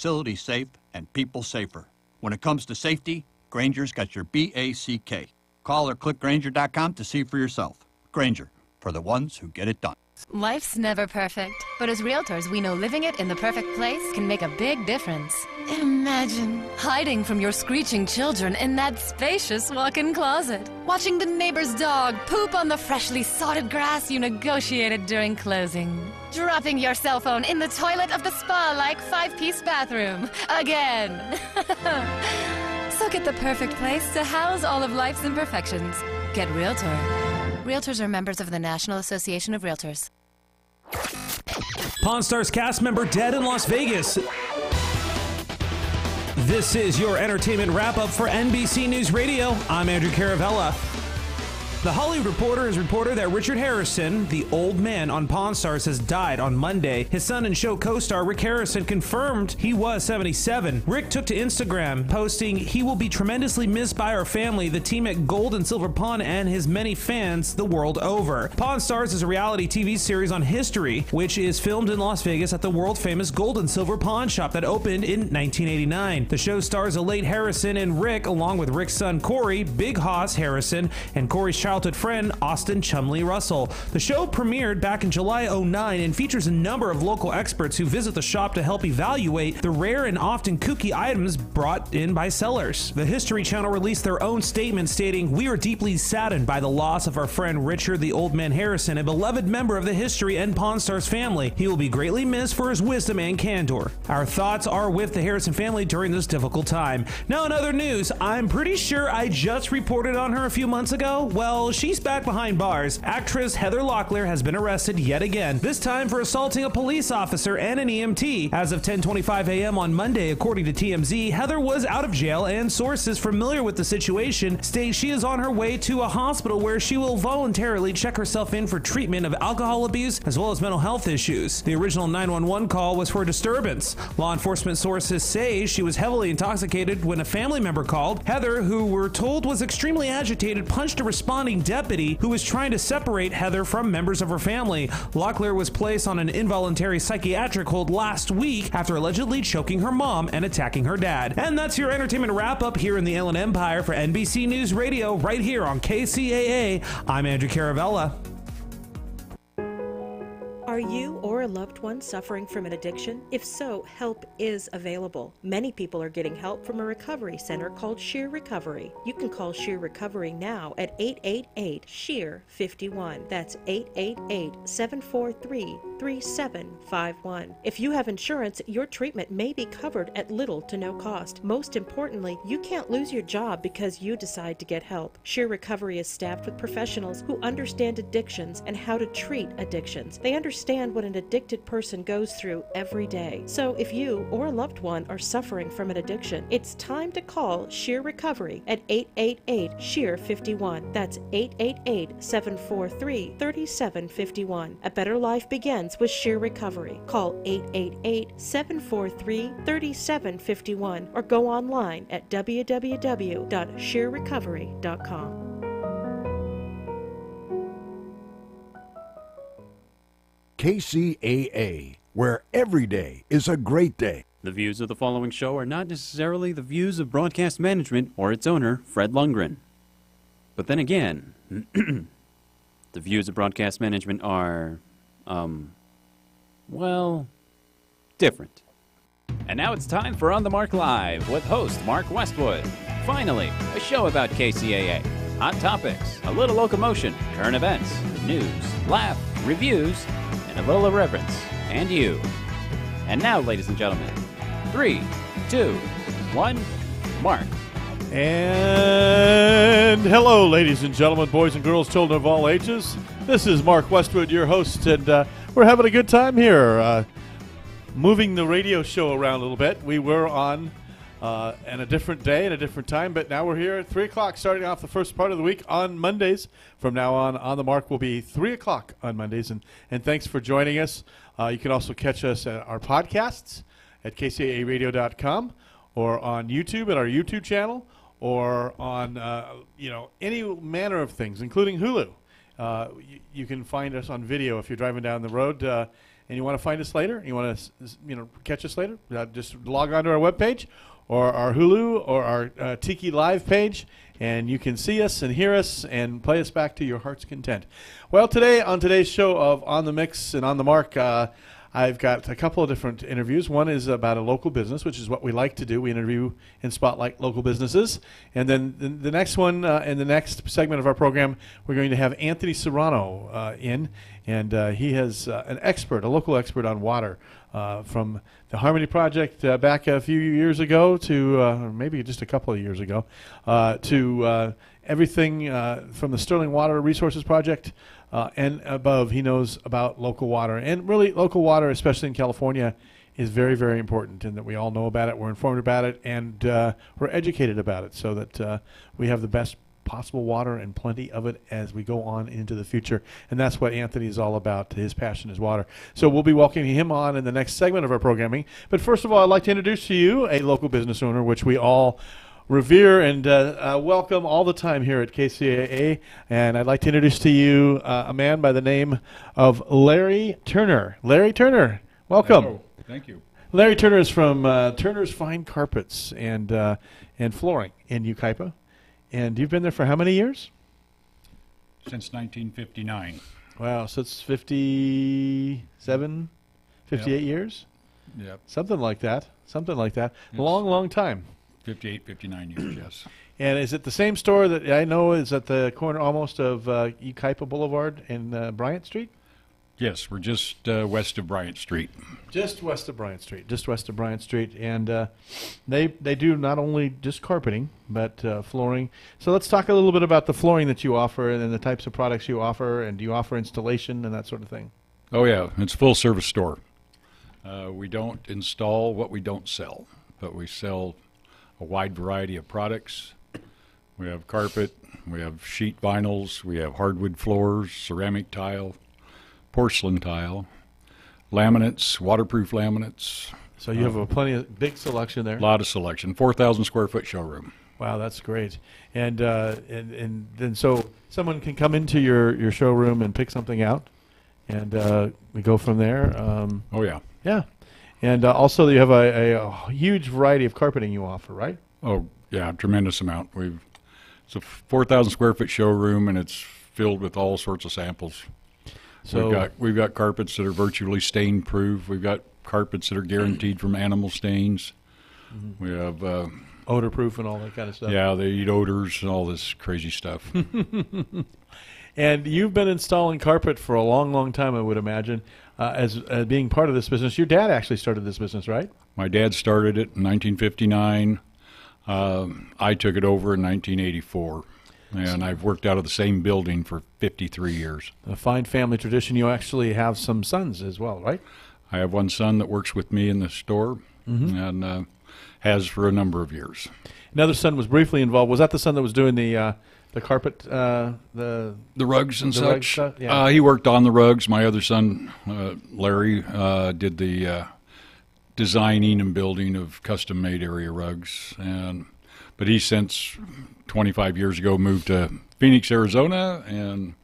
facilities safe and people safer. When it comes to safety, Grainger's got your BACK. Call or click Grainger.com to see for yourself. Grainger, for the ones who get it done. Life's never perfect, but as realtors, we know living it in the perfect place can make a big difference. Imagine hiding from your screeching children in that spacious walk-in closet, watching the neighbor's dog poop on the freshly sodded grass you negotiated during closing, dropping your cell phone in the toilet of the spa-like five-piece bathroom again. So get the perfect place to house all of life's imperfections. Get Realtor. Realtors are members of the National Association of Realtors. Pawn Stars cast member dead in Las Vegas. This is your entertainment wrap-up for NBC News Radio. I'm Andrew Caravella. The Hollywood Reporter has reported that Richard Harrison, the old man on Pawn Stars, has died on Monday. His son and show co-star Rick Harrison confirmed he was 77. Rick took to Instagram, posting, "He will be tremendously missed by our family, the team at Gold and Silver Pawn, and his many fans the world over." Pawn Stars is a reality TV series on history, which is filmed in Las Vegas at the world-famous Gold and Silver Pawn shop that opened in 1989. The show stars the late Harrison and Rick, along with Rick's son Corey, Big Hoss Harrison, and Corey's childhood friend Austin Chumley Russell. The show premiered back in July '09 and features a number of local experts who visit the shop to help evaluate the rare and often kooky items brought in by sellers. The History Channel released their own statement stating, "We are deeply saddened by the loss of our friend Richard the Old Man Harrison, a beloved member of the History and Pawn Stars family. He will be greatly missed for his wisdom and candor. Our thoughts are with the Harrison family during this difficult time." Now in other news, I'm pretty sure I just reported on her a few months ago. Well, she's back behind bars. Actress Heather Locklear has been arrested yet again, this time for assaulting a police officer and an EMT. As of 10:25 a.m. on Monday, according to TMZ, Heather was out of jail, and sources familiar with the situation state she is on her way to a hospital where she will voluntarily check herself in for treatment of alcohol abuse as well as mental health issues. The original 911 call was for a disturbance. Law enforcement sources say she was heavily intoxicated when a family member called. Heather, who we're told was extremely agitated, punched a responding deputy who was trying to separate Heather from members of her family. Locklear was placed on an involuntary psychiatric hold last week after allegedly choking her mom and attacking her dad. And that's your entertainment wrap-up here in the Inland Empire for NBC News Radio, right here on KCAA. I'm Andrew Caravella. Are you or a loved one suffering from an addiction? If so, help is available. Many people are getting help from a recovery center called Sheer Recovery. You can call Sheer Recovery now at 888-SHEER-51. That's 888-743-3751. If you have insurance, your treatment may be covered at little to no cost. Most importantly, you can't lose your job because you decide to get help. Sheer Recovery is staffed with professionals who understand addictions and how to treat addictions. They understand what an addicted person goes through every day. So if you or a loved one are suffering from an addiction, it's time to call Sheer Recovery at 888-SHEER-51. That's 888-743-3751. A better life begins with Sheer Recovery. Call 888-743-3751 or go online at www.sheerrecovery.com. KCAA, where every day is a great day. The views of the following show are not necessarily the views of broadcast management or its owner, Fred Lundgren. But then again, the views of broadcast management are, well, different. And now it's time for On the Mark Live with host Mark Westwood. Finally, a show about KCAA. Hot topics, a little locomotion, current events, news, laugh, reviews, and a little irreverence. And you. And now, ladies and gentlemen, 3, 2, 1, Mark. And hello, ladies and gentlemen, boys and girls, children of all ages. This is Mark Westwood, your host, and we're having a good time here. Moving the radio show around a little bit. We were on and a different day and a different time, but now we're here at 3 o'clock, starting off the first part of the week on Mondays. From now on the mark will be 3 o'clock on Mondays, and thanks for joining us. You can also catch us at our podcasts at kcaaradio.com or on YouTube at our YouTube channel or on any manner of things, including Hulu. You can find us on video if you're driving down the road. and you want to find us later, you want to catch us later, just log on to our webpage or our Hulu or our Tiki Live page, and you can see us and hear us and play us back to your heart's content. Well, today on today's show of On the Mix and On the Mark, I've got a couple of different interviews. One is about a local business, which is what we like to do. We interview and spotlight local businesses. And then the next one, in the next segment of our program, we're going to have Anthony Serrano in. And he has a local expert on water, from the Harmony Project back a few years ago to, or maybe just a couple of years ago, to everything from the Sterling Water Resources Project and above. He knows about local water. And really, local water, especially in California, is very, very important, and that we all know about it, we're informed about it, and we're educated about it, so that we have the best possible water and plenty of it as we go on into the future. And that's what Anthony is all about. His passion is water. So we'll be welcoming him on in the next segment of our programming. But first of all, I'd like to introduce to you a local business owner, which we all revere and welcome all the time here at KCAA. And I'd like to introduce to you a man by the name of Larry Turner. Larry Turner, welcome. Hello. Thank you. Larry Turner is from Turner's Fine Carpets and Flooring in Yucaipa. And you've been there for how many years? Since 1959. Wow, so it's 57, 58 years? Yep. Something like that. Something like that. Yes. Long, long time. 58, 59 years, yes. And is it the same store that I know is at the corner almost of Yucaipa Boulevard and Bryant Street? Yes, we're just west of Bryant Street. Just west of Bryant Street. Just west of Bryant Street. And they do not only just carpeting, but flooring. So let's talk a little bit about the flooring that you offer and the types of products you offer. And do you offer installation and that sort of thing? Oh, yeah. It's a full-service store. We don't install what we don't sell, but we sell a wide variety of products. We have carpet, we have sheet vinyls, we have hardwood floors, ceramic tile, porcelain tile, laminates, waterproof laminates. So you have a big selection there. A lot of selection. 4,000 square foot showroom. Wow, that's great. And then so someone can come into your showroom and pick something out, and we go from there. Oh yeah. Yeah. And also you have a huge variety of carpeting you offer, right? Oh yeah, tremendous amount. It's a 4,000 square foot showroom, and it's filled with all sorts of samples. So we've got carpets that are virtually stain proof. We've got carpets that are guaranteed from animal stains. Mm-hmm. We have odor proof and all that kind of stuff. Yeah, they eat odors and all this crazy stuff. And you've been installing carpet for a long, long time, I would imagine, as being part of this business. Your dad actually started this business, right? My dad started it in 1959. I took it over in 1984. And I've worked out of the same building for 53 years. A fine family tradition. You actually have some sons as well, right? I have one son that works with me in the store, mm-hmm. and has for a number of years. Another son was briefly involved. Was that the son that was doing the carpet, the rugs and such? Rugs, yeah. He worked on the rugs. My other son, Larry, did the designing and building of custom-made area rugs, but he since 25 years ago moved to Phoenix, Arizona, and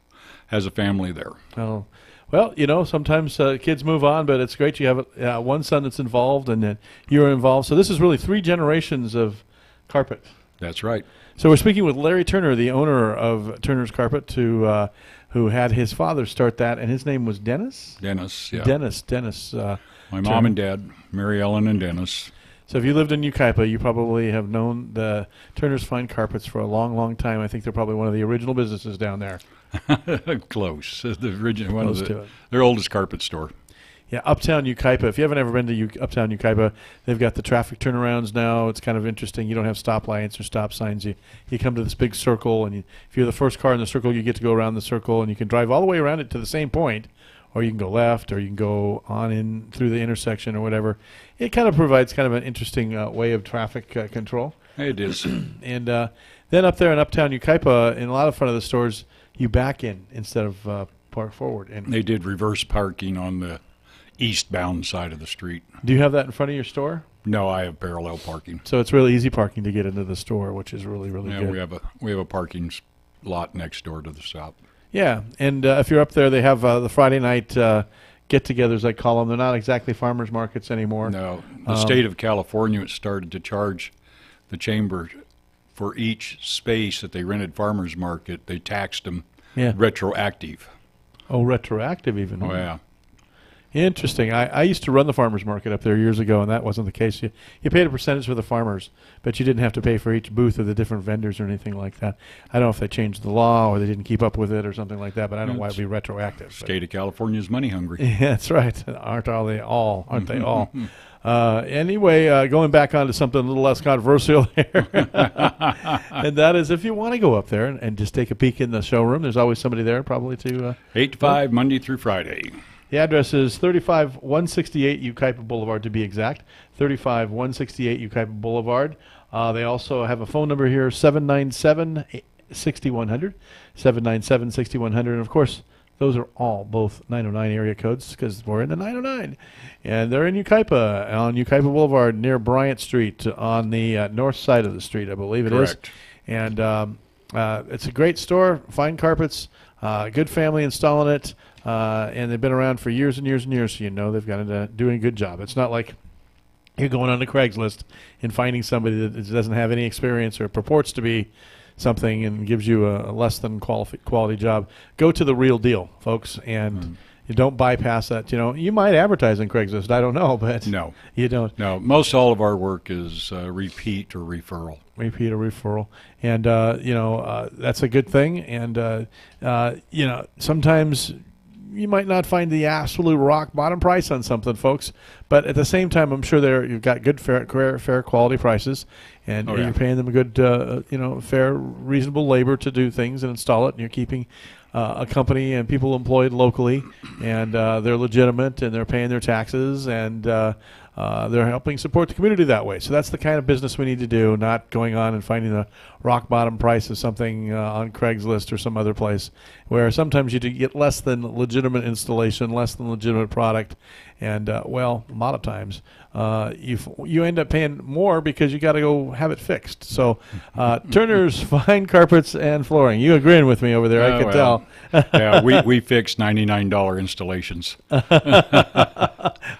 has a family there. Oh, well, sometimes kids move on, but it's great you have one son that's involved, and then you're involved. So this is really 3 generations of carpet. That's right. So we're speaking with Larry Turner, the owner of Turner's Carpet, who had his father start that, and his name was Dennis? Dennis, yeah. Dennis. My mom and dad, Mary Ellen and Dennis. So if you lived in Yucaipa, you probably have known the Turner's Fine Carpets for a long, long time. I think they're probably one of the original businesses down there. Close. The original one of their oldest carpet store. Yeah, Uptown Yucaipa. If you haven't ever been to Uptown Yucaipa, they've got the traffic turnarounds now. It's kind of interesting. You don't have stoplights or stop signs. You come to this big circle, and if you're the first car in the circle, you get to go around the circle, and you can drive all the way around it to the same point, or you can go left, or you can go on in through the intersection or whatever. It kind of provides kind of an interesting way of traffic control. It is. And then up there in Uptown Yucaipa, in a lot of front of the stores, you back in instead of park forward. And they did reverse parking on the eastbound side of the street. Do you have that in front of your store? No, I have parallel parking. So it's really easy parking to get into the store, which is really, really good. Yeah, we have a parking lot next door to the shop. Yeah, and if you're up there, they have the Friday night get-togethers, I call them. They're not exactly farmers markets anymore. No, the state of California started to charge the chamber for each space that they rented farmers market. They taxed them retroactive. Oh, retroactive even. Oh, yeah. Interesting. I used to run the farmers market up there years ago, and that wasn't the case. You paid a percentage for the farmers, but you didn't have to pay for each booth of the different vendors or anything like that. I don't know if they changed the law or they didn't keep up with it or something like that, but I don't know why it would be retroactive. State of California is money hungry. Yeah, that's right. Aren't they all? Anyway, going back on to something a little less controversial here, and that is if you want to go up there and just take a peek in the showroom, there's always somebody there probably to 8 to 5, Monday through Friday. The address is 35168 Ukaipa Boulevard, to be exact. 35168 Ukaipa Boulevard. They also have a phone number here, 797-6100. 797-6100. And, of course, those are all both 909 area codes because we're in the 909. And they're in Ukaipa, on Ukaipa Boulevard near Bryant Street on the north side of the street, I believe it is. And it's a great store, fine carpets, good family installing it. And they've been around for years and years and years, so you know they've got to doing a good job. It's not like you're going on to Craigslist and finding somebody that doesn't have any experience or purports to be something and gives you a less than quality job. Go to the real deal, folks, and you don't bypass that. You know, you might advertise on Craigslist. I don't know, but no, you don't. No, most all of our work is repeat or referral. Repeat or referral, and that's a good thing. And sometimes you might not find the absolute rock bottom price on something, folks, but at the same time, I'm sure you've got good, fair quality prices, and you're paying them a good, fair, reasonable labor to do things and install it, and you're keeping a company and people employed locally, and they're legitimate, and they're paying their taxes, and they're helping support the community that way. So that's the kind of business we need to do, not going on and finding the rock bottom price of something on Craigslist or some other place where sometimes you get less than legitimate installation, less than legitimate product, and, a lot of times you end up paying more because you got to go have it fixed. So Turner's Fine Carpets and Flooring. You agreeing with me over there, I can tell. Yeah, we fix $99 installations.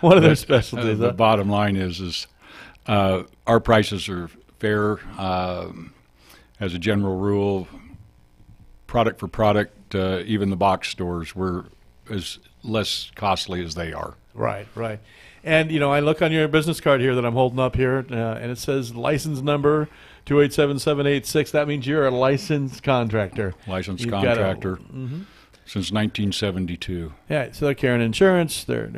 One of their specialties. The bottom line is our prices are fair. As a general rule, product for product, even the box stores, we're as less costly as they are. Right. And, I look on your business card here that I'm holding up here, and it says license number 287-786. That means you're a licensed contractor. Licensed contractor. Since 1972. Yeah, so they're carrying insurance, they're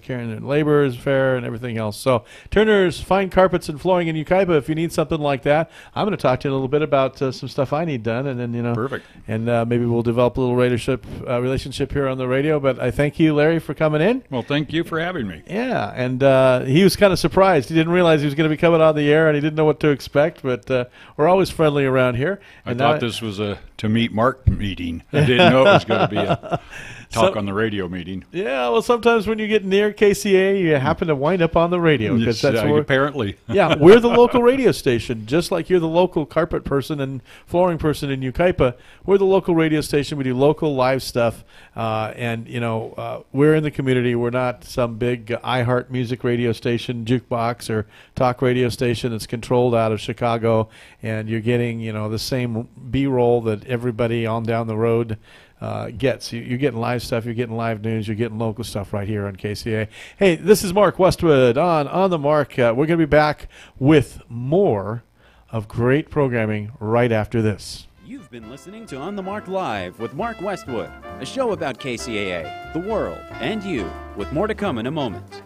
carrying their labor is fair and everything else. So Turner's Fine Carpets and Flooring in Ukaipa, if you need something like that, I'm going to talk to you a little bit about some stuff I need done, and then perfect. And maybe we'll develop a little relationship here on the radio. But I thank you, Larry, for coming in. Well, thank you for having me. Yeah, and he was kind of surprised. He didn't realize he was going to be coming on the air, and he didn't know what to expect. But we're always friendly around here. I thought this was a to meet Mark meeting. I didn't know it was going to be a talk on the radio meeting. Yeah, well, sometimes when you get near KCAA, you happen to wind up on the radio. Yes, that's apparently. Yeah, we're the local radio station, just like you're the local carpet person and flooring person in Ukaipa. We're the local radio station. We do local live stuff, and we're in the community. We're not some big iHeart music radio station, jukebox, or talk radio station that's controlled out of Chicago, and you're getting the same B-roll that everybody on down the road gets. You're getting live stuff, you're getting live news, you're getting local stuff right here on KCAA. Hey, this is Mark Westwood on the Mark. We're going to be back with more of great programming right after this. You've been listening to On the Mark Live with Mark Westwood, a show about KCAA, the world, and you, with more to come in a moment.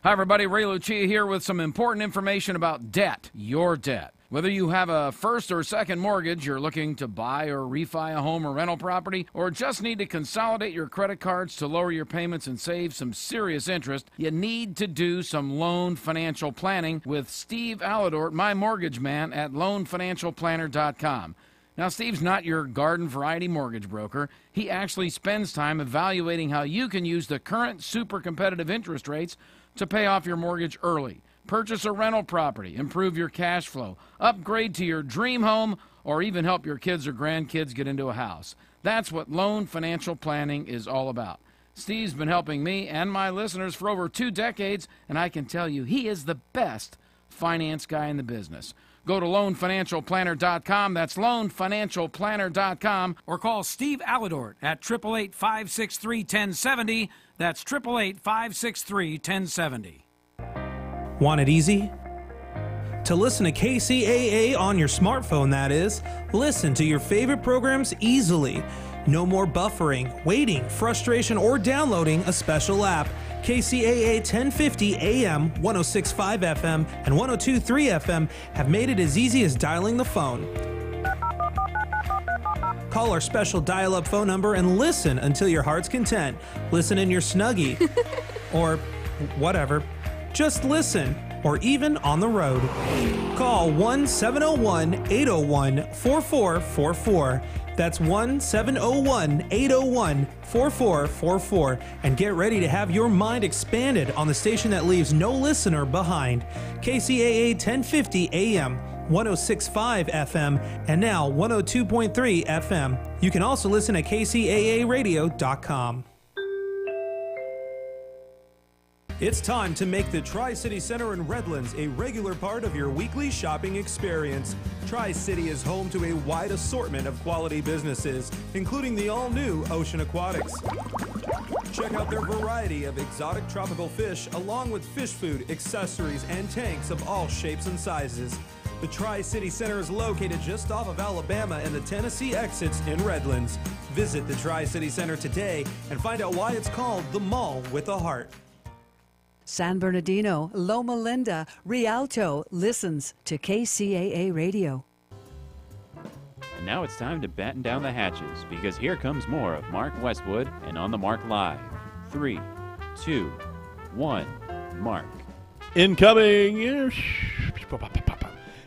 Hi, everybody. Ray Lucia here with some important information about debt, your debt. Whether you have a first or second mortgage, you're looking to buy or refi a home or rental property, or just need to consolidate your credit cards to lower your payments and save some serious interest, you need to do some loan financial planning with Steve Aladort, my mortgage man, at loanfinancialplanner.com. Now, Steve's not your garden variety mortgage broker. He actually spends time evaluating how you can use the current super competitive interest rates to pay off your mortgage early. Purchase a rental property, improve your cash flow, upgrade to your dream home, or even help your kids or grandkids get into a house. That's what loan financial planning is all about. Steve's been helping me and my listeners for over 2 decades, and I can tell you he is the best finance guy in the business. Go to loanfinancialplanner.com. That's loanfinancialplanner.com. Or call Steve Alladort at 888-563-1070. That's 888-563-1070. Want it easy? To listen to KCAA on your smartphone, that is, listen to your favorite programs easily. No more buffering, waiting, frustration, or downloading a special app. KCAA 1050 AM, 106.5 FM, and 102.3 FM have made it as easy as dialing the phone. Call our special dial-up phone number and listen until your heart's content. Listen in your Snuggie. Or whatever. Just listen. Or even on the road. Call 1-701-801-4444. That's 1-701-801-4444. And get ready to have your mind expanded on the station that leaves no listener behind. KCAA 1050 AM, 106.5 FM, and now 102.3 FM. You can also listen at kcaaradio.com. It's time to make the Tri-City Center in Redlands a regular part of your weekly shopping experience. Tri-City is home to a wide assortment of quality businesses, including the all-new Ocean Aquatics. Check out their variety of exotic tropical fish, along with fish food, accessories, and tanks of all shapes and sizes. The Tri-City Center is located just off of Alabama and the Tennessee exits in Redlands. Visit the Tri-City Center today and find out why it's called the Mall with a Heart. San Bernardino, Loma Linda, Rialto listens to KCAA Radio. And now it's time to batten down the hatches, because here comes more of Mark Westwood and On the Mark Live. 3, 2, 1, Mark. Incoming.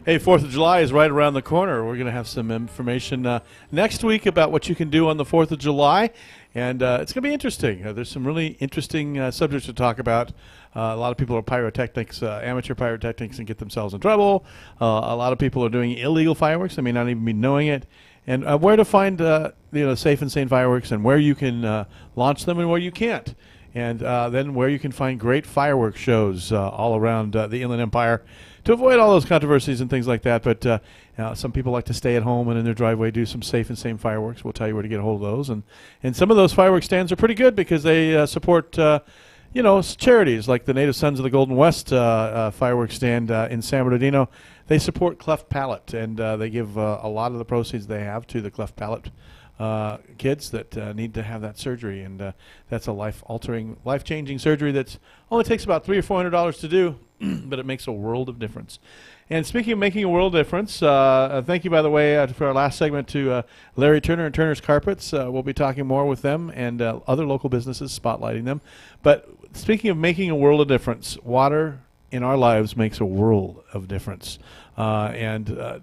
Hey, 4th of July is right around the corner. We're going to have some information next week about what you can do on the 4th of July. And it's going to be interesting. There's some really interesting subjects to talk about. A lot of people are pyrotechnics, amateur pyrotechnics, and get themselves in trouble. A lot of people are doing illegal fireworks. They may not even be knowing it. And where to find safe and sane fireworks, and where you can launch them and where you can't. And then where you can find great fireworks shows all around the Inland Empire to avoid all those controversies and things like that. But some people like to stay at home and in their driveway do some safe and sane fireworks. We'll tell you where to get a hold of those. And some of those fireworks stands are pretty good because they support charities like the Native Sons of the Golden West fireworks stand in San Bernardino. They support cleft palate, and they give a lot of the proceeds they have to the cleft palate kids that need to have that surgery. And that's a life-altering, life-changing surgery that only takes about $300 or $400 to do, but it makes a world of difference. And speaking of making a world of difference, thank you, by the way, for our last segment to Larry Turner and Turner's Carpets. We'll be talking more with them and other local businesses, spotlighting them. But speaking of making a world of difference, water in our lives makes a world of difference. And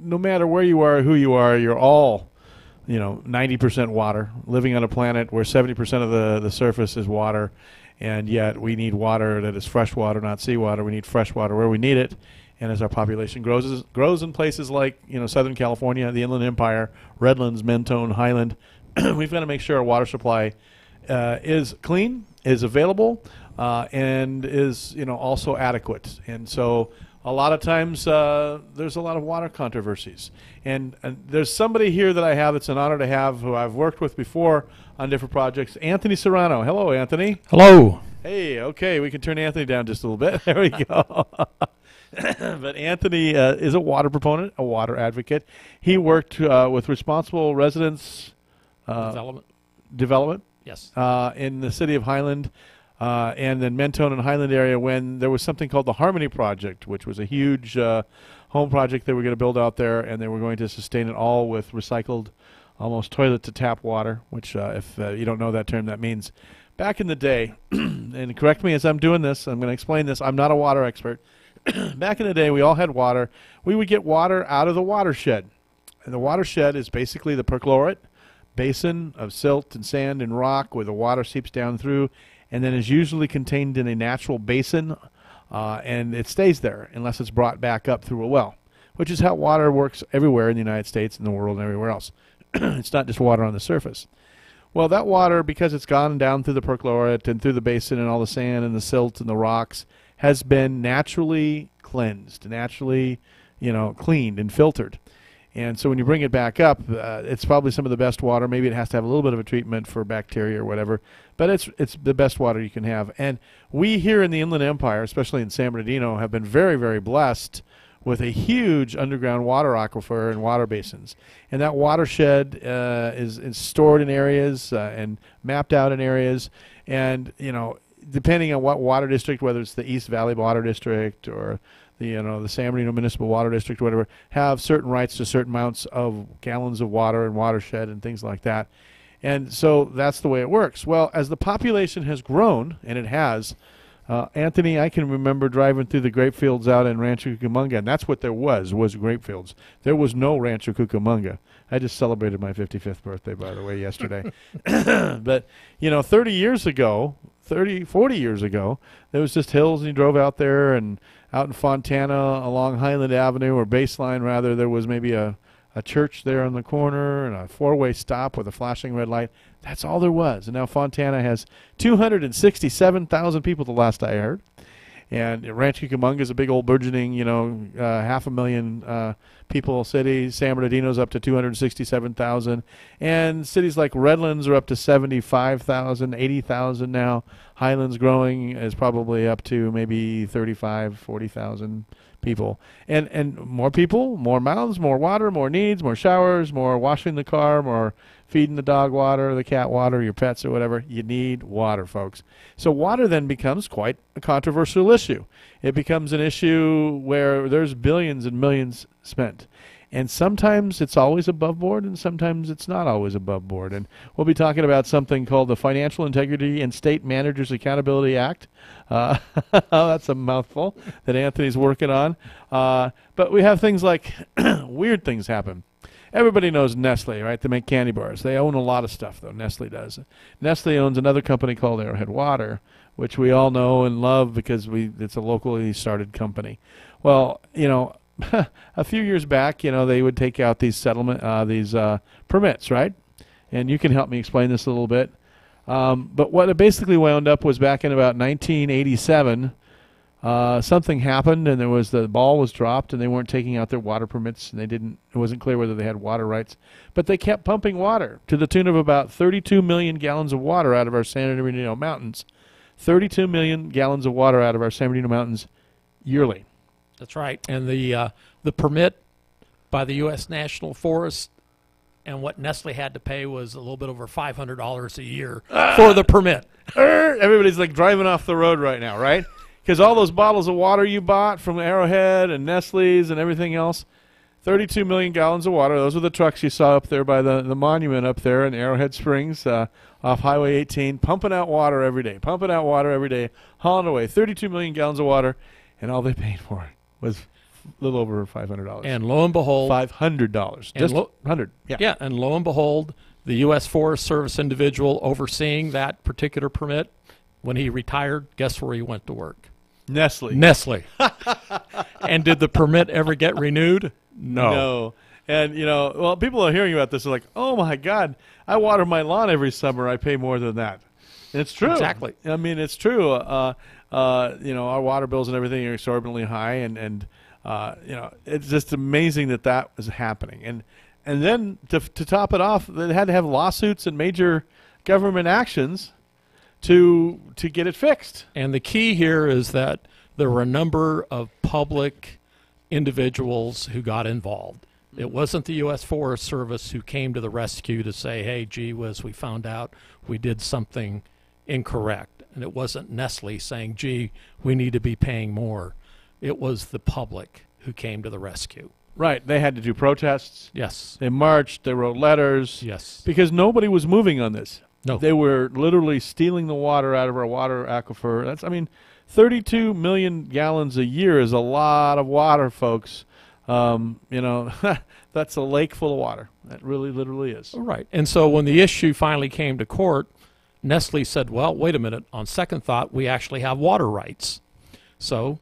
no matter where you are, who you are, you're all 90% water, living on a planet where 70% of the surface is water, and yet we need water that is fresh water, not seawater. We need fresh water where we need it. And as our population grows in places like Southern California, the Inland Empire, Redlands, Mentone, Highland, we've got to make sure our water supply is clean, is available, and is also adequate. And so a lot of times there's a lot of water controversies. And there's somebody here that I have that's an honor to have, who I've worked with before on different projects, Anthony Serrano. Hello, Anthony. Hello. Hey, okay, we can turn Anthony down just a little bit. There we go. But Anthony is a water proponent, a water advocate. He worked with Responsible Residence Development. Yes. In the city of Highland and then Mentone and Highland area when there was something called the Harmony Project, which was a huge home project they were going to build out there, and they were going to sustain it all with recycled, almost toilet-to-tap water, which if you don't know that term, that means back in the day, and correct me as I'm doing this, I'm going to explain this, I'm not a water expert. Back in the day, we all had water. We would get water out of the watershed. And the watershed is basically the perchlorate basin of silt and sand and rock where the water seeps down through and then is usually contained in a natural basin, and it stays there unless it's brought back up through a well, which is how water works everywhere in the United States and the world and everywhere else. It's not just water on the surface. Well, that water, because it's gone down through the perchlorate and through the basin and all the sand and the silt and the rocks, has been naturally cleansed, naturally, cleaned and filtered. And so when you bring it back up, it's probably some of the best water. Maybe it has to have a little bit of a treatment for bacteria or whatever, but it's the best water you can have. And we here in the Inland Empire, especially in San Bernardino, have been very, very blessed with a huge underground water aquifer and water basins. And that watershed is stored in areas and mapped out in areas. And, depending on what water district, whether it's the East Valley Water District or the San Bernardino Municipal Water District, whatever, have certain rights to certain amounts of gallons of water and watershed and things like that. And so that's the way it works. Well, as the population has grown, and it has, Anthony, I can remember driving through the grape fields out in Rancho Cucamonga, and that's what there was grape fields. There was no Rancho Cucamonga. I just celebrated my 55th birthday, by the way, yesterday. But, 40 years ago, there was just hills, and you drove out there, and out in Fontana along Highland Avenue, or Baseline rather, there was maybe a church there on the corner and a four-way stop with a flashing red light. That's all there was. And now Fontana has 267,000 people the last I heard. And Rancho Cucamonga is a big old burgeoning, 500,000 people city. San Bernardino's up to 267,000. And cities like Redlands are up to 75,000, 80,000 now. Highlands growing is probably up to maybe 35, 40,000 people. And more people, more mouths, more water, more needs, more showers, more washing the car, more feeding the dog water, the cat water, your pets or whatever. You need water, folks. So water then becomes quite a controversial issue. It becomes an issue where there's billions and millions spent. And sometimes it's always above board, and sometimes it's not always above board. And we'll be talking about something called the Financial Integrity and State Managers Accountability Act. That's a mouthful that Anthony's working on. But we have things like weird things happen. Everybody knows Nestle, right? They make candy bars. They own a lot of stuff, though. Nestle does. Nestle owns another company called Arrowhead Water, which we all know and love because it's a locally started company. Well, a few years back, they would take out these permits, right? And you can help me explain this a little bit. But what it basically wound up was back in about 1987, something happened, and the ball was dropped, and they weren't taking out their water permits, and it wasn't clear whether they had water rights. But they kept pumping water to the tune of about 32 million gallons of water out of our San Bernardino mountains. 32 million gallons of water out of our San Bernardino mountains yearly. That's right. And the permit by the U.S. National Forest and what Nestle had to pay was a little bit over $500 a year for the permit. Everybody's like driving off the road right now, right? Because all those bottles of water you bought from Arrowhead and Nestle's and everything else, 32 million gallons of water. Those are the trucks you saw up there by the monument up there in Arrowhead Springs off Highway 18, pumping out water every day, hauling away 32 million gallons of water, and all they paid for it was a little over $500. And lo and behold, $500. Just 100. Yeah. Yeah, and lo and behold, the U.S. Forest Service individual overseeing that particular permit, when he retired, guess where he went to work? Nestle. And did the permit ever get renewed? No. And, people are hearing about this. They're like, oh, my God, I water my lawn every summer. I pay more than that. And it's true. Exactly. I mean, it's true. Our water bills and everything are exorbitantly high. And it's just amazing that was happening. And then to top it off, they had to have lawsuits and major government actions to get it fixed. And the key here is that there were a number of public individuals who got involved. It wasn't the U.S. Forest Service who came to the rescue to say, hey, gee whiz, we found out we did something incorrect. And it wasn't Nestle saying, gee, we need to be paying more. It was the public who came to the rescue. Right. They had to do protests. Yes. They marched. They wrote letters. Yes. Because nobody was moving on this. No. They were literally stealing the water out of our water aquifer. 32 million gallons a year is a lot of water, folks. That's a lake full of water. That really literally is. Right. And so when the issue finally came to court, Nestle said, well, wait a minute. On second thought, we actually have water rights. So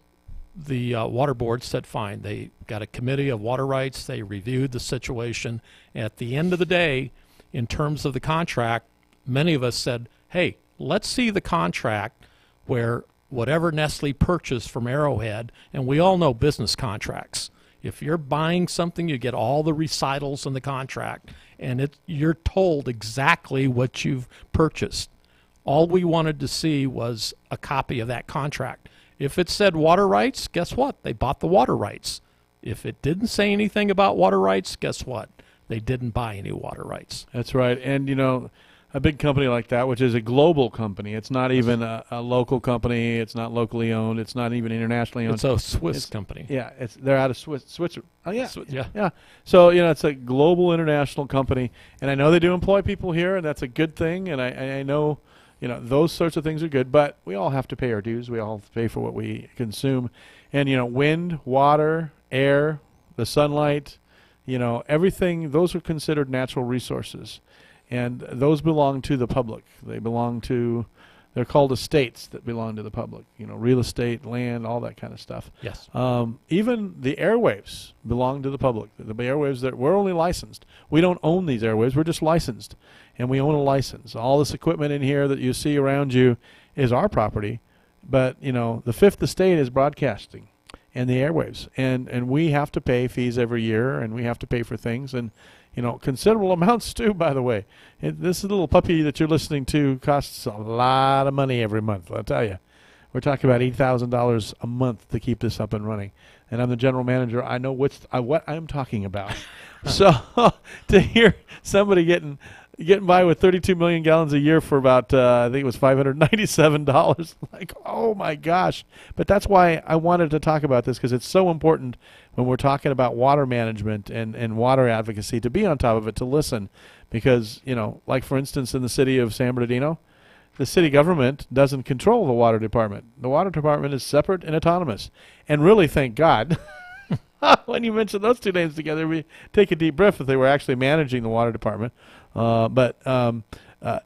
the water board said fine. They got a committee of water rights. They reviewed the situation. At the end of the day, in terms of the contract, many of us said, hey, let's see the contract where whatever Nestle purchased from Arrowhead, and we all know business contracts. If you're buying something, you get all the recitals in the contract, and you're told exactly what you've purchased. All we wanted to see was a copy of that contract. If it said water rights, guess what? They bought the water rights. If it didn't say anything about water rights, guess what? They didn't buy any water rights. That's right. And, a big company like that, which is a global company, it's not even a local company, it's not locally owned, it's not even internationally owned. It's a Swiss company. Yeah, they're out of Switzerland. Oh, yeah. Yeah. So, it's a global international company, and I know they do employ people here, and that's a good thing, and I know, those sorts of things are good, but we all have to pay our dues. We all have to pay for what we consume. And, wind, water, air, the sunlight, everything, those are considered natural resources. And those belong to the public. They're called estates that belong to the public. Real estate, land, all that kind of stuff. Yes. Even the airwaves belong to the public. The airwaves that we're only licensed. We don't own these airwaves. We're just licensed, and we own a license. All this equipment in here that you see around you is our property, but the Fifth Estate is broadcasting and the airwaves, and we have to pay fees every year, and we have to pay for things, and considerable amounts too, by the way. This little puppy that you're listening to costs a lot of money every month, I'll tell you. We're talking about $8,000 a month to keep this up and running. And I'm the general manager. I know what I'm talking about. So to hear somebody getting by with 32 million gallons a year for about, I think it was $597, like, oh my gosh. But that's why I wanted to talk about this, because it's so important when we're talking about water management and water advocacy to be on top of it, to listen. Because, like for instance in the city of San Bernardino, the city government doesn't control the water department. The water department is separate and autonomous. And really, thank God, when you mention those two names together, we take a deep breath if they were actually managing the water department. But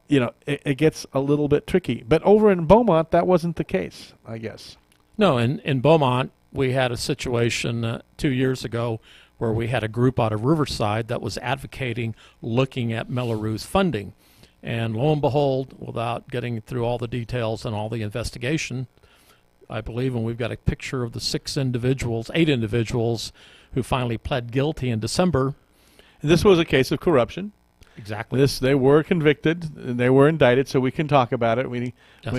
it gets a little bit tricky. But over in Beaumont, that wasn't the case, I guess. No, in Beaumont, we had a situation 2 years ago where we had a group out of Riverside that was advocating looking at Melleroux's funding. And lo and behold, without getting through all the details and all the investigation, I believe, and we've got a picture of the 8 individuals who finally pled guilty in December. This was a case of corruption. Exactly. They were convicted, they were indicted, so we can talk about it. But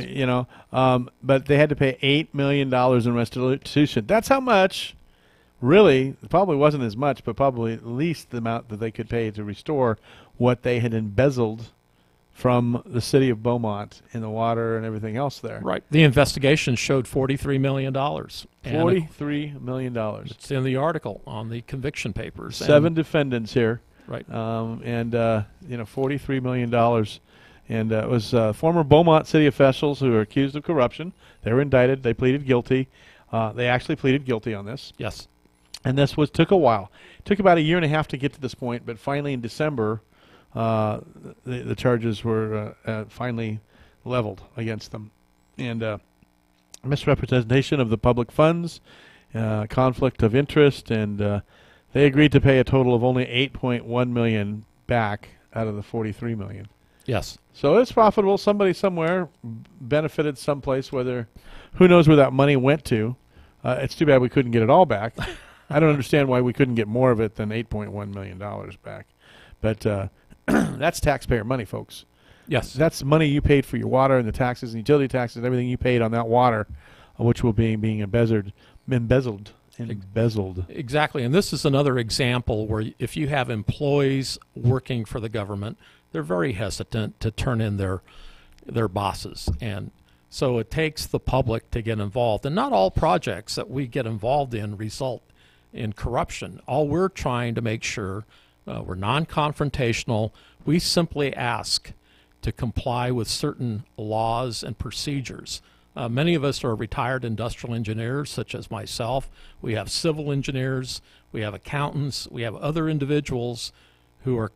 they had to pay $8 million in restitution. That's how much. Really, it probably wasn't as much, but probably at least the amount that they could pay to restore what they had embezzled from the city of Beaumont in the water and everything else there. Right. The investigation showed $43 million. $43 million. It's in the article on the conviction papers. 7 defendants here. Right. $43 million. And it was former Beaumont city officials who were accused of corruption. They were indicted. They pleaded guilty. They actually pleaded guilty on this. Yes. And this took a while. It took about a year and a half to get to this point, but finally in December, the charges were finally leveled against them. And misrepresentation of the public funds, conflict of interest, and they agreed to pay a total of only $8.1 million back out of the $43 million. Yes. So it's profitable. Somebody somewhere benefited someplace, who knows where that money went to. It's too bad we couldn't get it all back. I don't understand why we couldn't get more of it than $8.1 million back. But that's taxpayer money, folks. Yes. That's money you paid for your water and the taxes and utility taxes and everything you paid on that water, which will be being embezzled. Exactly. And this is another example where if you have employees working for the government, they're very hesitant to turn in their bosses. And so it takes the public to get involved. And not all projects that we get involved in result in corruption. All we're trying to make sure we're non-confrontational. We simply ask to comply with certain laws and procedures. Many of us are retired industrial engineers, such as myself. We have civil engineers. We have accountants. We have other individuals who are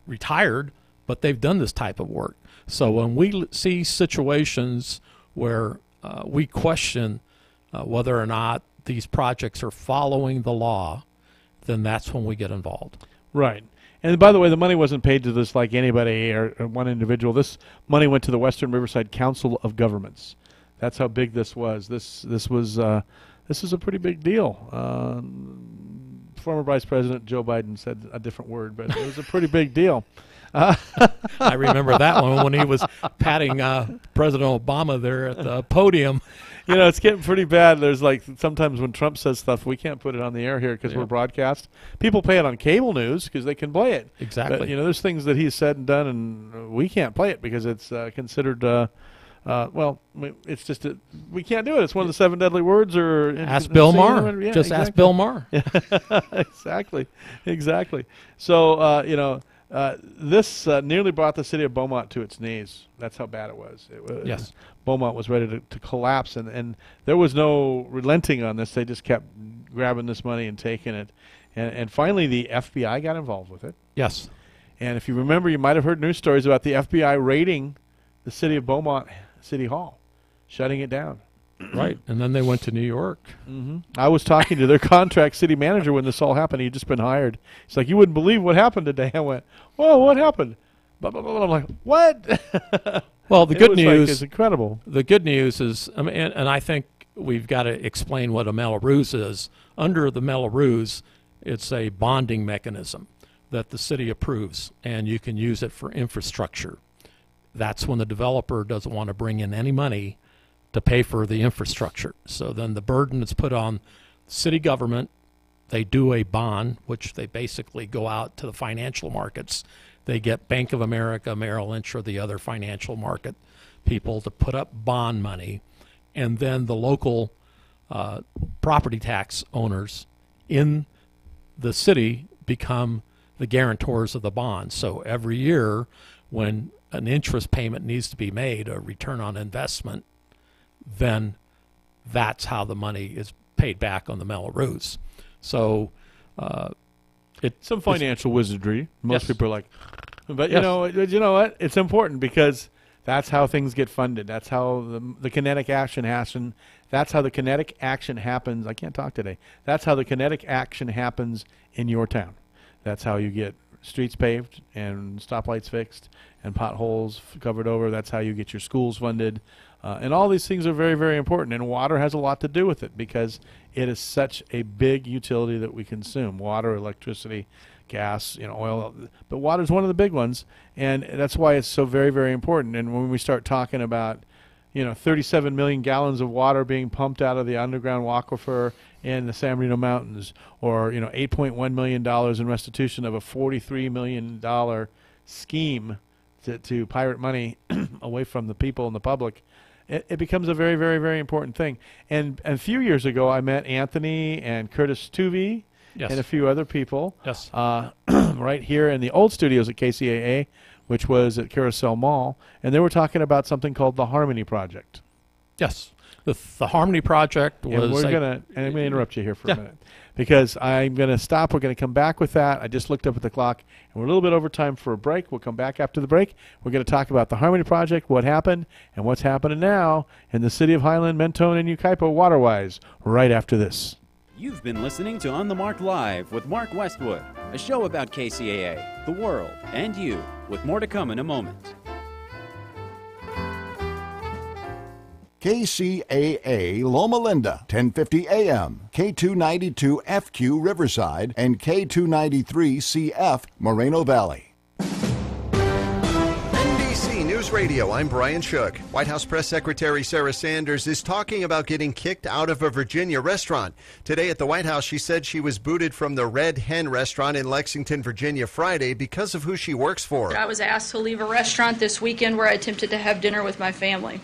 retired, but they've done this type of work. So when we see situations where we question whether or not these projects are following the law, then that's when we get involved. Right. And by the way, the money wasn't paid to this like anybody or one individual. This money went to the Western Riverside Council of Governments. That's how big this was. This is a pretty big deal. Former Vice President Joe Biden said a different word, but it was a pretty big deal. I remember that one when he was patting President Obama there at the podium. You know, it's getting pretty bad. There's like sometimes when Trump says stuff, we can't put it on the air here because we're broadcast. People pay it on cable news because they can play it. Exactly. But, you know, there's things that he's said and done, and we can't play it because it's considered, well, it's just, we can't do it. It's one of the 7 deadly words. Or ask Bill Maher. Yeah, just ask Bill Maher. Exactly. So, you know, this nearly brought the city of Beaumont to its knees. That's how bad it was. Yes. Beaumont was ready to collapse, and there was no relenting on this. They just kept grabbing this money and taking it. And finally, the FBI got involved with it. Yes. And if you remember, you might have heard news stories about the FBI raiding the city of Beaumont City Hall, shutting it down. Right. And then they went to New York. Mm-hmm. I was talking to their contract city manager when this all happened. He'd just been hired. He's like, you wouldn't believe what happened today. I went, whoa, what happened? Blah, blah, blah, blah. I'm like, what? Well, the good news is incredible. The good news is, I mean, and I think we've got to explain what a Melrose is. Under the Melrose, it's a bonding mechanism that the city approves, and you can use it for infrastructure. That's when the developer doesn't want to bring in any money to pay for the infrastructure. So then the burden is put on city government. They do a bond, which they basically go out to the financial markets. They get Bank of America, Merrill Lynch, or the other financial market people to put up bond money. And then the local property tax owners in the city become the guarantors of the bond. So every year when an interest payment needs to be made, a return on investment, then that's how the money is paid back on the Melrose. So it's some financial wizardry. Most people are like, but Yes. you know what? It's important because that's how things get funded. That's how the kinetic action happens. That's how the kinetic action happens. I can't talk today. That's how the kinetic action happens in your town. That's how you get streets paved and stoplights fixed and potholes covered over. That's how you get your schools funded. And all these things are very, very important. And water has a lot to do with it because it is such a big utility that we consume. Water, electricity, gas, oil. But water is one of the big ones. And that's why it's so very, very important. And when we start talking about, 37 million gallons of water being pumped out of the underground aquifer in the San Bernardino Mountains, or, $8.1 million in restitution of a $43 million scheme to pirate money away from the people and the public, it becomes a very, very, very important thing. And a few years ago, I met Anthony and Curtis Tuvey and a few other people right here in the old studios at KCAA, which was at Carousel Mall, and they were talking about something called the Harmony Project. Yes. The Harmony Project was... And I'm going to interrupt you here for a minute, because I'm going to stop. We're going to come back with that. I just looked up at the clock, and we're a little bit over time for a break. We'll come back after the break. We're going to talk about the Harmony Project, what happened, and what's happening now in the city of Highland, Mentone, and Yucaipa water-wise right after this. You've been listening to On the Mark Live with Mark Westwood, a show about KCAA, the world, and you, with more to come in a moment. KCAA Loma Linda, 1050 AM, K292 FQ Riverside, and K293 CF Moreno Valley. NBC News Radio, I'm Brian Shook. White House Press Secretary Sarah Sanders is talking about getting kicked out of a Virginia restaurant. Today at the White House, she said she was booted from the Red Hen restaurant in Lexington, Virginia Friday because of who she works for. I was asked to leave a restaurant this weekend where I attempted to have dinner with my family.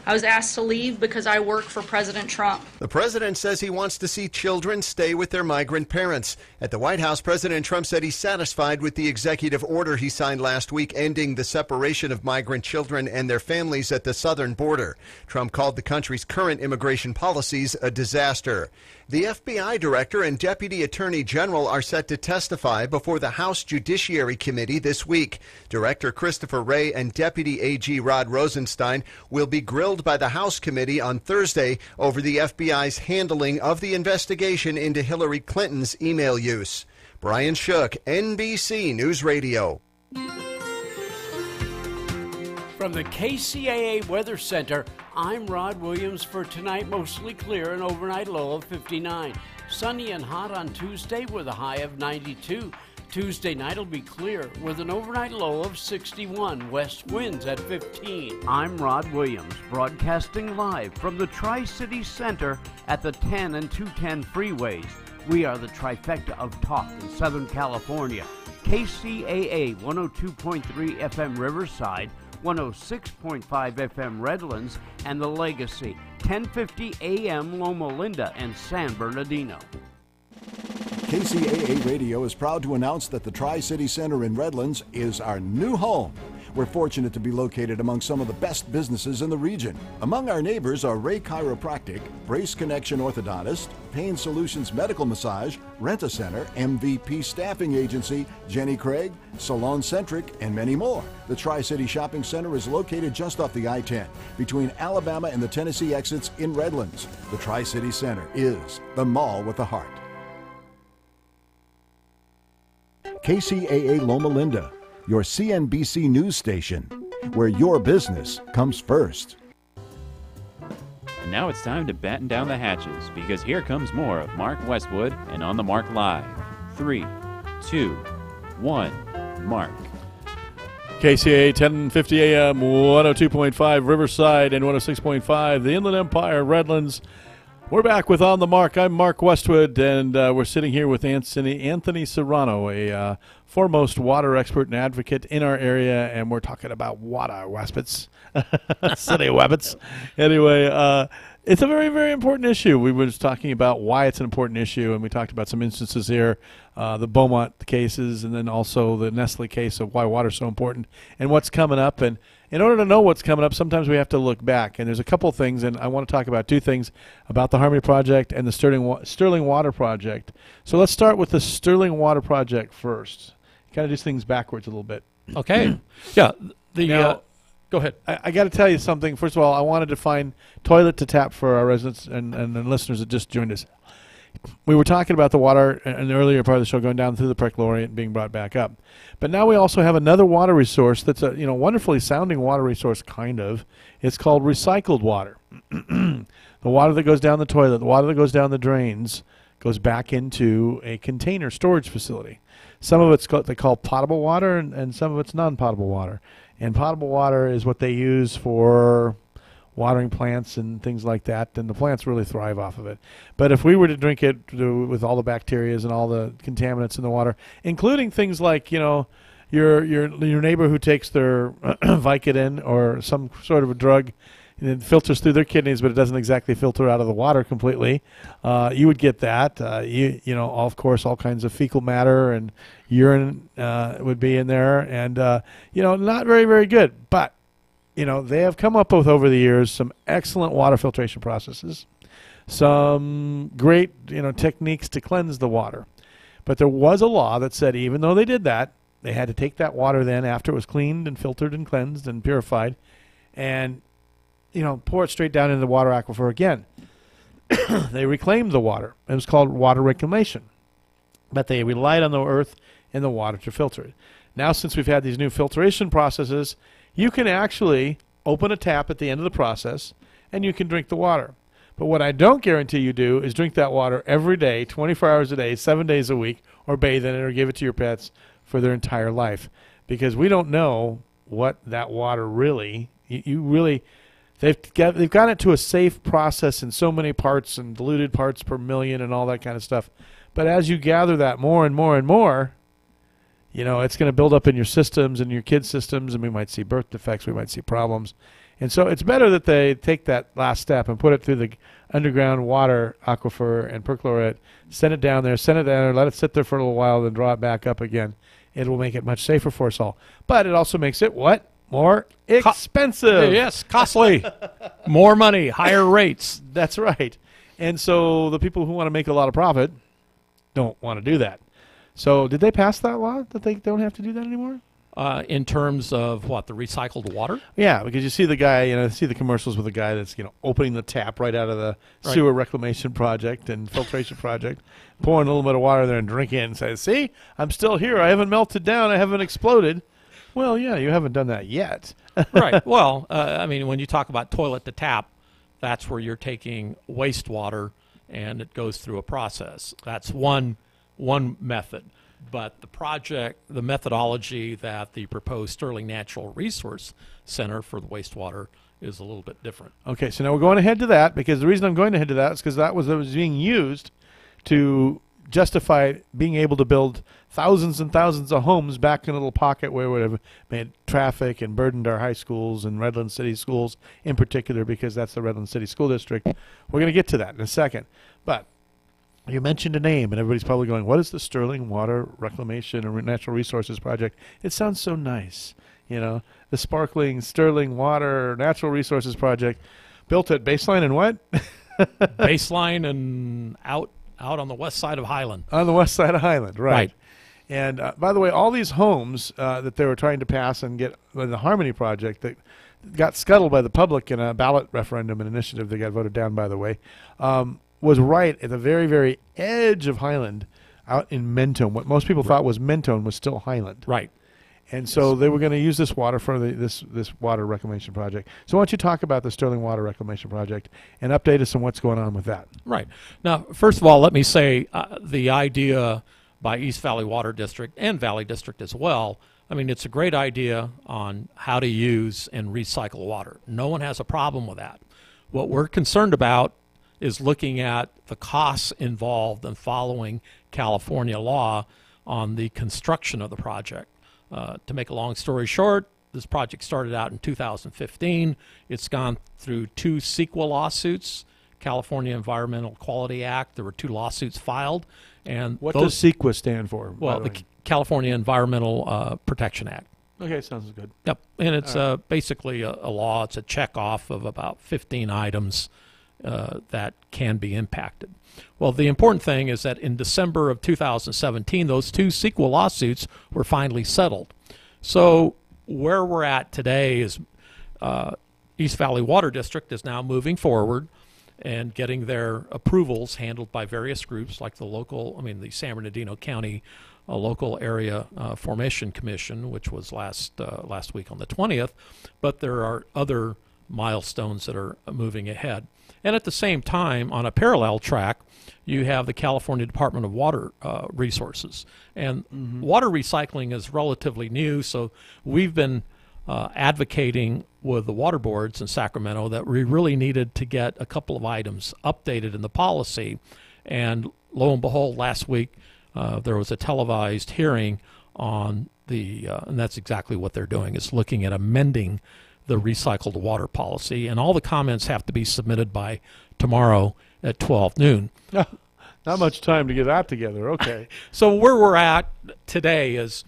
I was asked to leave because I work for President Trump. The president says he wants to see children stay with their migrant parents. At the White House, President Trump said he's satisfied with the executive order he signed last week ending the separation of migrant children and their families at the southern border. Trump called the country's current immigration policies a disaster. The FBI director and deputy attorney general are set to testify before the House Judiciary Committee this week. Director Christopher Wray and Deputy AG Rod Rosenstein will be grilled held by the House committee on Thursday over the FBI's handling of the investigation into Hillary Clinton's email use. Brian Shook, NBC News Radio. From the KCAA Weather Center, I'm Rod Williams for tonight. Mostly clear, an overnight low of 59. Sunny and hot on Tuesday with a high of 92. Tuesday night will be clear with an overnight low of 61. West winds at 15. I'm Rod Williams, broadcasting live from the Tri-City Center at the 10 and 210 freeways. We are the trifecta of talk in Southern California. KCAA 102.3 FM Riverside, 106.5 FM Redlands, and The Legacy, 1050 AM Loma Linda and San Bernardino. KCAA Radio is proud to announce that the Tri-City Center in Redlands is our new home. We're fortunate to be located among some of the best businesses in the region. Among our neighbors are Ray Chiropractic, Brace Connection Orthodontist, Pain Solutions Medical Massage, Rent-A-Center, MVP Staffing Agency, Jenny Craig, Salon Centric, and many more. The Tri-City Shopping Center is located just off the I-10 between Alabama and the Tennessee exits in Redlands. The Tri-City Center is the mall with a heart. KCAA Loma Linda, your CNBC news station, where your business comes first. And now it's time to batten down the hatches, because here comes more of Mark Westwood and On the Mark Live. 3, 2, 1, Mark. KCAA 1050 AM, 102.5 Riverside and 106.5 the Inland Empire, Redlands. We're back with On the Mark. I'm Mark Westwood, and we're sitting here with Anthony Serrano, a foremost water expert and advocate in our area, and we're talking about water, Waspits. City Wabbits. Anyway, it's a very, very important issue. We were just talking about why it's an important issue, and we talked about some instances here, the Beaumont cases, and then also the Nestle case of why water's so important and what's coming up. And in order to know what's coming up, sometimes we have to look back. And there's a couple things, and I want to talk about two things, about the Harmony Project and the Sterling Water Project. So let's start with the Sterling Water Project first. Kind of do things backwards a little bit. Okay. Yeah. Now, go ahead. I got to tell you something. First of all, I wanted to find toilet to tap for our residents and listeners that just joined us. We were talking about the water in the earlier part of the show going down through the perchlorate and being brought back up. But now we also have another water resource that's a wonderfully sounding water resource, kind of. It's called recycled water. The water that goes down the toilet, the water that goes down the drains, goes back into a container storage facility. Some of it's what they call potable water, and some of it's non-potable water. And potable water is what they use for watering plants and things like that, and the plants really thrive off of it. But if we were to drink it with all the bacteria and all the contaminants in the water, including things like, your neighbor who takes their Vicodin or some sort of a drug and it filters through their kidneys, but it doesn't exactly filter out of the water completely, you would get that. Of course, all kinds of fecal matter and urine would be in there, and not very, very good. But they have come up with, over the years, some excellent water filtration processes, some great, techniques to cleanse the water. But there was a law that said even though they did that, they had to take that water then after it was cleaned and filtered and cleansed and purified and, pour it straight down into the water aquifer again. They reclaimed the water. It was called water reclamation. But they relied on the earth and the water to filter it. Now, since we've had these new filtration processes, you can actually open a tap at the end of the process, and you can drink the water. But what I don't guarantee you do is drink that water every day, 24 hours a day, 7 days a week, or bathe in it or give it to your pets for their entire life. Because we don't know what that water really, they've gotten it to a safe process in so many parts and diluted parts per million and all that kind of stuff. But as you gather that more and more and more, it's going to build up in your systems and your kids' systems, and we might see birth defects, we might see problems. And so it's better that they take that last step and put it through the underground water aquifer and perchlorate, send it down there, let it sit there for a little while, then draw it back up again. It will make it much safer for us all. But it also makes it what? More expensive. Yes, costly. More money, higher rates. That's right. And so the people who want to make a lot of profit don't want to do that. So did they pass that law that they don't have to do that anymore? In terms of what, the recycled water? Yeah, because you see the guy, see the commercials with the guy that's, opening the tap right out of the sewer reclamation project and filtration project, pouring a little bit of water there and drinking it and says, see, I'm still here. I haven't melted down. I haven't exploded. Well, yeah, you haven't done that yet. Right. Well, when you talk about toilet to tap, that's where you're taking wastewater and it goes through a process. That's one method. But the methodology that the proposed Sterling Natural Resource Center for the wastewater is a little bit different. Okay, so now we're going ahead to that, because the reason I'm going ahead to that is because that was being used to justify being able to build thousands and thousands of homes back in a little pocket where it would have made traffic and burdened our high schools and Redland City schools in particular, because that's the Redland City School District. We're going to get to that in a second. But you mentioned a name, and everybody's probably going, what is the Sterling Water Reclamation or Natural Resources Project? It sounds so nice. The sparkling Sterling Water Natural Resources Project, built at Baseline and what? Baseline and out on the west side of Highland. On the west side of Highland, right. And by the way, all these homes that they were trying to pass and get the Harmony Project that got scuttled by the public in a ballot referendum, an initiative that got voted down, by the way, was right at the very, very edge of Highland, out in Mentone. What most people thought was Mentone was still Highland. Right. And so they were going to use this water for this water reclamation project. So why don't you talk about the Sterling Water Reclamation Project and update us on what's going on with that? Right. Now, first of all, let me say the idea by East Valley Water District and Valley District as well, it's a great idea on how to use and recycle water. No one has a problem with that. What we're concerned about is looking at the costs involved in following California law on the construction of the project. To make a long story short, this project started out in 2015. It's gone through 2 CEQA lawsuits, California Environmental Quality Act. There were 2 lawsuits filed. And what does CEQA stand for? Well, the California Environmental Protection Act. Okay, sounds good. Yep, and it's basically a law. It's a check-off of about 15 items that can be impacted. Well, the important thing is that in December of 2017, those 2 CEQA lawsuits were finally settled. So where we're at today is East Valley Water District is now moving forward and getting their approvals handled by various groups like the San Bernardino County Local Area Formation Commission, which was last week on the 20th, but there are other milestones that are moving ahead. And at the same time, on a parallel track, you have the California Department of Water Resources. And water recycling is relatively new, so we've been advocating with the water boards in Sacramento that we really needed to get a couple of items updated in the policy. And lo and behold, last week there was a televised hearing on and that's exactly what they're doing, is looking at amending the recycled water policy, and all the comments have to be submitted by tomorrow at 12 noon. Not much time to get that together. Okay. So where we're at today is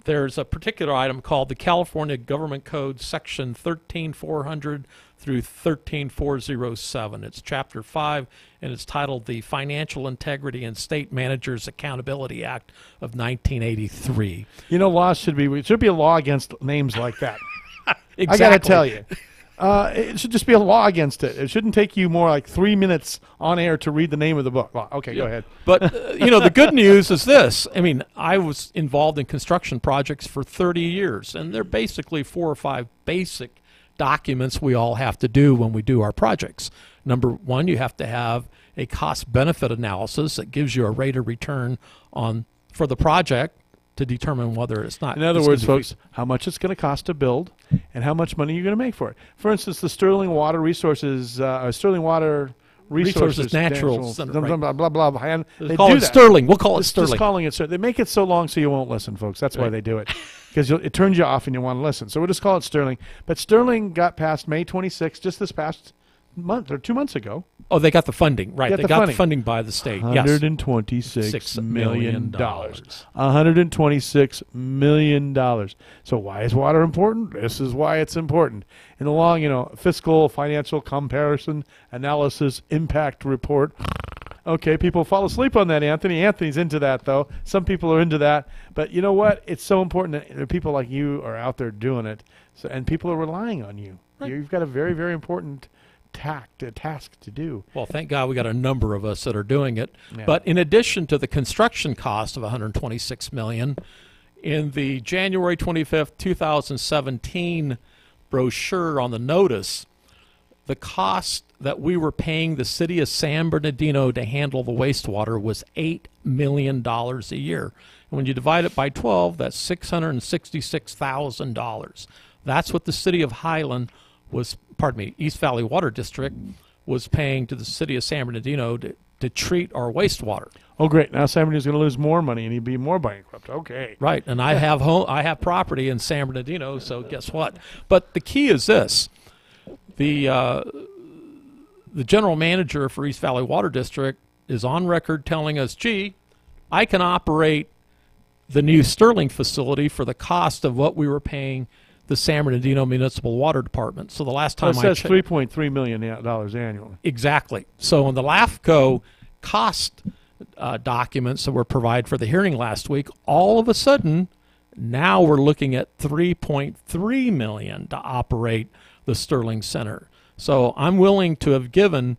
there's a particular item called the California Government Code Section 13400 through 13407. It's Chapter 5, and it's titled the Financial Integrity and State Managers Accountability Act of 1983. Laws should be a law against names like that. Exactly. I got to tell you. It should just be a law against it. It shouldn't take you more like 3 minutes on air to read the name of the book. Okay, go ahead. But, the good news is this. I was involved in construction projects for 30 years, and they're basically 4 or 5 basic documents we all have to do when we do our projects. Number 1, you have to have a cost-benefit analysis that gives you a rate of return for the project to determine whether it's not. In other words, folks, how much it's going to cost to build and how much money you're going to make for it. For instance, the Sterling Water Resources, Natural, blah, blah, blah. They call it Sterling. We'll call it Sterling. Just calling it Sterling. They make it so long so you won't listen, folks. That's why they do it, because it turns you off and you want to listen. So we'll just call it Sterling. But Sterling got passed May 26th, just this past month or 2 months ago. Oh, they got the funding, right? They got the funding by the state. $126 million. $126 million. So why is water important? This is why it's important. In the long, fiscal, financial comparison, analysis, impact report, Okay, people fall asleep on that, Anthony. Anthony's into that, though. Some people are into that. But you know what? It's so important that people like you are out there doing it, and people are relying on you. Right. You've got a very, very important task to do. Well, thank God we got a number of us that are doing it. Yeah. But in addition to the construction cost of $126 million, in the January 25th, 2017 brochure on the notice, the cost that we were paying the city of San Bernardino to handle the wastewater was $8 million a year. And when you divide it by 12, that's $666,000. That's what the city of Highland East Valley Water District was paying to the city of San Bernardino to treat our wastewater. Oh, great. Now San Bernardino's going to lose more money and he'd be more bankrupt. Okay. Right. And I have property in San Bernardino, so guess what? But the key is this. The general manager for East Valley Water District is on record telling us, gee, I can operate the new Sterling facility for the cost of what we were paying the San Bernardino Municipal Water Department. So the last time I checked, $3.3 million annually. Exactly. So in the LAFCO cost documents that were provided for the hearing last week, all of a sudden, now we're looking at $3.3 million to operate the Sterling Center. So I'm willing to have given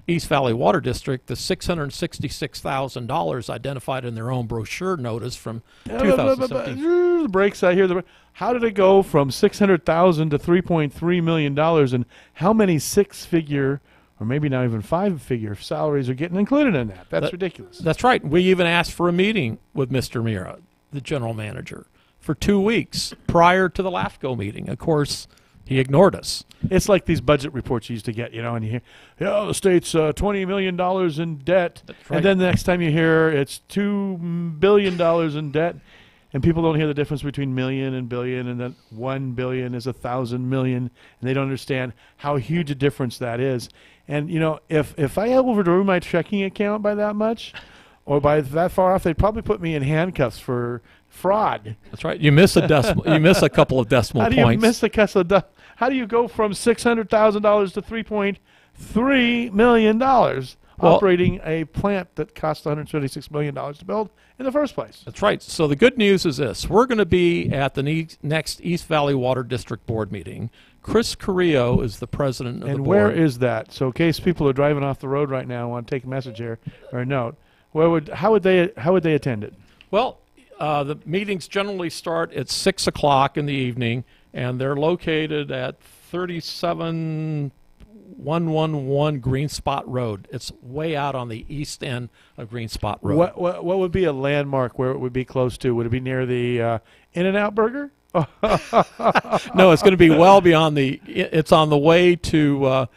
East Valley Water District the $666,000 identified in their own brochure notice from 2017. The brakes out here. How did it go from $600,000 to $3.3 million, and how many six-figure or maybe not even five-figure salaries are getting included in that? That's ridiculous. That's right. We even asked for a meeting with Mr. Mira, the general manager, for 2 weeks prior to the LAFCO meeting. Of course, he ignored us. It's like these budget reports you used to get, and you hear, the state's $20 million in debt. That's right. And then the next time you hear it's $2 billion in debt, and people don't hear the difference between million and billion, and that 1 billion is 1,000 million, and they don't understand how huge a difference that is. And, if I overdrew my checking account by that much, or by that far off, they'd probably put me in handcuffs for fraud. That's right. You miss a decimal. You miss a couple of decimal points. How do you miss a couple of How do you go from $600,000 to $3.3 million operating a plant that cost $126 million to build in the first place? That's right. So the good news is this. We're going to be at the next East Valley Water District Board meeting. Chris Carrillo is the president of the board. And where is that? So in case people are driving off the road right now and want to take a message here or a note, how would they attend it? Well, the meetings generally start at 6 o'clock in the evening, and they're located at 37111 Green Spot Road. It's way out on the east end of Green Spot Road. What would be a landmark where it would be close to? Would it be near the In-N-Out Burger? No, it's going to be well beyond it's on the way to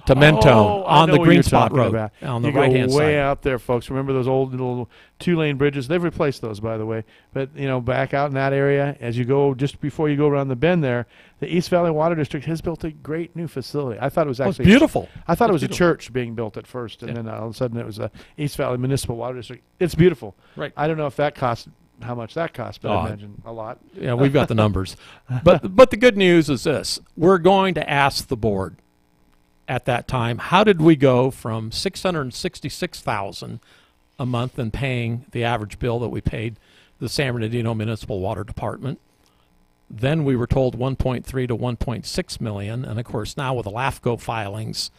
Mentone on the Green Spot Road on the right-hand side. Way out there, folks. Remember those old little two-lane bridges? They've replaced those, by the way. But, back out in that area, as you go, just before you go around the bend there, the East Valley Water District has built a great new facility. I thought it was actually beautiful. I thought it was a church being built at first, and then all of a sudden it was a East Valley Municipal Water District. It's beautiful. Right. I don't know if that cost how much that costs, but I imagine a lot. Yeah, we've got the numbers. But the good news is this. We're going to ask the board at that time, how did we go from $666,000 a month in paying the average bill that we paid the San Bernardino Municipal Water Department? Then we were told 1.3 to 1.6 million, and of course now with the LAFCO filings,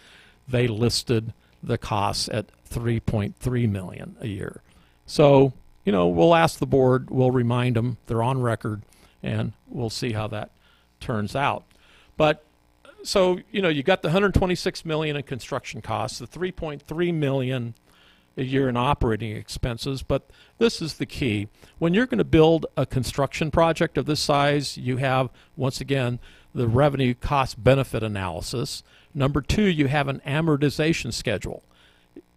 they listed the costs at 3.3 million a year. So, we'll ask the board, we'll remind them, they're on record, and we'll see how that turns out. But so, you got the $126 million in construction costs, the $3.3 million a year in operating expenses, but this is the key. When you're going to build a construction project of this size, you have, once again, the revenue cost benefit analysis. Number two, you have an amortization schedule.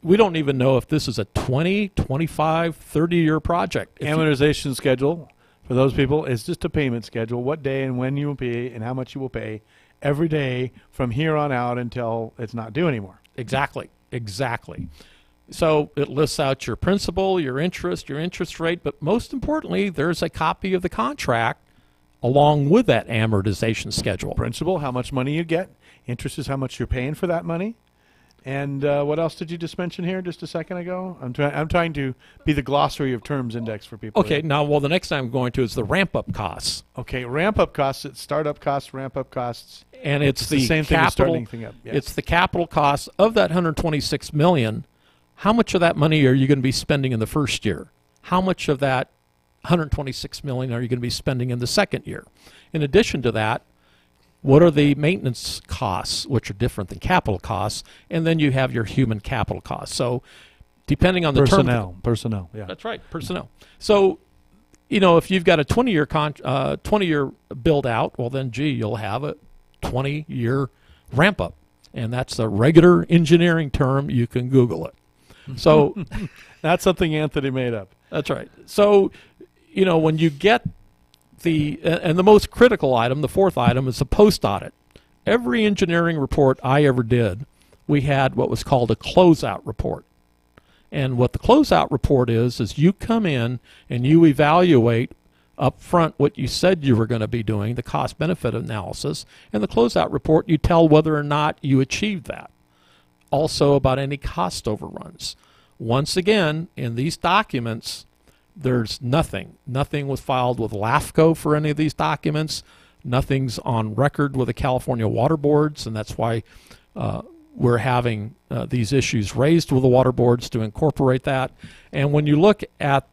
We don't even know if this is a 20, 25, 30-year project. Amortization schedule, for those people, is just a payment schedule, what day and when you will pay and how much you will pay every day from here on out until it's not due anymore. Exactly. So it lists out your principal, your interest rate, but most importantly, there's a copy of the contract along with that amortization schedule. Principal, how much money you get. Interest is how much you're paying for that money. And what else did you just mention here just a second ago? I'm trying to be the glossary of terms index for people. Okay, now, well, the next thing I'm going to is the ramp-up costs. Okay, ramp-up costs, it's startup costs, ramp-up costs. And it's the same thing as starting thing up. Yeah. It's the capital costs of that $126 million. How much of that money are you going to be spending in the first year? How much of that $126 million are you going to be spending in the second year? In addition to that, what are the maintenance costs, which are different than capital costs? And then you have your human capital costs. So depending on the personnel, yeah. That's right, personnel. So, you know, if you've got a 20-year build out, well then, gee, you'll have a 20-year ramp up. And that's a regular engineering term. You can Google it. So that's something Anthony made up. That's right. So, you know, when you get and the most critical item, the fourth item, is the post audit. Every engineering report I ever did, we had what was called a closeout report. And what the closeout report is you come in and you evaluate up front what you said you were going to be doing, the cost-benefit analysis, and the closeout report, you tell whether or not you achieved that. Also about any cost overruns. Once again, in these documents, there's nothing. Nothing was filed with LAFCO for any of these documents. Nothing's on record with the California Water Boards, and that's why we're having these issues raised with the water boards to incorporate that. And when you look at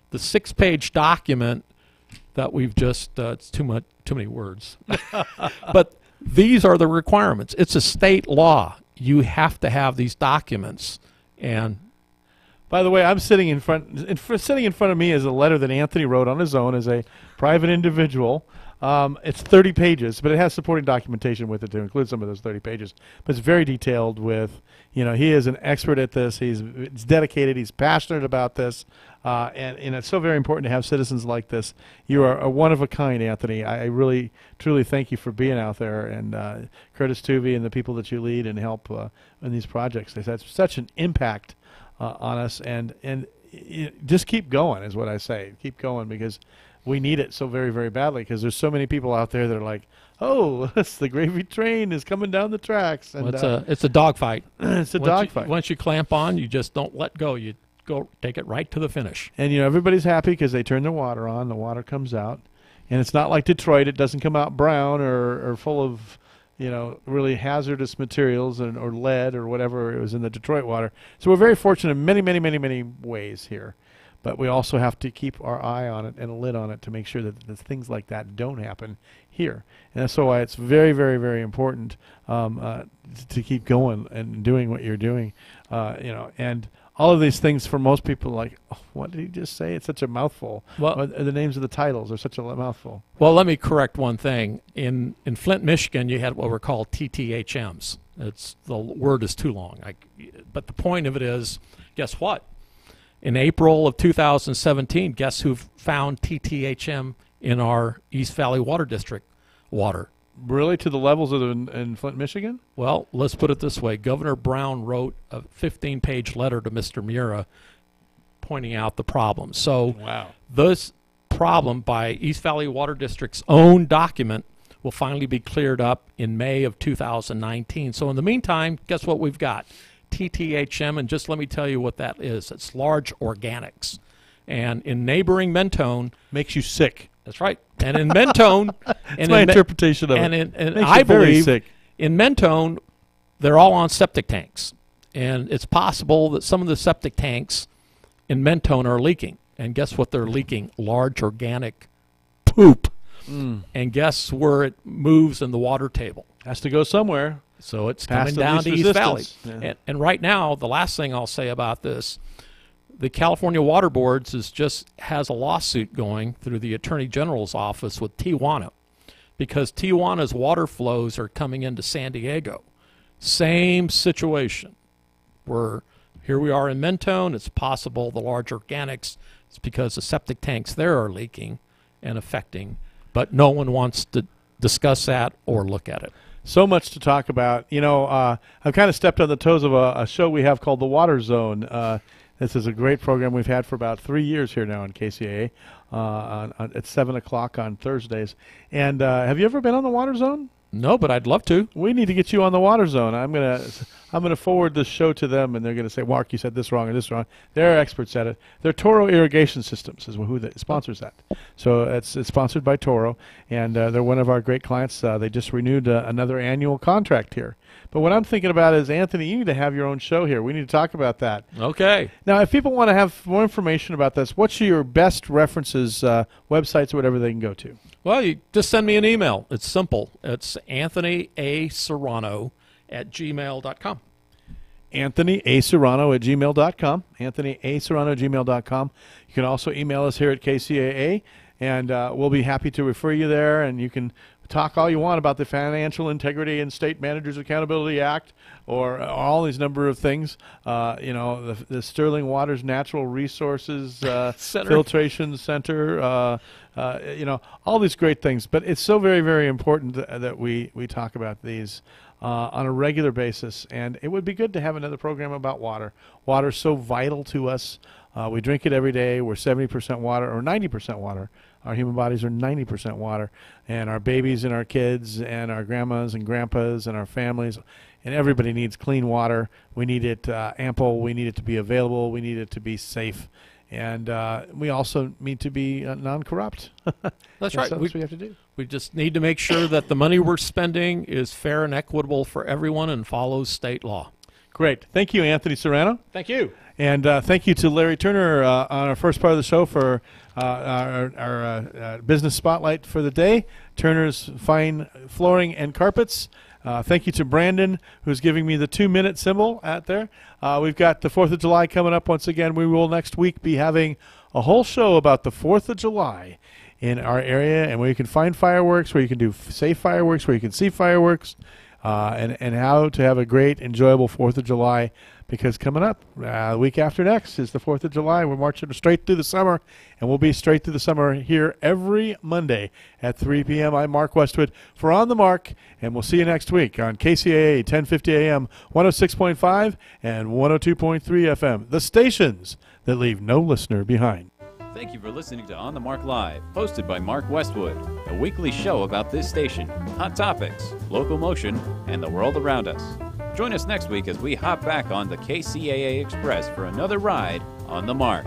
the 6-page document that we've just, it's too many words, but these are the requirements. It's a state law. You have to have these documents. And by the way, I'm sitting in front of me is a letter that Anthony wrote on his own as a private individual. It's 30 pages, but it has supporting documentation with it to include some of those 30 pages. But it's very detailed with, you know, he is an expert at this. He's dedicated. He's passionate about this. And it's so very important to have citizens like this. You are a one of a kind, Anthony. I really, truly thank you for being out there. And Curtis Tuvey and the people that you lead and help in these projects. They've had such an impact on us, and just keep going is what I say. Keep going, because we need it so very, very badly, because there's so many people out there that are like, oh, the gravy train is coming down the tracks. And well, it's a dogfight. It's a dogfight. Once you clamp on, you just don't let go. You go take it right to the finish. And, you know, everybody's happy because they turn the water on. The water comes out. And it's not like Detroit. It doesn't come out brown or full of, you know, really hazardous materials or lead or whatever it was in the Detroit water. So we're very fortunate in many, many, many, many ways here. But we also have to keep our eye on it and a lid on it to make sure that things like that don't happen here. And that's why it's very, very, very important to keep going and doing what you're doing. You know, and all of these things for most people, like, oh, what did he just say? It's such a mouthful. Well, the names of the titles are such a mouthful. Well, let me correct one thing. In Flint, Michigan, you had what were called TTHMs. The word is too long. But the point of it is, guess what? In April of 2017, guess who found TTHM in our East Valley Water District water? Really, to the levels of in Flint, Michigan? Well, let's put it this way. Governor Brown wrote a 15-page letter to Mr. Mura pointing out the problem. So wow. This problem by East Valley Water District's own document will finally be cleared up in May of 2019. So in the meantime, guess what we've got? TTHM, and just let me tell you what that is. It's large organics. And in neighboring Mentone... Makes you sick. That's right. And in Mentone... That's my interpretation of it. And I believe in Mentone, they're all on septic tanks. And it's possible that some of the septic tanks in Mentone are leaking. And guess what they're leaking? Large organic poop. And guess where it moves in the water table? Has to go somewhere. So it's coming down to East Valley. Yeah. And right now, the last thing I'll say about this, the California Water Boards has a lawsuit going through the Attorney General's office with Tijuana, because Tijuana's water flows are coming into San Diego. Same situation, where here we are in Mentone. It's possible the large organics, it's because the septic tanks there are leaking and affecting, but no one wants to discuss that or look at it. So much to talk about. You know, I've kind of stepped on the toes of a show we have called The Water Zone. This is a great program we've had for about 3 years here now on KCAA at 7 o'clock on Thursdays. And have you ever been on The Water Zone? No, but I'd love to. We need to get you on the Water Zone. I'm gonna forward this show to them, and they're gonna say, Mark, you said this wrong or this wrong. They're experts at it. They're Toro Irrigation Systems is who sponsors that. So it's sponsored by Toro, and they're one of our great clients. They just renewed another annual contract here. But what I'm thinking about is, Anthony, you need to have your own show here. We need to talk about that. Okay. Now, if people want to have more information about this, what's your best references, websites, or whatever they can go to? Well, you just send me an email. It's simple. It's anthonyaserrano@gmail.com. AnthonyASerrano@gmail.com. AnthonyASerrano@gmail.com. You can also email us here at KCAA, and we'll be happy to refer you there, and you can talk all you want about the Financial Integrity and State Managers Accountability Act or all these number of things. The Sterling Waters Natural Resources Filtration Center, all these great things. But it's so very, very important that we talk about these on a regular basis. And it would be good to have another program about water. Water is so vital to us. We drink it every day. We're 70% water or 90% water. Our human bodies are 90% water, and our babies and our kids and our grandmas and grandpas and our families, and everybody needs clean water. We need it ample. We need it to be available. We need it to be safe. And we also need to be non-corrupt. That's right. That's what we have to do. We just need to make sure that the money we're spending is fair and equitable for everyone and follows state law. Great. Thank you, Anthony Serrano. Thank you. And thank you to Larry Turner on our first part of the show for our business spotlight for the day, Turner's Fine Flooring and Carpets. Thank you to Brandon, who's giving me the 2-minute symbol out there. We've got the 4th of July coming up once again. We will next week be having a whole show about the 4th of July in our area and where you can find fireworks, where you can do safe fireworks, where you can see fireworks, and how to have a great, enjoyable 4th of July. Because coming up, the week after next is the 4th of July. We're marching straight through the summer, and we'll be straight through the summer here every Monday at 3 p.m. I'm Mark Westwood for On the Mark, and we'll see you next week on KCAA 1050 AM, 106.5 and 102.3 FM, the stations that leave no listener behind. Thank you for listening to On the Mark Live, hosted by Mark Westwood, a weekly show about this station, hot topics, local motion, and the world around us. Join us next week as we hop back on the KCAA Express for another ride on the Mark.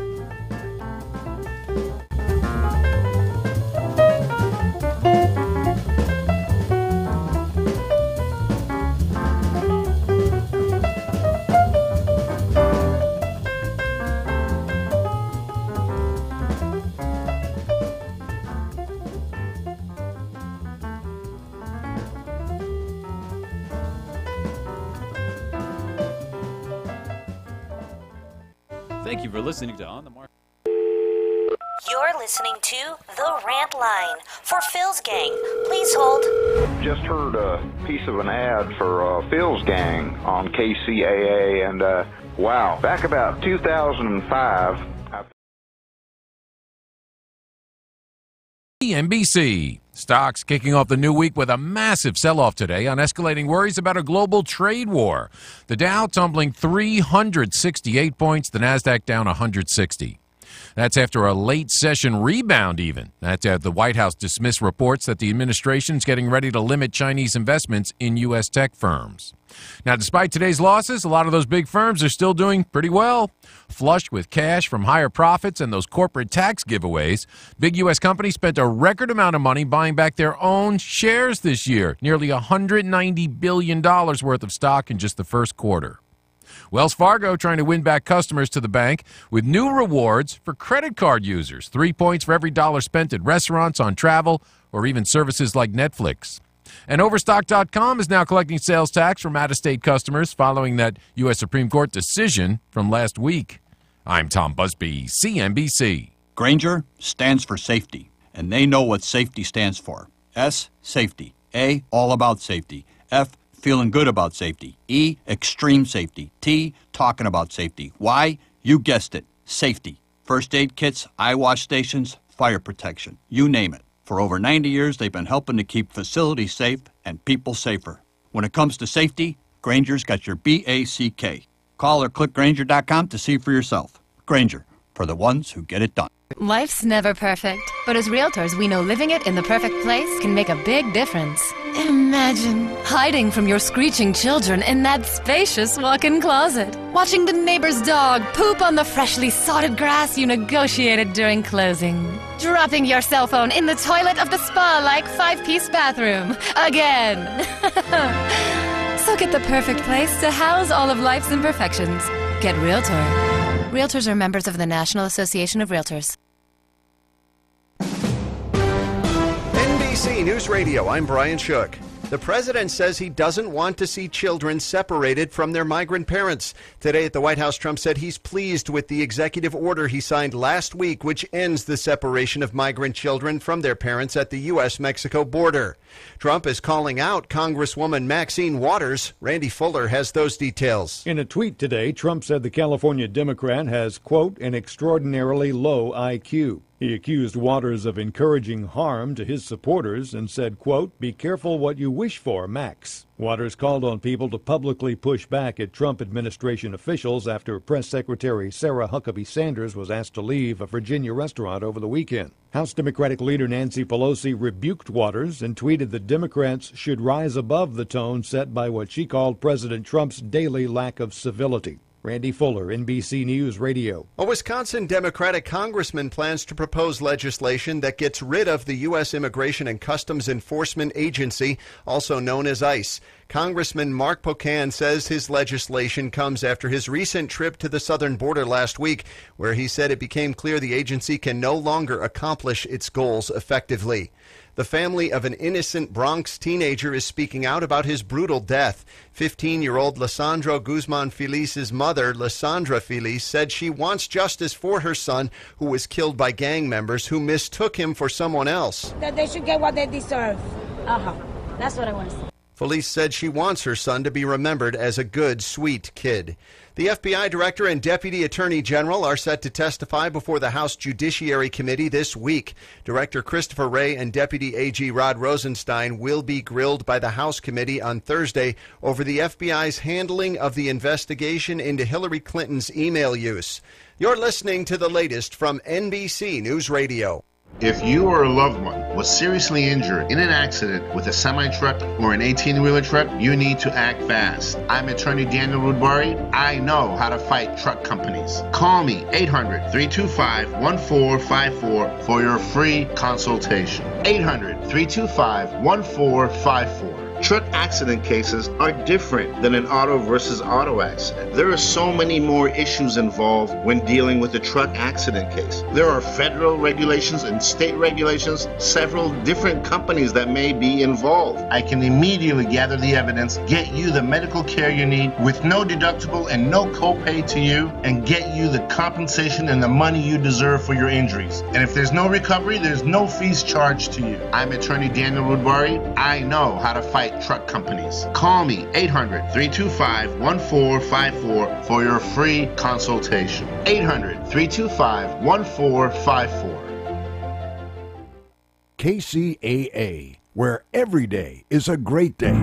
Thank you for listening to On the Mark. You're listening to The Rant Line for Phil's Gang. Please hold. Just heard a piece of an ad for Phil's Gang on KCAA, and wow, back about 2005. NBC. Stocks kicking off the new week with a massive sell-off today on escalating worries about a global trade war. The Dow tumbling 368 points, the Nasdaq down 160. That's after a late session rebound even. That's after the White House dismissed reports that the administration's getting ready to limit Chinese investments in U.S. tech firms. Now, despite today's losses, a lot of those big firms are still doing pretty well. Flushed with cash from higher profits and those corporate tax giveaways, big U.S. companies spent a record amount of money buying back their own shares this year, nearly $190 billion worth of stock in just the first quarter. Wells Fargo trying to win back customers to the bank with new rewards for credit card users. 3 points for every dollar spent at restaurants, on travel, or even services like Netflix. And Overstock.com is now collecting sales tax from out-of-state customers following that U.S. Supreme Court decision from last week. I'm Tom Busby, CNBC. Grainger stands for safety, and they know what safety stands for. S, safety. A, all about safety. F, feeling good about safety. E, extreme safety. T, talking about safety. Y, you guessed it, safety. First aid kits, eye wash stations, fire protection, you name it. For over 90 years, they've been helping to keep facilities safe and people safer. When it comes to safety, Grainger's got your BACK. Call or click Grainger.com to see for yourself. Grainger, for the ones who get it done. Life's never perfect, but as realtors, we know living it in the perfect place can make a big difference. Imagine hiding from your screeching children in that spacious walk-in closet, watching the neighbor's dog poop on the freshly sodded grass you negotiated during closing, dropping your cell phone in the toilet of the spa-like 5-piece bathroom again. So get the perfect place to house all of life's imperfections. Get Realtor. Realtors are members of the National Association of Realtors. NBC News Radio, I'm Brian Shook. The president says he doesn't want to see children separated from their migrant parents. Today at the White House, Trump said he's pleased with the executive order he signed last week, which ends the separation of migrant children from their parents at the U.S.-Mexico border. Trump is calling out Congresswoman Maxine Waters. Randy Fuller has those details. In a tweet today, Trump said the California Democrat has, quote, an extraordinarily low IQ. He accused Waters of encouraging harm to his supporters and said, quote, be careful what you wish for, Max. Waters called on people to publicly push back at Trump administration officials after Press Secretary Sarah Huckabee Sanders was asked to leave a Virginia restaurant over the weekend. House Democratic leader Nancy Pelosi rebuked Waters and tweeted that Democrats should rise above the tone set by what she called President Trump's daily lack of civility. Randy Fuller, NBC News Radio. A Wisconsin Democratic congressman plans to propose legislation that gets rid of the U.S. Immigration and Customs Enforcement Agency, also known as ICE. Congressman Mark Mon says his legislation comes after his recent trip to the southern border last week, where he said it became clear the agency can no longer accomplish its goals effectively. The family of an innocent Bronx teenager is speaking out about his brutal death. 15-year-old Lissandro Guzman Felice's mother, Lissandra Felice, said she wants justice for her son, who was killed by gang members who mistook him for someone else. That they should get what they deserve. That's what I want to say. Felice said she wants her son to be remembered as a good, sweet kid. The FBI Director and Deputy Attorney General are set to testify before the House Judiciary Committee this week. Director Christopher Wray and Deputy AG Rod Rosenstein will be grilled by the House Committee on Thursday over the FBI's handling of the investigation into Hillary Clinton's email use. You're listening to the latest from NBC News Radio. If you or a loved one was seriously injured in an accident with a semi-truck or an 18-wheeler truck, you need to act fast. I'm attorney Daniel Rudbari. I know how to fight truck companies. Call me 800-325-1454 for your free consultation. 800-325-1454. Truck accident cases are different than an auto versus auto accident. There are so many more issues involved when dealing with a truck accident case. There are federal regulations and state regulations, several different companies that may be involved. I can immediately gather the evidence, get you the medical care you need with no deductible and no copay to you, and get you the compensation and the money you deserve for your injuries. And if there's no recovery, there's no fees charged to you. I'm attorney Daniel Rudbari. I know how to fight truck companies. Call me 800-325-1454 for your free consultation. 800-325-1454. KCAA, where every day is a great day.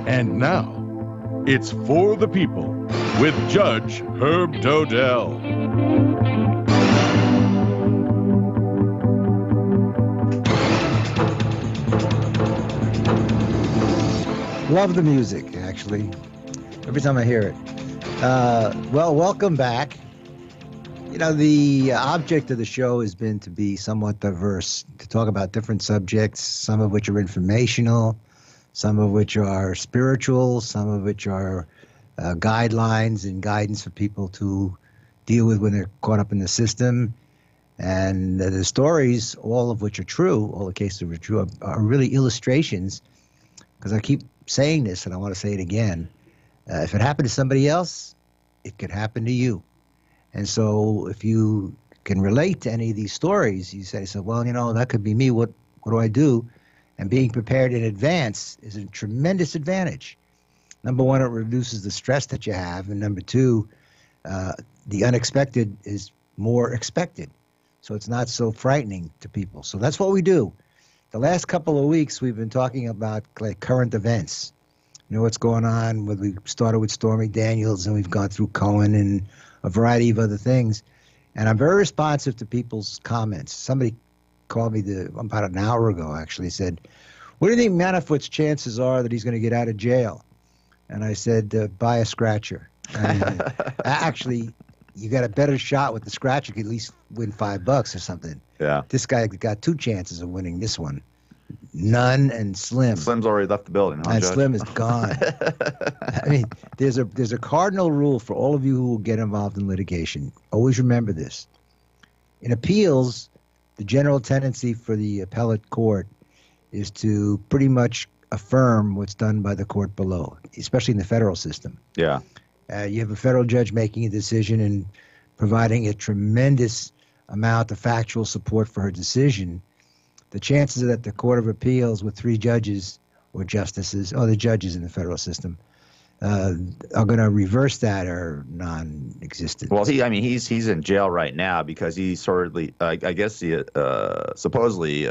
And now, it's For the People with Judge Herb Dodell. Love the music, actually, every time I hear it. Well, welcome back. You know, the object of the show has been to be somewhat diverse, to talk about different subjects, some of which are informational, some of which are spiritual, some of which are guidelines and guidance for people to deal with when they're caught up in the system. And the stories, all of which are true, all the cases that are true, are really illustrations, because I keep saying this, and I want to say it again. If it happened to somebody else, it could happen to you. And so if you can relate to any of these stories, you say, so, well, you know, that could be me. What do I do? And being prepared in advance is a tremendous advantage. Number one, it reduces the stress that you have. And number two, the unexpected is more expected. So it's not so frightening to people. So that's what we do. The last couple of weeks, we've been talking about current events. You know what's going on? We started with Stormy Daniels, and we've gone through Cohen and a variety of other things. And I'm very responsive to people's comments. Somebody called me about an hour ago, actually, said, what do you think Manafort's chances are that he's going to get out of jail? And I said, buy a scratcher. And actually, you got a better shot with the scratcher. You could at least win $5 or something. Yeah. This guy got 2 chances of winning this one. None and Slim. Slim's already left the building, huh, And Judge? Slim is gone. I mean, there's a cardinal rule for all of you who will get involved in litigation. Always remember this. In appeals, the general tendency for the appellate court is to pretty much affirm what's done by the court below, especially in the federal system. Yeah. You have a federal judge making a decision and providing a tremendous amount of factual support for her decision. The chances that the Court of Appeals with 3 judges or justices, or the judges in the federal system, are going to reverse that are non-existent. Well, he's in jail right now because he I guess he supposedly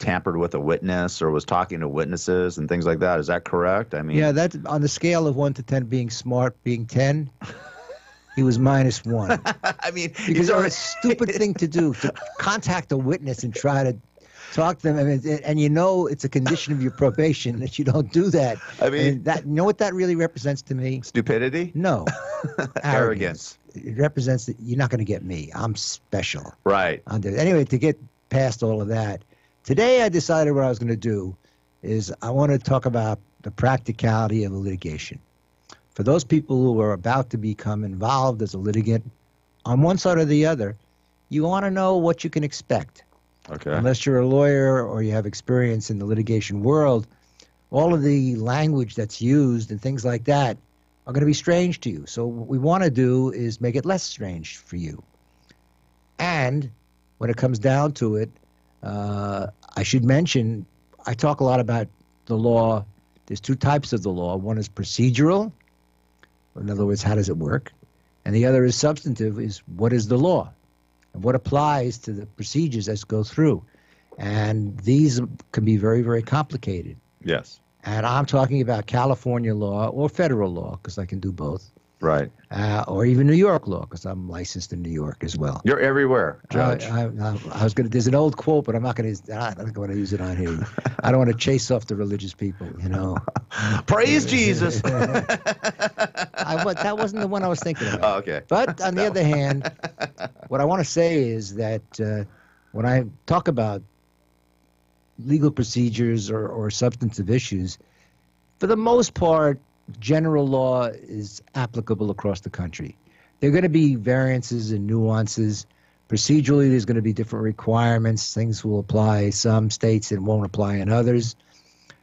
tampered with a witness or was talking to witnesses and things like that. Is that correct? I mean, yeah, that's on the scale of 1 to 10 being smart, being 10. He was -1. I mean, because it's a stupid thing to do, to contact a witness and try to talk to them. I mean, and you know it's a condition of your probation that you don't do that. I mean, and that, you know what that really represents to me? Stupidity? No. Arrogance. It represents that you're not going to get me. I'm special. Right. Anyway, to get past all of that, today I decided what I was going to do is I want to talk about the practicality of litigation. For those people who are about to become involved as a litigant, on one side or the other, you want to know what you can expect. Okay. Unless you're a lawyer or you have experience in the litigation world, all of the language that's used and things like that are going to be strange to you. So what we want to do is make it less strange for you. And when it comes down to it, I should mention, I talk a lot about the law. There's 2 types of the law. One is procedural. In other words, how does it work? And the other is substantive, is what is the law? And what applies to the procedures that go through. And these can be very, very complicated. Yes. And I'm talking about California law or federal law, because I can do both. Right. Or even New York law, because I'm licensed in New York as well. You're everywhere, Judge. I was going to. There's an old quote, but I'm not going to use it on here. I don't want to chase off the religious people, you know. Praise Jesus. That wasn't the one I was thinking about. Oh, okay. But on the other hand, what I want to say is that when I talk about legal procedures or substantive issues, for the most part, general law is applicable across the country. There are going to be variances and nuances. Procedurally, there's going to be different requirements. Things will apply in some states and won't apply in others.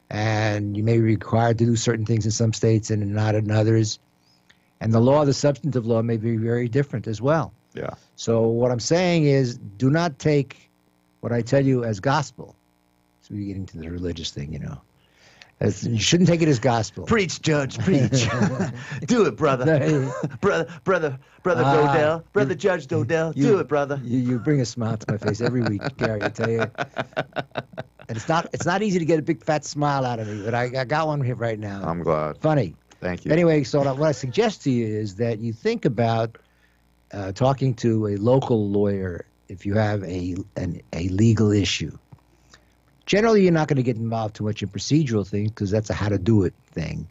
And you may be required to do certain things in some states and not in others. And the law, the substantive law, may be very different as well. Yeah. So what I'm saying is, do not take what I tell you as gospel. So we're getting to the religious thing, you know. You shouldn't take it as gospel. Preach, Judge, preach. Do it, brother. brother Dodell. Brother Judge Dodell. Do it, brother. You bring a smile to my face every week, Gary, I tell you. And it's not easy to get a big fat smile out of me, but I got one here right now. I'm glad. Funny. Thank you. Anyway, so what I suggest to you is that you think about talking to a local lawyer if you have a legal issue. Generally, you're not going to get involved too much in procedural things because that's a how-to-do-it thing.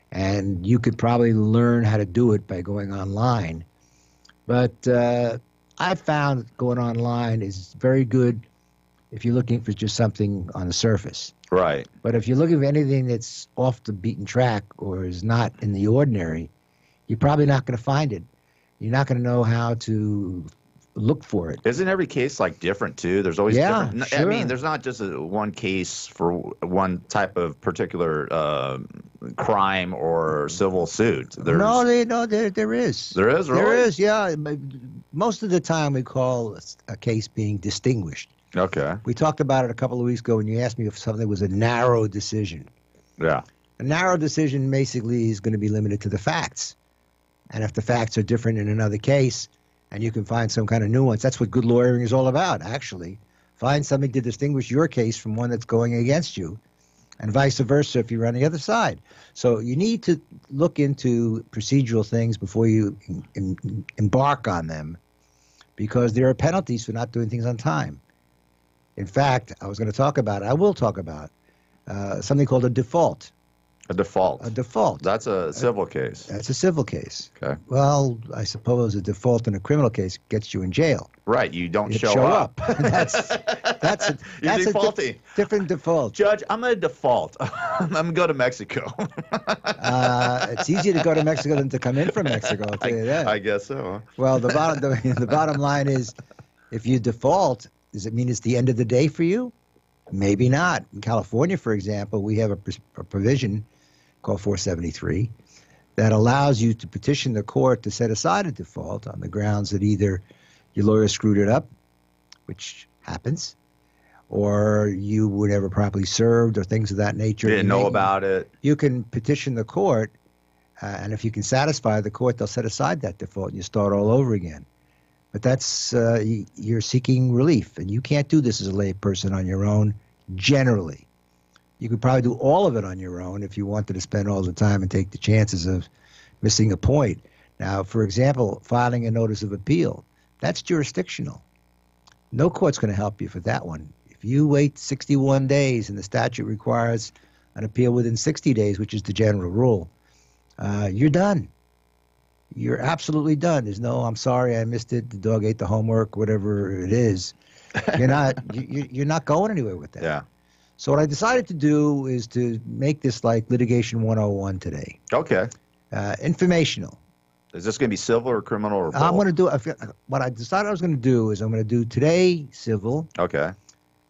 And you could probably learn how to do it by going online. But I found going online is very good if you're looking for just something on the surface. Right. But if you're looking for anything that's off the beaten track or is not in the ordinary, you're probably not going to find it. You're not going to know how to look for it. Isn't every case like different too? There's always different. Sure. I mean, there's not just one case for one type of particular crime or civil suit. There is. There is, really? There is, yeah. Most of the time we call a case being distinguished. Okay. We talked about it a couple of weeks ago when you asked me if something was a narrow decision. Yeah. A narrow decision basically is going to be limited to the facts. And if the facts are different in another case, and you can find some kind of nuance. That's what good lawyering is all about, actually. Find something to distinguish your case from one that's going against you. and vice versa if you're on the other side. So you need to look into procedural things before you embark on them, because there are penalties for not doing things on time. In fact, I will talk about something called a default. A default. A default. That's a civil case. That's a civil case. Okay. Well, I suppose a default in a criminal case gets you in jail. Right. You don't You show up. that's You're defaulting. Different default. Judge, I'm going to default. I'm going to go to Mexico. It's easier to go to Mexico than to come in from Mexico, I'll tell you that. I guess so. Huh? Well, the bottom line is, if you default, does it mean it's the end of the day for you? Maybe not. In California, for example, we have a provision called 473 that allows you to petition the court to set aside a default on the grounds that either your lawyer screwed it up, which happens, or you were never properly served, or things of that nature. Didn't know about it. You can petition the court, and if you can satisfy the court, they'll set aside that default, and you start all over again. But that's you're seeking relief, and you can't do this as a lay person on your own, generally. You could probably do all of it on your own if you wanted to spend all the time and take the chances of missing a point. Now, for example, filing a notice of appeal, that's jurisdictional. No court's going to help you for that one. If you wait 61 days and the statute requires an appeal within 60 days, which is the general rule, you're done. You're absolutely done. There's no, I'm sorry, I missed it, the dog ate the homework, whatever it is. You're not going anywhere with that. Yeah. So what I decided to do is to make this like litigation 101 today. Okay. Informational. Is this going to be civil or criminal or both? I'm going to do, what I decided I was going to do is I'm going to do today civil. Okay.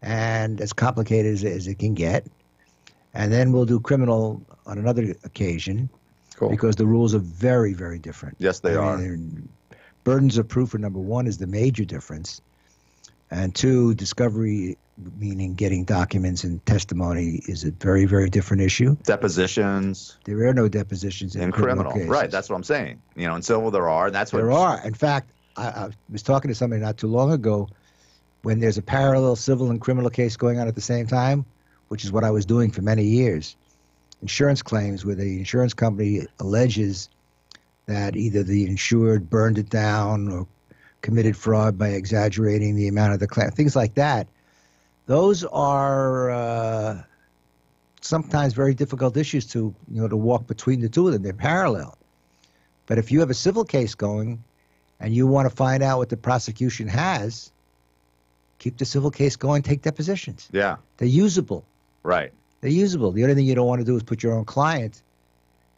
And as complicated as it can get. And then we'll do criminal on another occasion. Cool. Because the rules are very, very different. Yes, they are. Burdens of proof, for number one, is the major difference. And two, discovery, meaning getting documents and testimony, is a very, very different issue. Depositions. There are no depositions in criminal cases. Right, that's what I'm saying. You know, in civil there are, and that's what... There are. In fact, I was talking to somebody not too long ago, when there's a parallel civil and criminal case going on at the same time, which is what I was doing for many years. Insurance claims where the insurance company alleges that either the insured burned it down or committed fraud by exaggerating the amount of the claim, things like that. Those are sometimes very difficult issues to walk between the two of them. They're parallel. But if you have a civil case going and you want to find out what the prosecution has, keep the civil case going, take depositions. Yeah. They're usable. Right. They're usable. The only thing you don't want to do is put your own client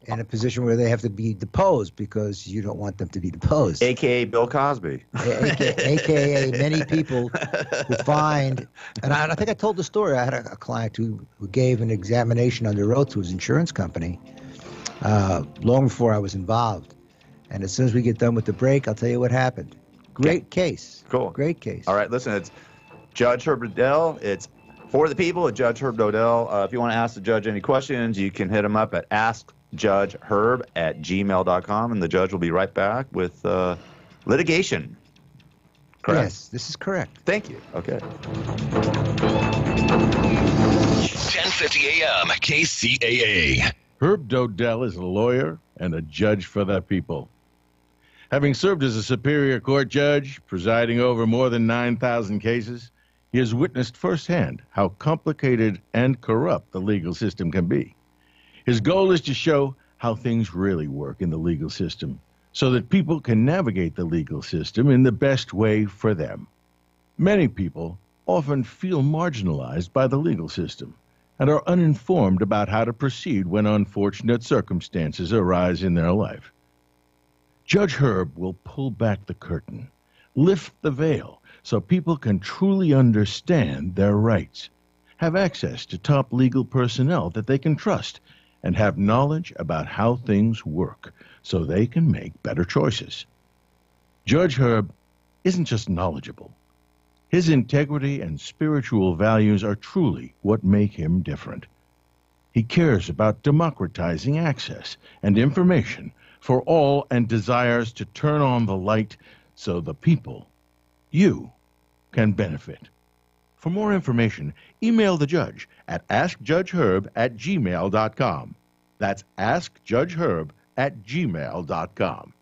in a position where they have to be deposed because you don't want them to be deposed. AKA Bill Cosby. AKA many people who find, and I think I told the story. I had a client who gave an examination under oath to his insurance company long before I was involved. And as soon as we get done with the break, I'll tell you what happened. Great case. Cool. Great case. All right, listen, it's Judge Herb Dodell. It's For the People at Judge Herb Dodell. If you want to ask the judge any questions, you can hit him up at askjudgeherb@gmail.com, and the judge will be right back with litigation. Correct? Yes, this is correct. Thank you. Okay. 1050 AM KCAA. Herb Dodell is a lawyer and a judge for the people. Having served as a Superior Court judge, presiding over more than 9,000 cases, he has witnessed firsthand how complicated and corrupt the legal system can be. His goal is to show how things really work in the legal system so that people can navigate the legal system in the best way for them. Many people often feel marginalized by the legal system and are uninformed about how to proceed when unfortunate circumstances arise in their life. Judge Herb will pull back the curtain, lift the veil, so people can truly understand their rights, have access to top legal personnel that they can trust, and have knowledge about how things work so they can make better choices. Judge Herb isn't just knowledgeable. His integrity and spiritual values are truly what make him different. He cares about democratizing access and information for all and desires to turn on the light so the people, you, can benefit. For more information, email the judge at askjudgeherb@gmail.com. That's askjudgeherb@gmail.com.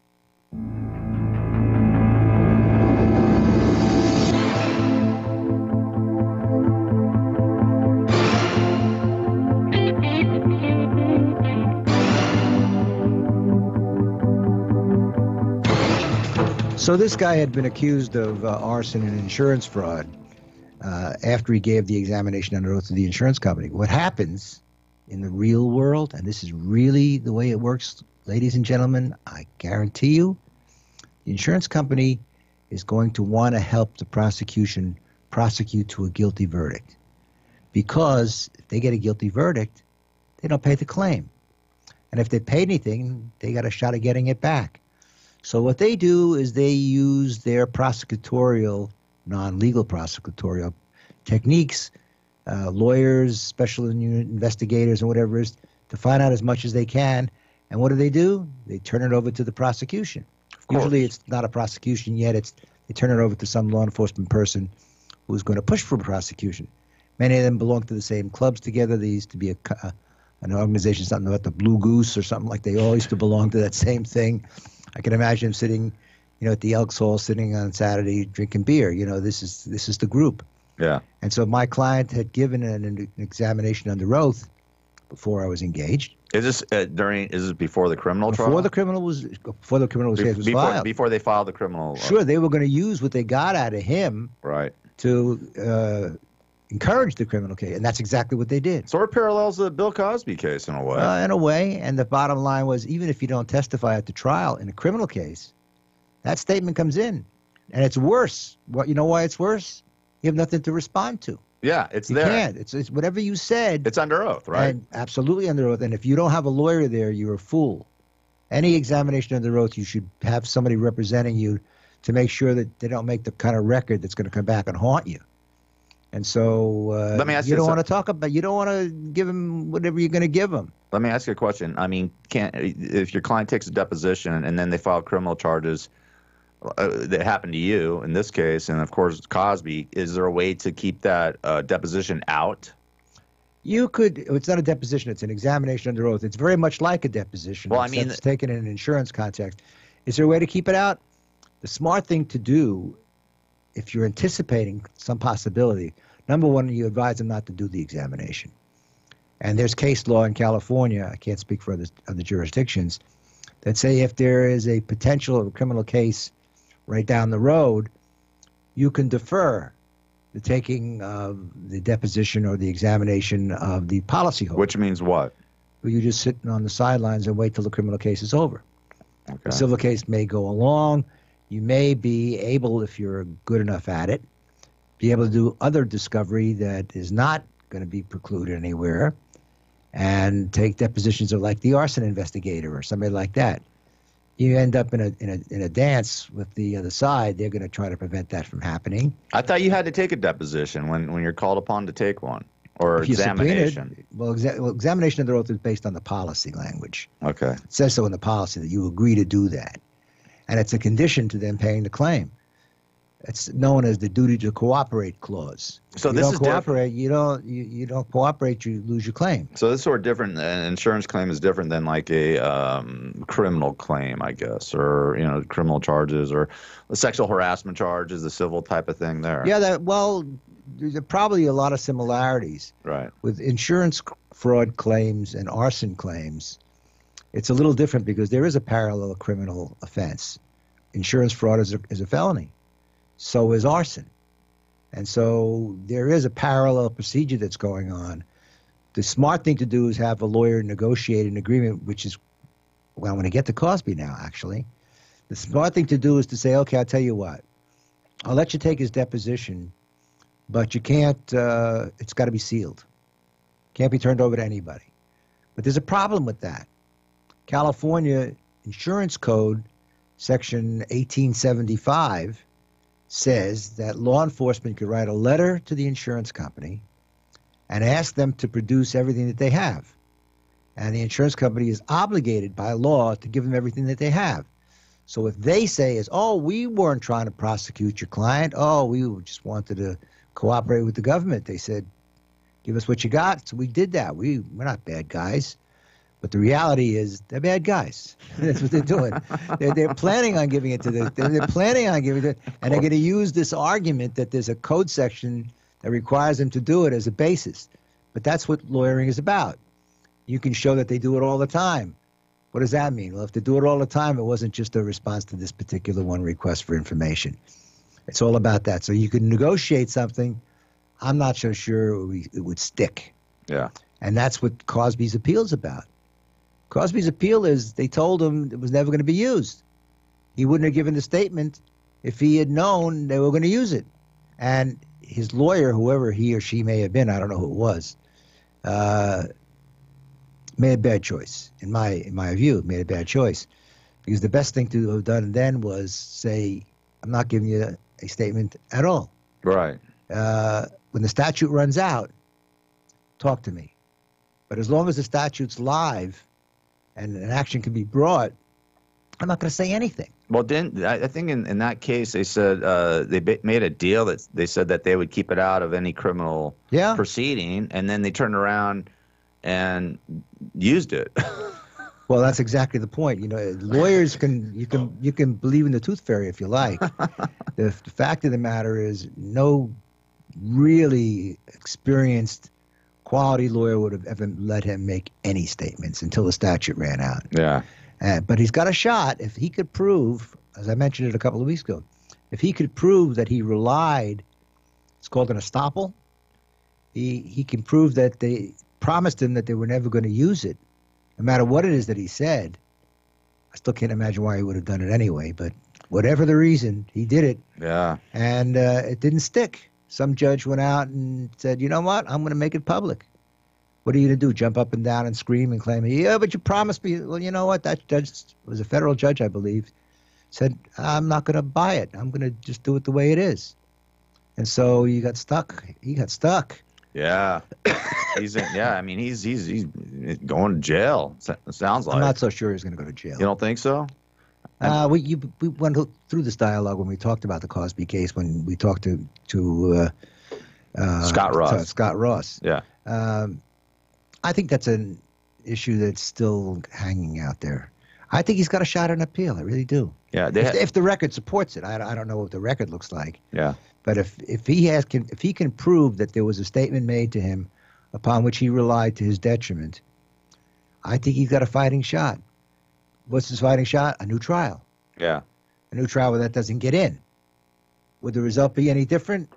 So this guy had been accused of arson and insurance fraud after he gave the examination under oath to the insurance company. What happens in the real world, and this is really the way it works, ladies and gentlemen, I guarantee you, the insurance company is going to want to help the prosecution prosecute to a guilty verdict. Because if they get a guilty verdict, they don't pay the claim. And if they pay anything, they got a shot at getting it back. So what they do is they use their prosecutorial, non-legal prosecutorial techniques, lawyers, special investigators, and whatever it is, to find out as much as they can. And what do? They turn it over to the prosecution. Usually it's not a prosecution yet. They turn it over to some law enforcement person who's going to push for prosecution. Many of them belong to the same clubs together. They used to be an organization, something about the Blue Goose or something like they all used to belong to that same thing. I can imagine him sitting, at the Elks Hall, sitting on Saturday drinking beer. This is the group. Yeah. And so my client had given an examination under oath before I was engaged. Is this Is this before the criminal trial? Before the criminal case was filed. Before they filed the criminal. Sure, they were going to use what they got out of him. Right. To encourage the criminal case, and that's exactly what they did. Sort of parallels the Bill Cosby case in a way. In a way, and the bottom line was, even if you don't testify at the trial in a criminal case, that statement comes in, and it's worse. You know why it's worse? You have nothing to respond to. Yeah, it's you there. Can't. It's whatever you said. It's under oath, right? And absolutely under oath. And if you don't have a lawyer there, you're a fool. Any examination under oath, you should have somebody representing you to make sure that they don't make the kind of record that's going to come back and haunt you. And so Let me ask you don't want to talk about. You don't want to give him whatever you're going to give him. Let me ask you a question. I mean, if your client takes a deposition and then they file criminal charges that happened to you in this case, and of course Cosby, is there a way to keep that deposition out? You could. It's not a deposition. It's an examination under oath. It's very much like a deposition. Well, I mean, it's taken in an insurance context. Is there a way to keep it out? The smart thing to do, if you're anticipating some possibility, number one, you advise them not to do the examination. And there's case law in California, I can't speak for other jurisdictions, that say if there is a potential of a criminal case right down the road, you can defer the taking of the deposition or the examination of the policyholder. Which means what? Well, you're just sitting on the sidelines and wait till the criminal case is over. Okay. The civil case may go along. You may be able, if you're good enough at it, be able to do other discovery that is not going to be precluded anywhere, and take depositions of like the arson investigator or somebody like that. You end up in a dance with the other side. They're going to try to prevent that from happening. I thought you had to take a deposition when you're called upon to take one, or If you're examination. subpoenaed, well, examination under oath is based on the policy language. Okay. It says so in the policy that you agree to do that. And it's a condition to them paying the claim. It's known as the duty to cooperate clause. So if this you is don't cooperate, you don't cooperate, you lose your claim. So this is sort of different. An insurance claim is different than like a criminal claim, I guess, or criminal charges or the sexual harassment charges, the civil type of thing there. Yeah, there's probably a lot of similarities. Right. With insurance fraud claims and arson claims, it's a little different because there is a parallel criminal offense. Insurance fraud is a felony. So is arson. And so there is a parallel procedure that's going on. The smart thing to do is have a lawyer negotiate an agreement, which is, well, I'm going to get to Cosby now, actually. The smart thing to do is to say, okay, I'll tell you what. I'll let you take his deposition, but you can't, it's got to be sealed. Can't be turned over to anybody. But there's a problem with that. California Insurance Code, Section 1875, says that law enforcement could write a letter to the insurance company and ask them to produce everything that they have. And the insurance company is obligated by law to give them everything that they have. So if they say, we weren't trying to prosecute your client, we just wanted to cooperate with the government. They said, give us what you got. So we did that. We're not bad guys. But the reality is they're bad guys. That's what they're doing. They're planning on giving it to they're planning on giving it, and they're going to use this argument that there's a code section that requires them to do it as a basis. But that's what lawyering is about. You can show that they do it all the time. What does that mean? Well, if they do it all the time, it wasn't just a response to this particular one request for information. It's all about that. So you can negotiate something. I'm not so sure it would stick. Yeah. And that's what Cosby's appeal is about. Cosby's appeal is they told him it was never going to be used. He wouldn't have given the statement if he had known they were going to use it. And his lawyer, whoever he or she may have been, I don't know who it was, made a bad choice. In my view, made a bad choice. Because the best thing to have done then was say, I'm not giving you a statement at all. Right. When the statute runs out, talk to me. But as long as the statute's live and an action can be brought, I'm not going to say anything. Well, I think in that case they said they made a deal that they said that they would keep it out of any criminal proceeding, and then they turned around and used it. Well, that's exactly the point. You know, lawyers you can believe in the tooth fairy if you like. The fact of the matter is, no really experienced quality lawyer would have ever let him make any statements until the statute ran out. Yeah. But he's got a shot if he could prove, as I mentioned it a couple of weeks ago, if he could prove that he relied, it's called an estoppel. He can prove that they promised him that they were never going to use it, no matter what it is that he said. I still can't imagine why he would have done it anyway, but whatever the reason, he did it. Yeah. And it didn't stick. Some judge went out and said, you know what, I'm going to make it public. What are you going to do, jump up and down and scream and claim, yeah, but you promised me. Well, you know what, that judge was a federal judge, I believe, said, I'm not going to buy it. I'm going to just do it the way it is. And so you got stuck. He got stuck. Yeah. He's going to jail, sounds like. I'm not so sure he's going to go to jail. You don't think so? We went through this dialogue when we talked about the Cosby case, when we talked to Scott Ross. Scott Ross. Yeah. I think that's an issue that's still hanging out there. I think he's got a shot at an appeal. I really do. Yeah. If the record supports it, I don't know what the record looks like. Yeah. But if he can prove that there was a statement made to him upon which he relied to his detriment, I think he's got a fighting shot. What's his fighting shot? A new trial. Yeah. A new trial where that doesn't get in. Would the result be any different?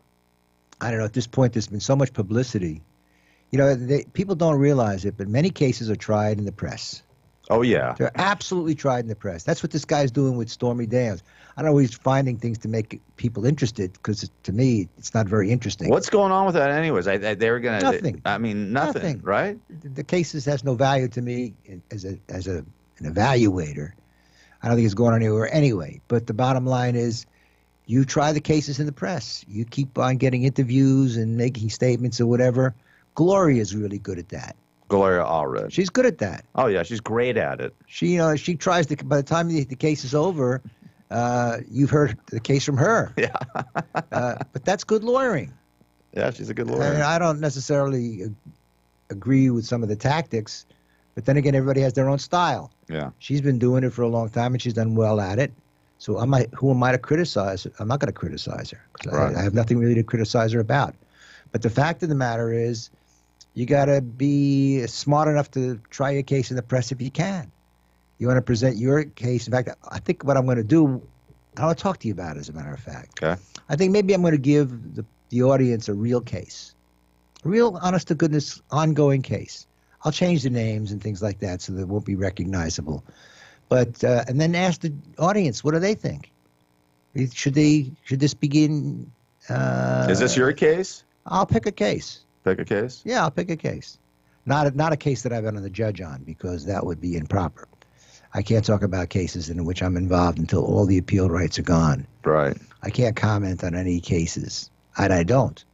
I don't know. At this point, there's been so much publicity. You know, people don't realize it, but many cases are tried in the press. Oh, yeah. They're absolutely tried in the press. That's what this guy's doing with Stormy Daniels. I don't know, he's finding things to make people interested, because to me, it's not very interesting. What's going on with that anyways? They were going to... Nothing. I mean, nothing, right? The cases has no value to me as an evaluator. I don't think it's going anywhere anyway. But the bottom line is, you try the cases in the press. You keep on getting interviews and making statements or whatever. Gloria's really good at that. Gloria Allred. She's good at that. Oh, yeah, she's great at it. She tries to, by the time the case is over, you've heard the case from her. Yeah. But that's good lawyering. Yeah, she's a good lawyer. I mean, I don't necessarily agree with some of the tactics, but then again, everybody has their own style. Yeah. She's been doing it for a long time, and she's done well at it. So who am I to criticize? I'm not going to criticize her. Right. I have nothing really to criticize her about. But the fact of the matter is, you got to be smart enough to try your case in the press if you can. You want to present your case. In fact, I think what I'm going to do, I want to talk to you about it, as a matter of fact. Okay. I think maybe I'm going to give the audience a real case, a real honest-to-goodness ongoing case. I'll change the names and things like that so that it won't be recognizable. But and then ask the audience, what do they think? Should this begin? Is this your case? I'll pick a case. Pick a case? Yeah, I'll pick a case. Not a case that I've been on the judge on, because that would be improper. I can't talk about cases in which I'm involved until all the appeal rights are gone. Right. I can't comment on any cases, and I don't.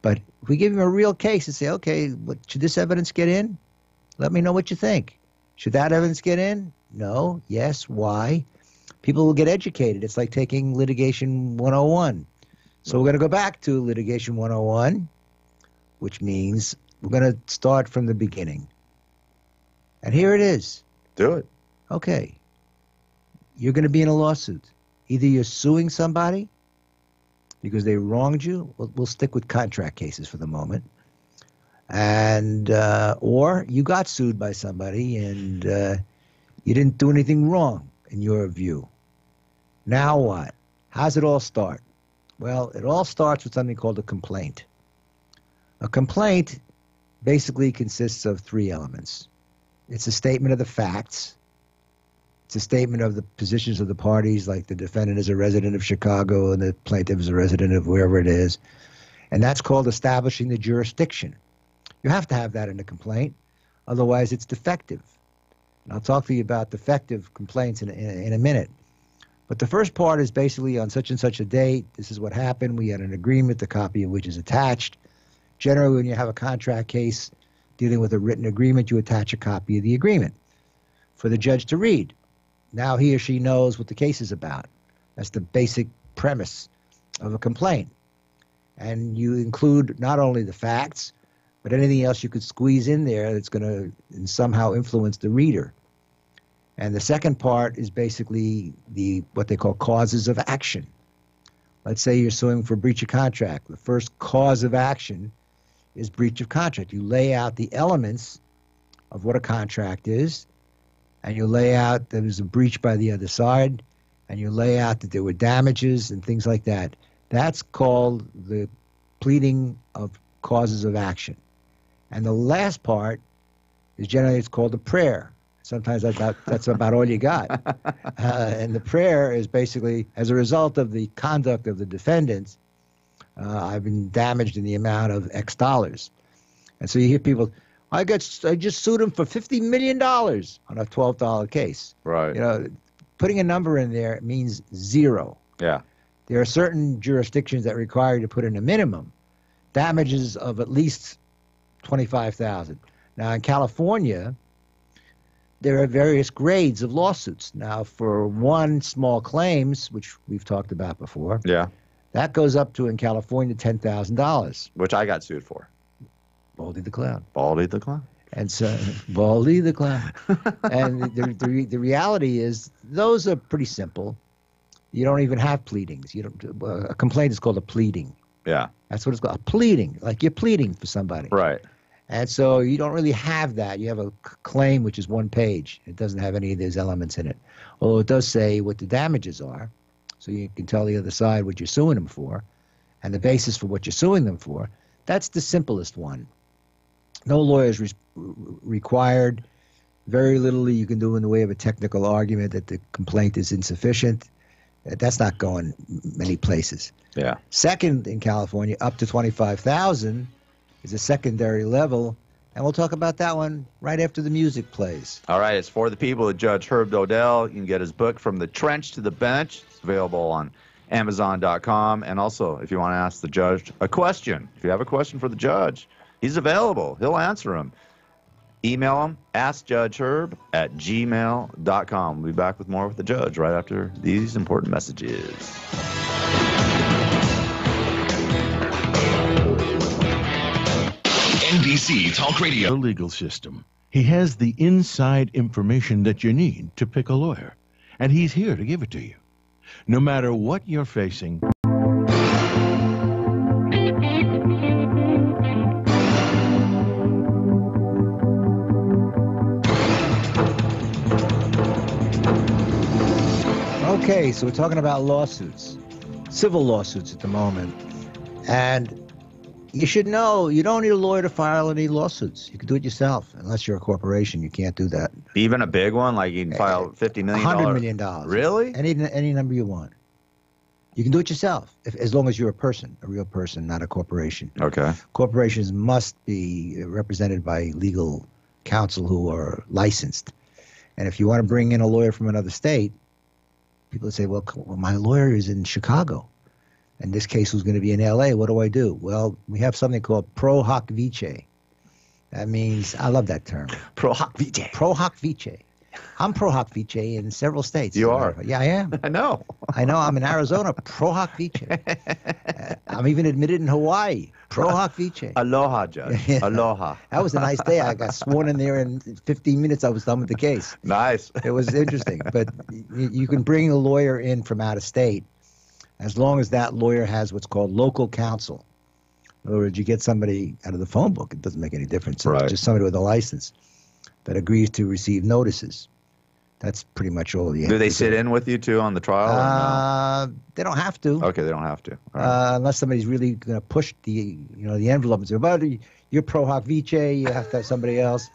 But if we give him a real case and say, okay, should this evidence get in? Let me know what you think. Should that evidence get in? No. Yes. Why? People will get educated. It's like taking litigation 101. So we're going to go back to Litigation 101, which means we're going to start from the beginning. And here it is. Do it. Okay. You're going to be in a lawsuit. Either you're suing somebody because they wronged you. We'll stick with contract cases for the moment. And or you got sued by somebody and you didn't do anything wrong in your view. Now what? How's it all start? Well, it all starts with something called a complaint. A complaint basically consists of three elements. It's a statement of the facts. It's a statement of the positions of the parties, like the defendant is a resident of Chicago and the plaintiff is a resident of wherever it is. And that's called establishing the jurisdiction. You have to have that in a complaint. Otherwise, it's defective. And I'll talk to you about defective complaints in a minute. But the first part is basically on such and such a date, this is what happened. We had an agreement, the copy of which is attached. Generally, when you have a contract case dealing with a written agreement, you attach a copy of the agreement for the judge to read. Now he or she knows what the case is about. That's the basic premise of a complaint. And you include not only the facts, but anything else you could squeeze in there that's going to somehow influence the reader. And the second part is basically what they call causes of action. Let's say you're suing for breach of contract. The first cause of action is breach of contract. You lay out the elements of what a contract is, and you lay out there was a breach by the other side, and you lay out that there were damages and things like that. That's called the pleading of causes of action. And the last part is generally it's called a prayer. Sometimes that's about all you got. And the prayer is basically, as a result of the conduct of the defendants, I've been damaged in the amount of X dollars. And so you hear people, I just sued him for $50 million on a $12 case. Right. You know, putting a number in there means zero. Yeah. There are certain jurisdictions that require you to put in a minimum damages of at least $25,000. Now in California, there are various grades of lawsuits. Now for one small claims, which we've talked about before, yeah, that goes up to in California $10,000. Which I got sued for. Baldy the Clown. Baldy the Clown. And so, Baldy the Clown. And the reality is, those are pretty simple. You don't even have pleadings. You don't. A complaint is called a pleading. Yeah. That's what it's called. A pleading. Like you're pleading for somebody. Right. And so you don't really have that. You have a claim, which is one page. It doesn't have any of those elements in it. Although it does say what the damages are. So you can tell the other side what you're suing them for and the basis for what you're suing them for. That's the simplest one. No lawyers required. Very little you can do in the way of a technical argument that the complaint is insufficient. That's not going many places. Yeah. Second, in California, up to $25,000 is a secondary level, and we'll talk about that one right after the music plays. All right, it's For the People of Judge Herb Dodell. You can get his book, From the Trench to the Bench. It's available on Amazon.com. And also, if you want to ask the judge a question, if you have a question for the judge, he's available. He'll answer them. Email him, askjudgeherb@gmail.com. We'll be back with more with the judge right after these important messages. NBC Talk Radio. The legal system. He has the inside information that you need to pick a lawyer, and he's here to give it to you. No matter what you're facing. Okay, so we're talking about lawsuits, civil lawsuits at the moment. And you should know you don't need a lawyer to file any lawsuits. You can do it yourself. Unless you're a corporation, you can't do that. Even a big one? Like you can file $50 million? $100 million. Really? Any number you want. You can do it yourself, as long as you're a person, a real person, not a corporation. Okay. Corporations must be represented by legal counsel who are licensed. And if you want to bring in a lawyer from another state, people say, well, my lawyer is in Chicago, and this case was going to be in L.A. What do I do? Well, we have something called pro hoc vice. That means, I love that term. Pro hoc vice. Pro hoc vice. I'm pro hoc vice in several states. You are? Yeah, I am. I know. I know. I'm in Arizona, pro hoc vice. I'm even admitted in Hawaii, pro hoc vice. Aloha, Judge. Yeah. Aloha. That was a nice day. I got sworn in there in 15 minutes. I was done with the case. Nice. It was interesting. But you can bring a lawyer in from out of state as long as that lawyer has what's called local counsel. In other words, you get somebody out of the phone book. It doesn't make any difference. Right. It's just somebody with a license that agrees to receive notices. That's pretty much all you have. Do they to sit in with you too on the trial? Or no? They don't have to. Okay, they don't have to. All right. Unless somebody's really going to push the envelope and say, "Well, you're pro hoc vice. You have to have somebody else."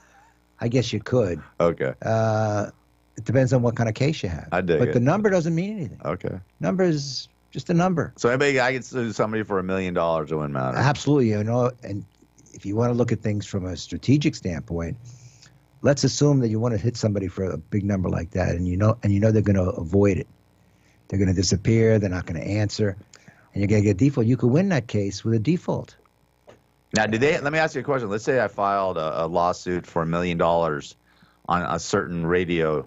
I guess you could. Okay. It depends on what kind of case you have. I dig But it. the number doesn't mean anything. Okay. Number is just a number. So I could sue somebody for $1 million. It wouldn't matter. Absolutely. And if you want to look at things from a strategic standpoint, let's assume that you want to hit somebody for a big number like that, and you know they're going to avoid it. They're going to disappear. They're not going to answer, and you're going to get a default. You could win that case with a default. Now, let me ask you a question. Let's say I filed a lawsuit for $1 million on a certain radio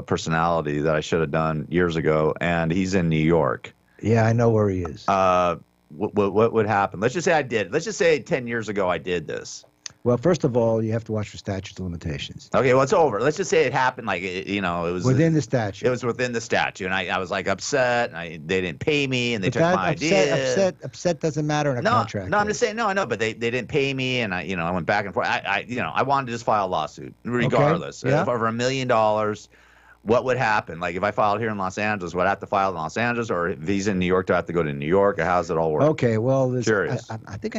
personality that I should have done years ago, and he's in New York. Yeah, I know where he is. What would happen? Let's just say I did. Let's just say 10 years ago I did this. Well, first of all, you have to watch for statute of limitations. Okay, well, it's over. Let's just say it happened it was within the statute. It was within the statute, and I was upset. And they didn't pay me, and they But took that my idea. Upset doesn't matter in a contract. No, I'm just saying. No, I know, but they didn't pay me, and I went back and forth. I wanted to just file a lawsuit, regardless. Okay, yeah. For $1 million, what would happen? Like if I filed here in Los Angeles, would I have to file in Los Angeles, or if he's in New York, do I have to go to New York, or how does it all work? Okay, well, Curious. I think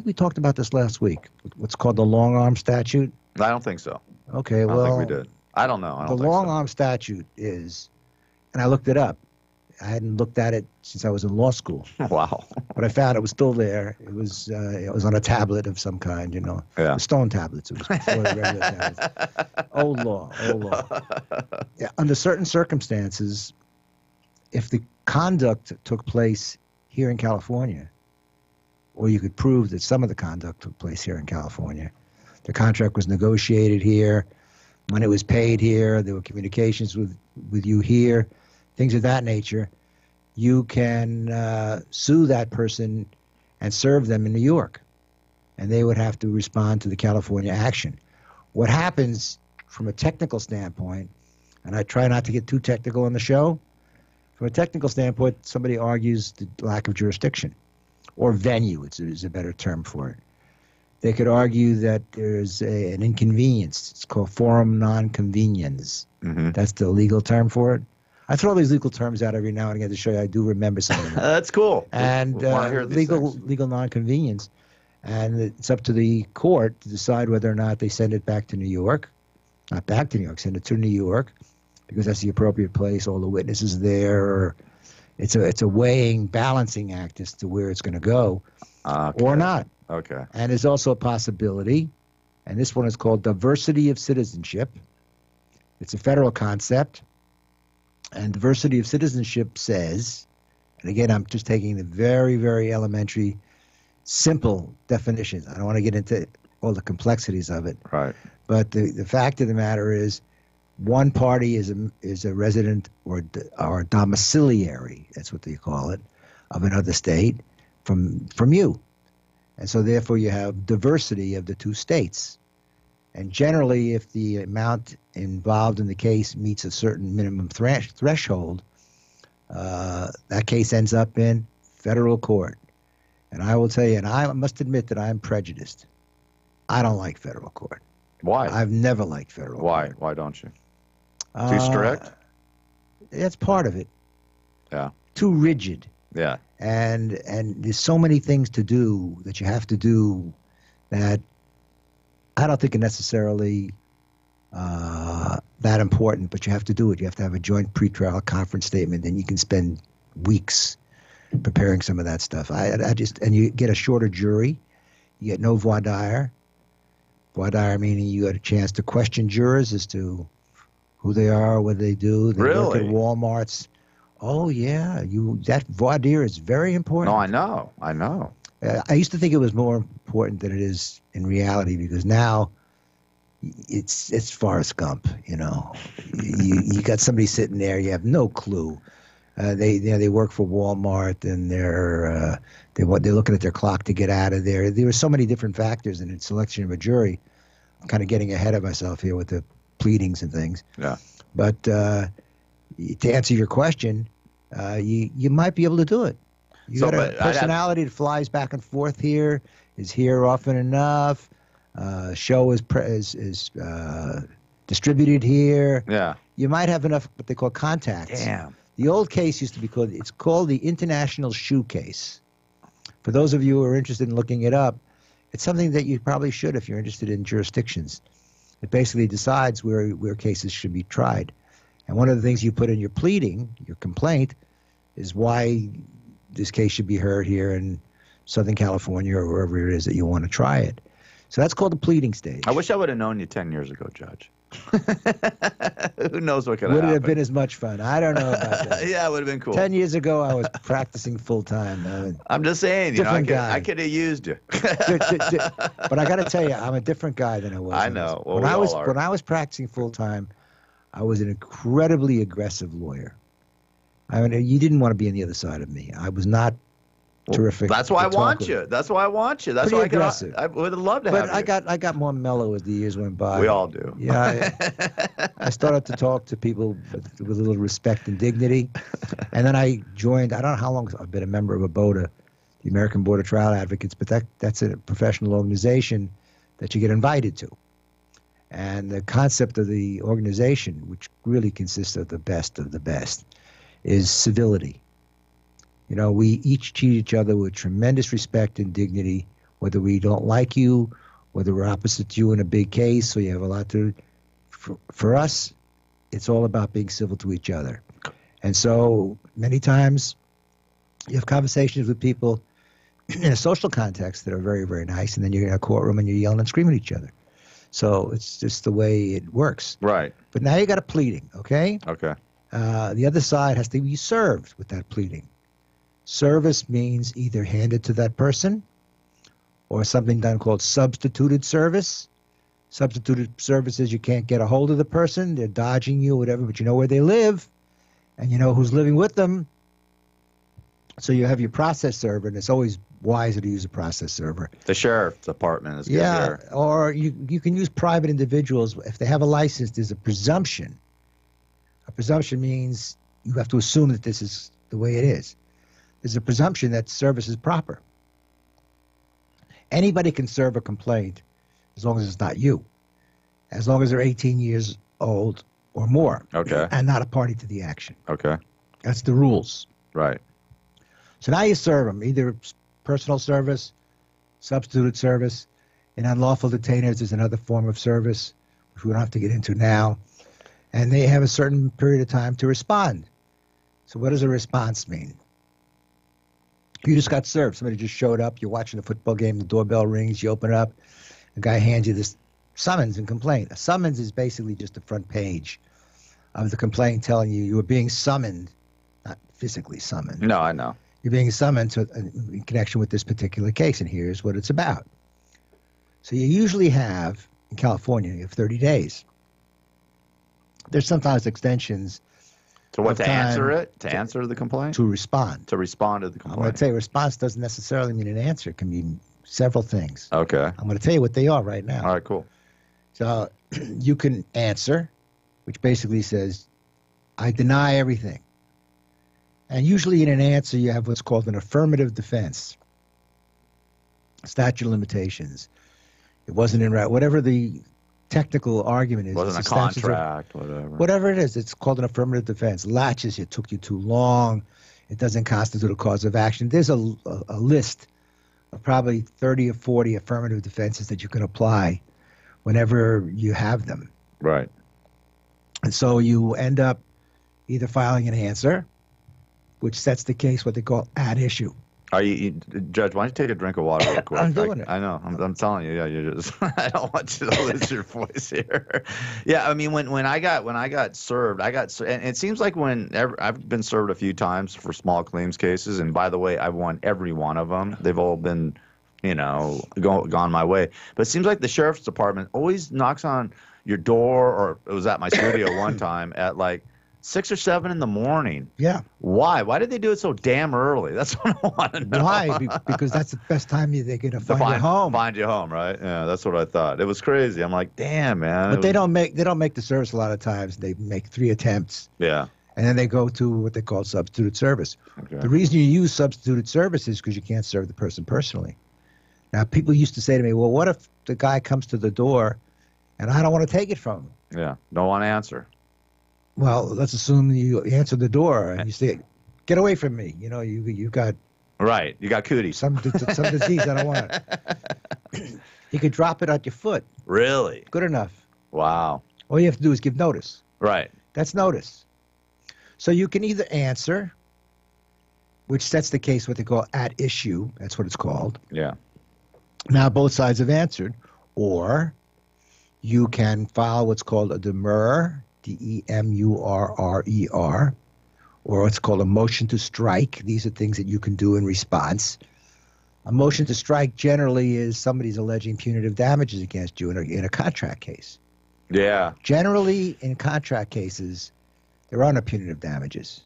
we talked about this last week. What's called the long arm statute. I don't think so. Okay, I well, don't think we did. I don't know. I don't the think long so. arm statute is, and I looked it up. I hadn't looked at it since I was in law school. Wow. But I found it was still there. It was on a tablet of some kind, Yeah. Stone tablets. It was before the regular tablets. Old law. Yeah, under certain circumstances, if the conduct took place here in California, or you could prove that some of the conduct took place here in California, the contract was negotiated here, money was paid here, there were communications with you here, things of that nature, you can sue that person and serve them in New York. And they would have to respond to the California action. What happens from a technical standpoint, and I try not to get too technical on the show, from a technical standpoint, somebody argues the lack of jurisdiction, or venue is a better term for it. They could argue that there's an inconvenience. It's called forum non-conveniens. Mm-hmm. That's the legal term for it. I throw these legal terms out every now and again to show you I do remember some of them. That's cool. And We wanna hear these things. legal non-convenience. And it's up to the court to decide whether or not they send it back to New York. Not back to New York, send it to New York, because that's the appropriate place, all the witnesses there. Or it's a weighing, balancing act as to where it's going to go or not. Okay. And there's also a possibility, and this one is called diversity of citizenship. It's a federal concept. And diversity of citizenship says, and again, I'm just taking the very, very elementary, simple definitions. I don't want to get into all the complexities of it. Right. But the fact of the matter is, one party is a resident or domiciliary, that's what they call it, of another state from you. And so therefore you have diversity of the two states. And generally, if the amount involved in the case meets a certain minimum threshold, that case ends up in federal court. And I will tell you, and I must admit that I'm prejudiced. I don't like federal court. Why? I've never liked federal court. Why don't you? Too strict? That's part of it. Yeah. Too rigid. Yeah. And there's so many things to do that you have to do that I don't think are necessarily that important, but you have to do it. You have to have a joint pretrial conference statement, and you can spend weeks preparing some of that stuff. And you get a shorter jury. You get no voir dire. Voir dire meaning you get a chance to question jurors as to who they are, what they do. They work at Walmarts. Oh, yeah. That voir dire is very important. No, I know. I used to think it was more important than it is in reality, because now it's Forrest Gump. You know, you got somebody sitting there, you have no clue. They work for Walmart, and they're looking at their clock to get out of there. There were so many different factors in the selection of a jury. I'm kind of getting ahead of myself here with the pleadings and things. Yeah. But to answer your question, you might be able to do it. You got a personality that flies back and forth here, is here often enough. Show is distributed here. Yeah. You might have enough what they call contacts. Damn. The old case used to be called the International Shoe Case. For those of you who are interested in looking it up, it's something that you probably should if you're interested in jurisdictions. It basically decides where cases should be tried. And one of the things you put in your pleading, your complaint, is why this case should be heard here in Southern California or wherever it is that you want to try it. So that's called the pleading stage. I wish I would have known you 10 years ago, Judge. Who knows what could have happened? Would it have been as much fun? I don't know about that. Yeah, it would have been cool. 10 years ago, I was practicing full-time. I'm just saying, I could have used you. But I got to tell you, I'm a different guy than I was. I know. Well, when I was practicing full-time, I was an incredibly aggressive lawyer. I mean, you didn't want to be on the other side of me. I was not terrific. That's why I want you. That's why I want you. That's why I would have loved to have you. But I got more mellow as the years went by. We all do. Yeah, I started to talk to people with a little respect and dignity, and then I joined. I don't know how long I've been a member of ABOTA, the American Board of Trial Advocates, but that's a professional organization that you get invited to. And the concept of the organization, which really consists of the best, is civility. You know, we each treat each other with tremendous respect and dignity, whether we don't like you, whether we're opposite to you in a big case, or you have a lot to. For us, it's all about being civil to each other. And so many times you have conversations with people in a social context that are very, very nice, and then you're in a courtroom and you're yelling and screaming at each other. So it's just the way it works. Right. But now you got a pleading, okay? Okay. The other side has to be served with that pleading. Service means either handed to that person or something done called substituted service. Substituted service is you can't get a hold of the person. They're dodging you, whatever, but you know where they live and you know who's living with them. So you have your process server, and it's always wiser to use a process server. The sheriff's department is good. Yeah, or you can use private individuals. If they have a license, there's a presumption. A presumption means you have to assume that this is the way it is. There's a presumption that service is proper. Anybody can serve a complaint as long as it's not you, as long as they're 18 years old or more, okay, and not a party to the action. Okay. That's the rules. Right. So now you serve them, either personal service, substituted service. In unlawful detainers, there's another form of service, which we don't have to get into now. And they have a certain period of time to respond. So what does a response mean? You just got served. Somebody just showed up. You're watching a football game. The doorbell rings. You open it up. The guy hands you this summons and complaint. A summons is basically just the front page of the complaint telling you were being summoned, not physically summoned. No, I know. You're being summoned in connection with this particular case, and here's what it's about. So you usually have, in California, you have 30 days. There's sometimes extensions. To what, to answer it? To answer the complaint? To respond. To respond to the complaint. I'm going to tell you, response doesn't necessarily mean an answer. It can mean several things. Okay. I'm going to tell you what they are right now. All right, cool. So you can answer, which basically says, I deny everything. And usually in an answer, you have what's called an affirmative defense. Statute of limitations. It wasn't in right. Whatever the technical argument is. It wasn't a contract, whatever. Whatever it is, it's called an affirmative defense. Latches, it took you too long. It doesn't constitute a cause of action. There's a list of probably 30 or 40 affirmative defenses that you can apply whenever you have them. Right. And so you end up either filing an answer, which sets the case what they call at issue. Are you, Judge? Why don't you take a drink of water real quick? I'm doing it. I know. I'm telling you. Yeah, you just. I don't want you to lose your voice here. Yeah, I mean, when I got served, and it seems like I've been served a few times for small claims cases, and by the way, I've won every one of them. They've all been gone my way. But it seems like the sheriff's department always knocks on your door, or it was at my studio one time at like 6 or 7 in the morning. Yeah. Why? Why did they do it so damn early? That's what I want to know. Why? Because that's the best time they're going to find you home. Find you home, right? Yeah, that's what I thought. It was crazy. I'm like, damn, man. But they don't make the service a lot of times. They make 3 attempts. Yeah. And then they go to what they call substituted service. Okay. The reason you use substituted service is because you can't serve the person personally. Now, people used to say to me, well, what if the guy comes to the door and I don't want to take it from him? Yeah, don't want to answer. Well, let's assume you answer the door and you say, get away from me. You've got... Right, you got cooties. Some disease, I don't want it. You could drop it at your foot. Really? Good enough. Wow. All you have to do is give notice. Right. That's notice. So you can either answer, which sets the case what they call at issue. That's what it's called. Yeah. Now both sides have answered. Or you can file what's called a demurrer, DEMURRER, or what's called a motion to strike. These are things that you can do in response. A motion to strike generally is somebody's alleging punitive damages against you in a contract case. Yeah. Generally, in contract cases, there are no punitive damages.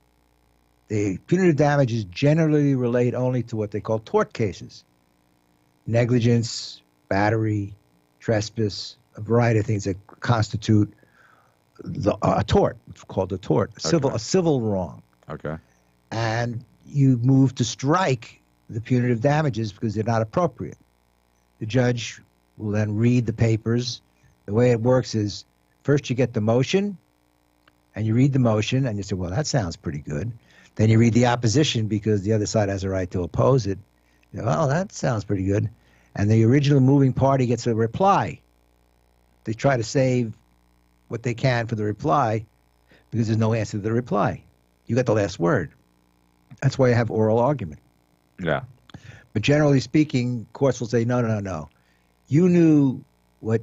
The punitive damages generally relate only to what they call tort cases. Negligence, battery, trespass, a variety of things that constitute a tort. It's called a tort, a civil wrong. Okay. And you move to strike the punitive damages because they're not appropriate. The judge will then read the papers. The way it works is first you get the motion, and you read the motion, and you say, well, that sounds pretty good. Then you read the opposition because the other side has a right to oppose it. You go, well, that sounds pretty good. And the original moving party gets a reply. They try to save what they can for the reply because there's no answer to the reply. You got the last word. That's why you have oral argument. Yeah. But generally speaking, courts will say, no. You knew what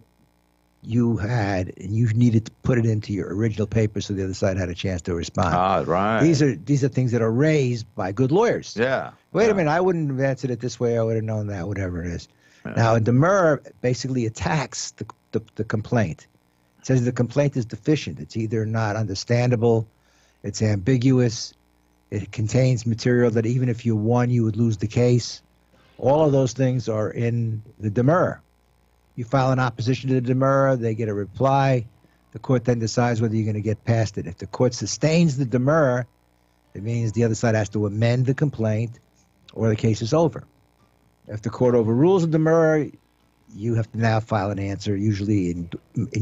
you had, and you needed to put it into your original paper so the other side had a chance to respond. Ah, right. These are things that are raised by good lawyers. Yeah. Wait a minute, I wouldn't have answered it this way. I would have known that, whatever it is. Yeah. Now, a demurrer basically attacks the complaint. It says the complaint is deficient. It's either not understandable, it's ambiguous, it contains material that even if you won, you would lose the case. All of those things are in the demurrer. You file an opposition to the demurrer, they get a reply. The court then decides whether you're going to get past it. If the court sustains the demurrer, it means the other side has to amend the complaint or the case is over. If the court overrules the demurrer, you have to now file an answer. Usually in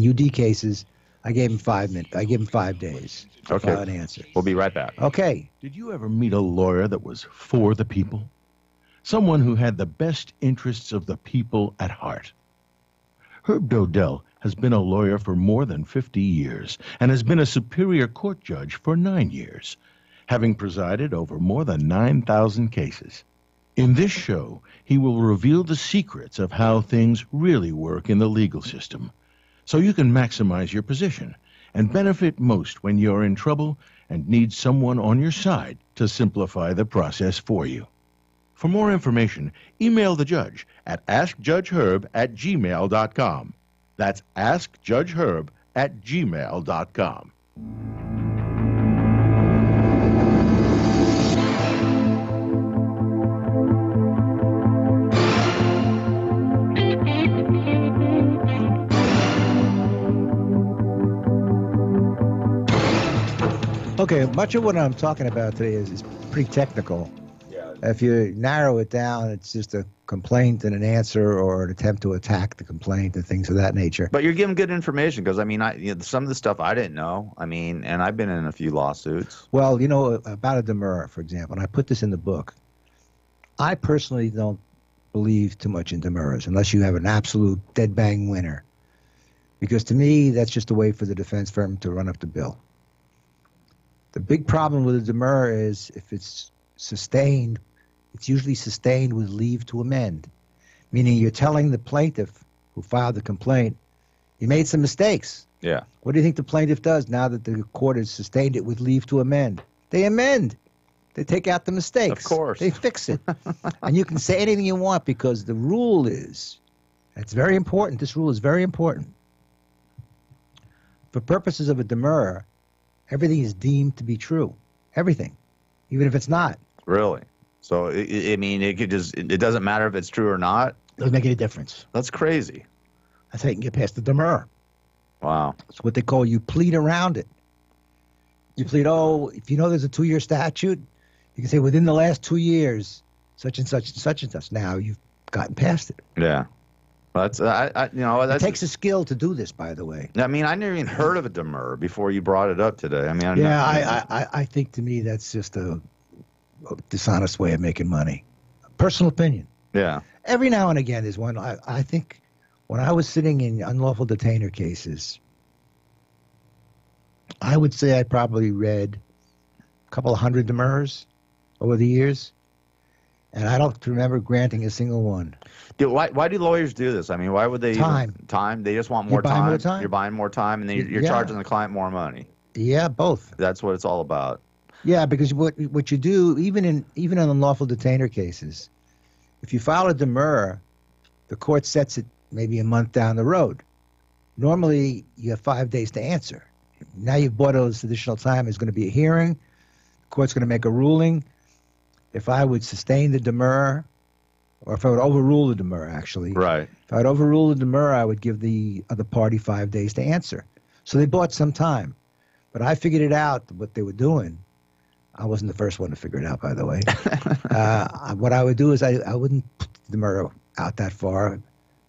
UD cases, I gave him 5 minutes. I give him 5 days to file an answer. We'll be right back. Okay. Did you ever meet a lawyer that was for the people? Someone who had the best interests of the people at heart? Herb Dodell has been a lawyer for more than 50 years and has been a Superior Court judge for 9 years, having presided over more than 9,000 cases. In this show, he will reveal the secrets of how things really work in the legal system, so you can maximize your position and benefit most when you're in trouble and need someone on your side to simplify the process for you. For more information, email the judge at askjudgeherb@gmail.com. That's askjudgeherb@gmail.com. Okay, much of what I'm talking about today is pretty technical. Yeah. If you narrow it down, it's just a complaint and an answer or an attempt to attack the complaint and things of that nature. But you're giving good information because, I mean, some of the stuff I didn't know. I mean, and I've been in a few lawsuits. Well, about a demurrer, for example, and I put this in the book. I personally don't believe too much in demurrers unless you have an absolute dead-bang winner. Because to me, that's just a way for the defense firm to run up the bill. The big problem with a demurrer is if it's sustained, it's usually sustained with leave to amend, meaning you're telling the plaintiff who filed the complaint, you made some mistakes. Yeah. What do you think the plaintiff does now that the court has sustained it with leave to amend? They amend. They take out the mistakes. Of course. They fix it. And you can say anything you want because the rule is, it's very important, this rule is very important. For purposes of a demurrer, everything is deemed to be true. Everything. Even if it's not. Really? So, I mean, it doesn't matter if it's true or not? Doesn't make any difference. That's crazy. That's how you can get past the demurrer. Wow. It's what they call you plead around it. You plead, if you know there's a 2-year statute, you can say within the last 2 years, such and such and such and such. Now you've gotten past it. Yeah. That's it takes a skill to do this, by the way. I mean, I never even heard of a demurrer before you brought it up today. I mean, I think to me that's just a dishonest way of making money. Personal opinion. Yeah. Every now and again there's one. I think when I was sitting in unlawful detainer cases, I would say I probably read a couple of hundred demurrers over the years, and I don't remember granting a single one. Why do lawyers do this? I mean, why would they? Time. Time? They just want more time. You're buying more time, and then you're charging the client more money. Yeah, both. That's what it's all about. Yeah, because what you do, even in unlawful detainer cases, if you file a demurrer, the court sets it maybe a month down the road. Normally, you have 5 days to answer. Now you've bought all this additional time. There's going to be a hearing. The court's going to make a ruling. If I would sustain the demurrer, or if I would overrule the demurrer, actually. Right. If I'd overrule the demurrer, I would give the other party 5 days to answer. So they bought some time. But I figured it out, what they were doing. I wasn't the first one to figure it out, by the way. What I would do is I wouldn't put the demurrer out that far.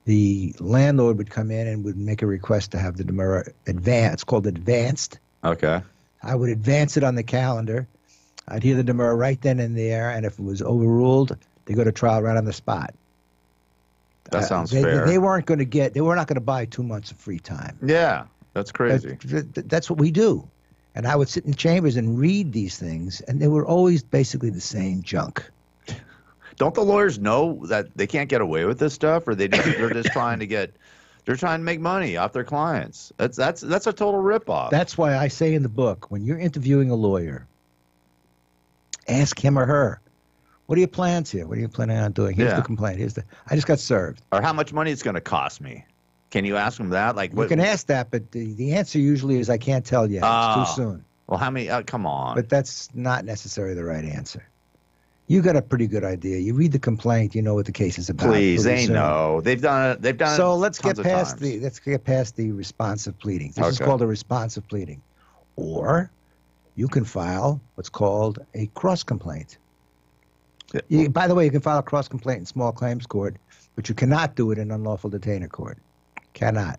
The landlord would come in and would make a request to have the demurrer advanced. It's called advanced. Okay. I would advance it on the calendar. I'd hear the demurrer right then and there, and if it was overruled, they go to trial right on the spot. That sounds fair. They were not going to buy 2 months of free time. Yeah, that's crazy. That's what we do. And I would sit in chambers and read these things, and they were always basically the same junk. Don't the lawyers know that they can't get away with this stuff, or they're just trying to make money off their clients? That's a total ripoff. That's why I say in the book, when you're interviewing a lawyer, ask him or her, what are your plans here? What are you planning on doing? Here's the complaint. I just got served. Or how much money it's going to cost me. Can you ask them that? You can ask that, but the answer usually is I can't tell yet. It's too soon. Well, how many? Come on. But that's not necessarily the right answer. You got a pretty good idea. You read the complaint, you know what the case is about. Please, they know. They've done it. They've done it. So let's get past the responsive pleading. This is called a responsive pleading. Or you can file what's called a cross complaint. By the way, you can file a cross complaint in small claims court, but you cannot do it in unlawful detainer court. Cannot.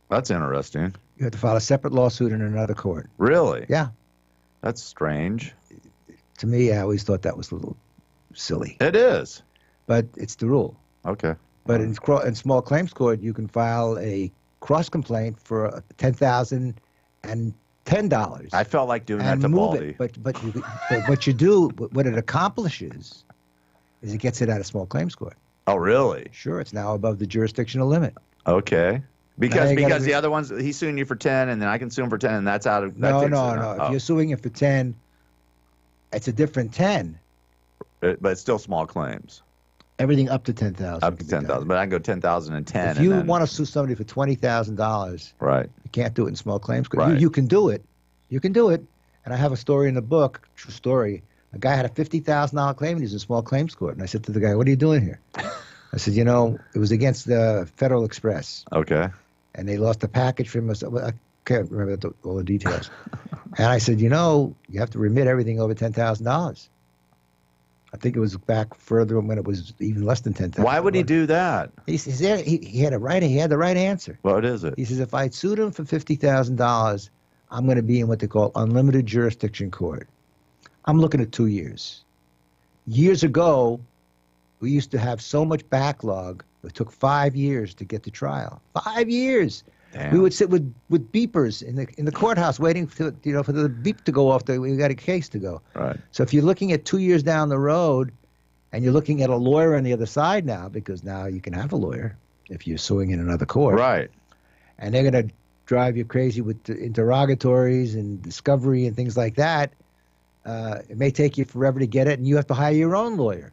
That's interesting. You have to file a separate lawsuit in another court. Really? Yeah. That's strange. To me, I always thought that was a little silly. It is. But it's the rule. Okay. But in small claims court, you can file a cross complaint for $10,010. I felt like doing that to Baldy. But what you do, what it accomplishes, is it gets it out of small claims court. Oh, really? Sure. It's now above the jurisdictional limit. Okay. Because the other ones, he's suing you for 10, and then I can sue him for 10, and that's out of. No. If you're suing him for 10, it's a different 10. But it's still small claims. Everything up to 10,000. Up to 10,000, but I can go 10,000 and 10. If you want to sue somebody for $20,000, right? You can't do it in small claims court. Right. You can do it. You can do it. And I have a story in the book, true story. A guy had a $50,000 claim, and he's in small claims court. And I said to the guy, "What are you doing here?" I said, it was against the Federal Express. Okay. And they lost a package from us. I can't remember all the details. And I said, you have to remit everything over $10,000. I think it was back further when it was even less than $10,000. Why would he do that? He says he had the right answer. What is it? He says, if I sued him for $50,000, I'm going to be in what they call unlimited jurisdiction court. I'm looking at 2 years. Years ago, we used to have so much backlog. It took 5 years to get to trial. 5 years. Damn. We would sit with beepers in the courthouse waiting for the beep to go off. We got a case to go. Right. So if you're looking at 2 years down the road, and you're looking at a lawyer on the other side now, because now you can have a lawyer if you're suing in another court. Right. And they're going to drive you crazy with the interrogatories and discovery and things like that. It may take you forever to get it, and you have to hire your own lawyer.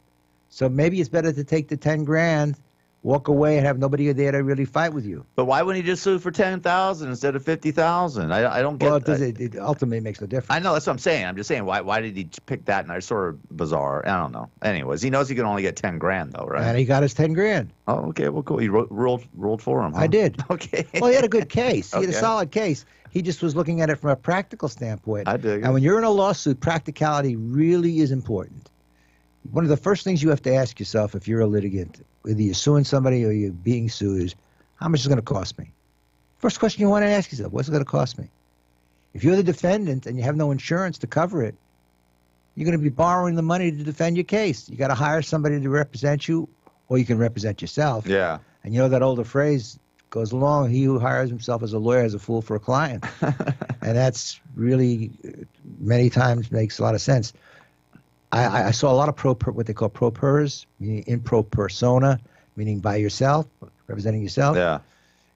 So maybe it's better to take the 10 grand, walk away, and have nobody there to really fight with you. But why wouldn't he just sue for 10,000 instead of 50,000? I don't get. Well, it ultimately makes no difference. I know, that's what I'm saying. I'm just saying, why did he pick that? And it's sort of bizarre. I don't know. Anyways, he knows he can only get 10 grand though, right? And he got his 10 grand. Oh, okay. Well, cool. He ruled for him. Huh? I did. Okay. Well, he had a good case. He had a Okay. solid case. He just was looking at it from a practical standpoint. I dig it. And when you're in a lawsuit, practicality really is important. One of the first things you have to ask yourself if you're a litigant, whether you're suing somebody or you're being sued, is how much is it going to cost me? First question you want to ask yourself, what's it going to cost me? If you're the defendant and you have no insurance to cover it, you're going to be borrowing the money to defend your case. You got to hire somebody to represent you, or you can represent yourself. Yeah. And you know that older phrase goes along, he who hires himself as a lawyer is a fool for a client. And that's really, many times, makes a lot of sense. I saw a lot of what they call pro pers, meaning in pro persona, meaning by yourself, representing yourself. Yeah.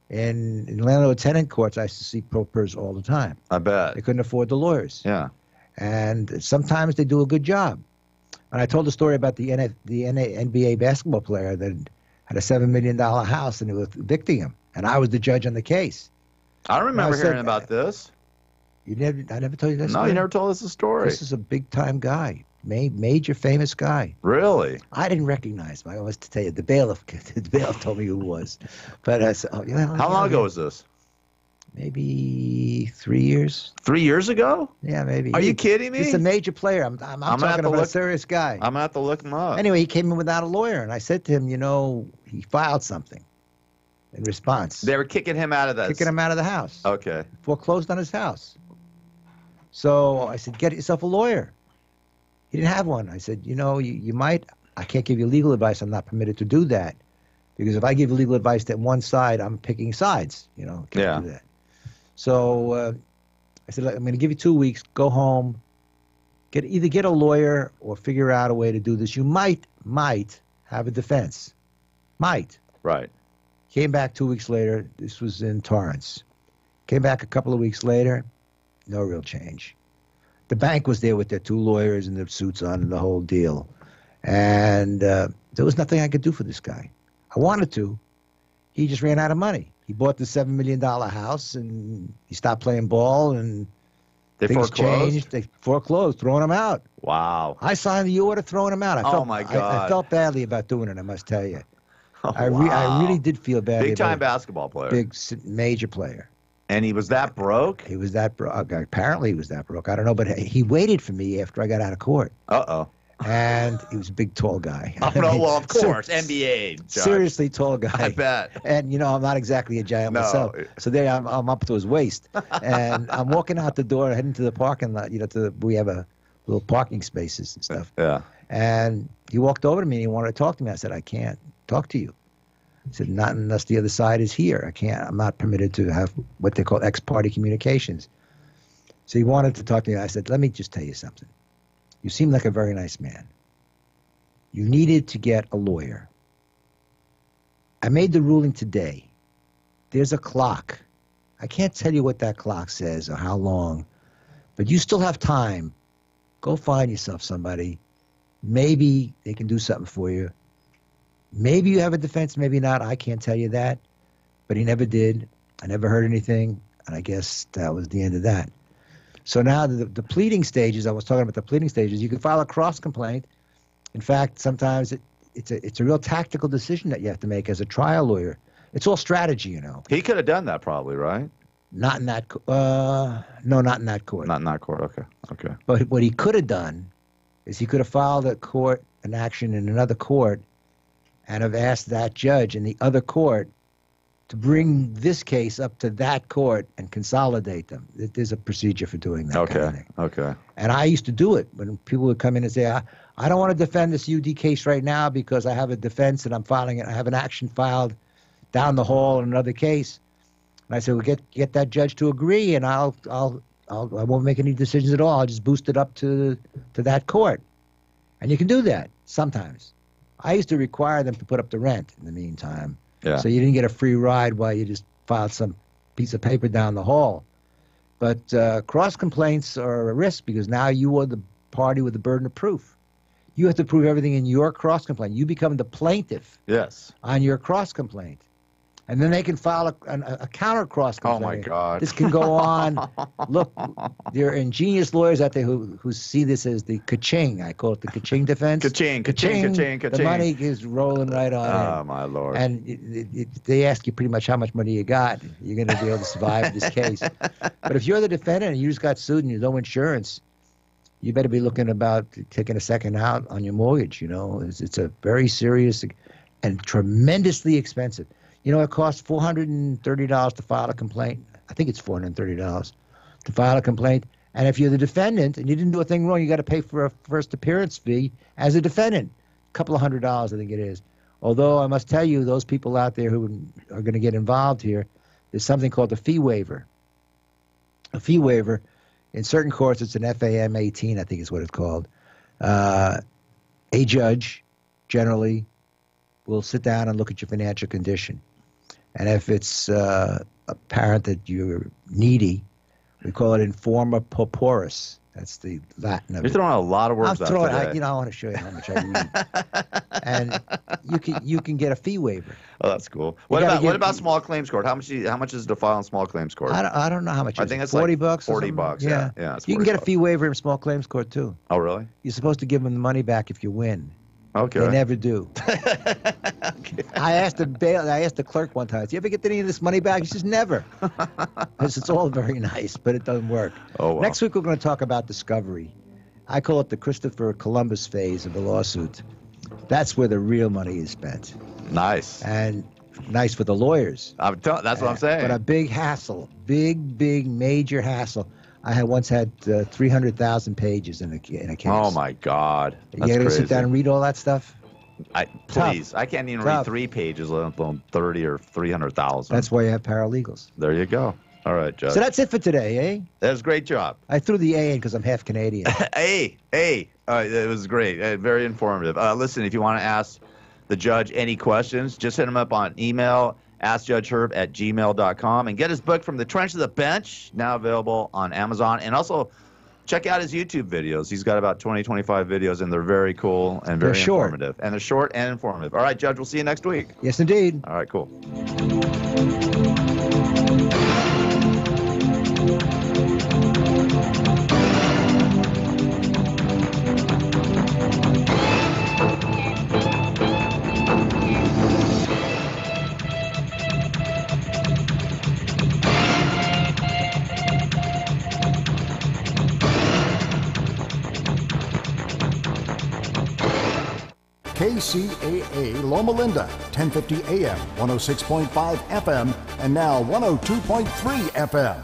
And in landlord-tenant courts, I used to see pro pers all the time. I bet. They couldn't afford the lawyers. Yeah. And sometimes they do a good job. And I told the story about the NBA basketball player that had a $7 million house, and they were evicting him. And I was the judge on the case. I remember hearing about this. I never told you this No, story? you never told us the story. This is a big-time guy. Major famous guy. Really? I didn't recognize him. I was to tell you, the bailiff told me who it was. But I said, how long ago was this? Maybe 3 years. 3 years ago? Yeah, maybe. Are you kidding me? He's a major player. I'm talking about a serious guy. I'm gonna have to look him up. Anyway, he came in without a lawyer, and I said to him, he filed something in response. They were kicking him out of that. Kicking him out of the house. Okay. Foreclosed on his house. So I said, get yourself a lawyer. He didn't have one. I said, you might. I can't give you legal advice. I'm not permitted to do that. Because if I give legal advice to one side, I'm picking sides. Can't do that. So I said, look, I'm going to give you 2 weeks. Go home. Either get a lawyer or figure out a way to do this. You might have a defense. Might. Right. Came back 2 weeks later. This was in Torrance. Came back a couple of weeks later. No real change. The bank was there with their 2 lawyers and their suits on and the whole deal. And there was nothing I could do for this guy. I wanted to. He just ran out of money. He bought the $7 million house, and he stopped playing ball, and they things foreclosed? changed. They foreclosed, throwing him out. Wow. I signed the order throwing him out. Oh, my God. I felt badly about doing it, I must tell you. Oh, I really did feel badly. Big-time basketball player. Big, major player. And he was that broke? He was that broke. Apparently he was that broke. I don't know, but he waited for me after I got out of court. Uh-oh. And he was a big, tall guy. Oh, no, well, of course. NBA. Judge. Seriously tall guy. I bet. And, I'm not exactly a giant myself. So there I'm up to his waist. And I'm walking out the door, heading to the parking lot. We have a little parking spaces and stuff. Yeah. And he walked over to me and he wanted to talk to me. I said, I can't talk to you. He said, not unless the other side is here. I'm not permitted to have what they call ex-party communications. So he wanted to talk to me. I said, let me just tell you something. You seem like a very nice man. You needed to get a lawyer. I made the ruling today. There's a clock. I can't tell you what that clock says or how long, but you still have time. Go find yourself somebody. Maybe they can do something for you. Maybe you have a defense, maybe not. I can't tell you that. But he never did. I never heard anything, and I guess that was the end of that. So now the pleading stages, I was talking about the pleading stages, you can file a cross-complaint. In fact, sometimes it's a real tactical decision that you have to make as a trial lawyer. It's all strategy, He could have done that probably, right? Not in that no, not in that court. Not in that court, okay. But what he could have done is he could have filed an action in another court and have asked that judge in the other court to bring this case up to that court and consolidate them. There's a procedure for doing that kind of thing. Okay. And I used to do it when people would come in and say, I don't want to defend this UD case right now because I have a defense and I'm filing it. I have an action filed down the hall in another case. And I said, well, get that judge to agree, and I won't make any decisions at all. I'll just boost it up to that court. And you can do that sometimes. I used to require them to put up the rent in the meantime. Yeah. So you didn't get a free ride while you just filed some piece of paper down the hall. But cross complaints are a risk because now you are the party with the burden of proof. You have to prove everything in your cross-complaint. You become the plaintiff Yes. on your cross-complaint. And then they can file a counter cross-complaint. Oh, my God. This can go on. Look, there are ingenious lawyers out there who see this as the ka-ching. I call it the ka-ching defense. Ka-ching, ka-ching, ka-ching, ka-ching. The money is rolling right on in. Oh, my Lord. And they ask you pretty much how much money you got. You're going to be able to survive this case. But if you're the defendant and you just got sued and you have no insurance, you better be looking about taking a second out on your mortgage. You know, it's a very serious and tremendously expensive. You know, it costs $430 to file a complaint. I think it's $430 to file a complaint. And if you're the defendant and you didn't do a thing wrong, you got to pay for a first appearance fee as a defendant. A couple of $100s, I think it is. Although I must tell you, those people out there who are going to get involved here, there's something called a fee waiver. A fee waiver, in certain courts, it's an FAM 18, I think is what it's called. A judge generally will sit down and look at your financial condition. And if it's apparent that you're needy, we call it informa pauperis. That's the Latin of it. You're throwing a lot of words out today. I want to show you how much I read. And you can get a fee waiver. Oh, that's cool. What about small claims court? How much is it to file in small claims court? I don't know how much. I think it's $40. like $40. Yeah. You can get a fee waiver in small claims court too. Oh, really? You're supposed to give them the money back if you win. Okay. They never do. I asked the clerk one time, do you ever get any of this money back? He says, never. Because it's all very nice, but it doesn't work. Oh, wow. Next week, we're going to talk about discovery. I call it the Christopher Columbus phase of the lawsuit. That's where the real money is spent. Nice. And nice for the lawyers. That's what I'm saying. But a big hassle, big, major hassle. I once had 300,000 pages in a case. Oh, my God. That's you got to crazy. sit down and read all that stuff? Please. I can't even read 3 pages, let alone 30 or 300,000. That's why you have paralegals. There you go. All right, Judge. So that's it for today, eh? That was a great job. I threw the A in because I'm half Canadian. Hey. It was great. Very informative. Listen, if you want to ask the judge any questions, just hit him up on email, askjudgeherb@gmail.com, and get his book From the Trench to the Bench, now available on Amazon. And also check out his YouTube videos. He's got about 20, 25 videos, and they're very cool and very informative. And they're short and informative. All right, Judge, we'll see you next week. Yes, indeed. All right, cool. KCAA Loma Linda, 1050 AM, 106.5 FM, and now 102.3 FM.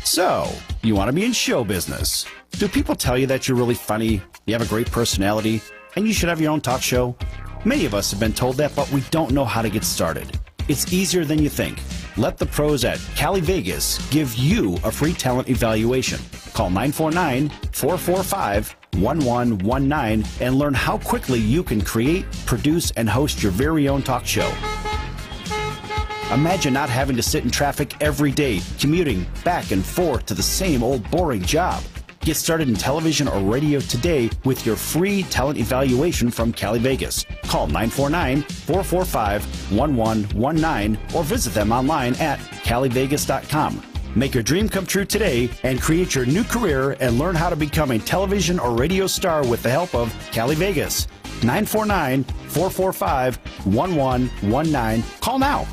So, you want to be in show business. Do people tell you that you're really funny, you have a great personality, and you should have your own talk show? Many of us have been told that, but we don't know how to get started. It's easier than you think. Let the pros at Cali Vegas give you a free talent evaluation. Call 949-445-1119 and learn how quickly you can create, produce, and host your very own talk show. Imagine not having to sit in traffic every day, commuting back and forth to the same old boring job. Get started in television or radio today with your free talent evaluation from Cali Vegas. Call 949-445-1119 or visit them online at calivegas.com. Make your dream come true today and create your new career and learn how to become a television or radio star with the help of Cali Vegas. 949-445-1119. Call now.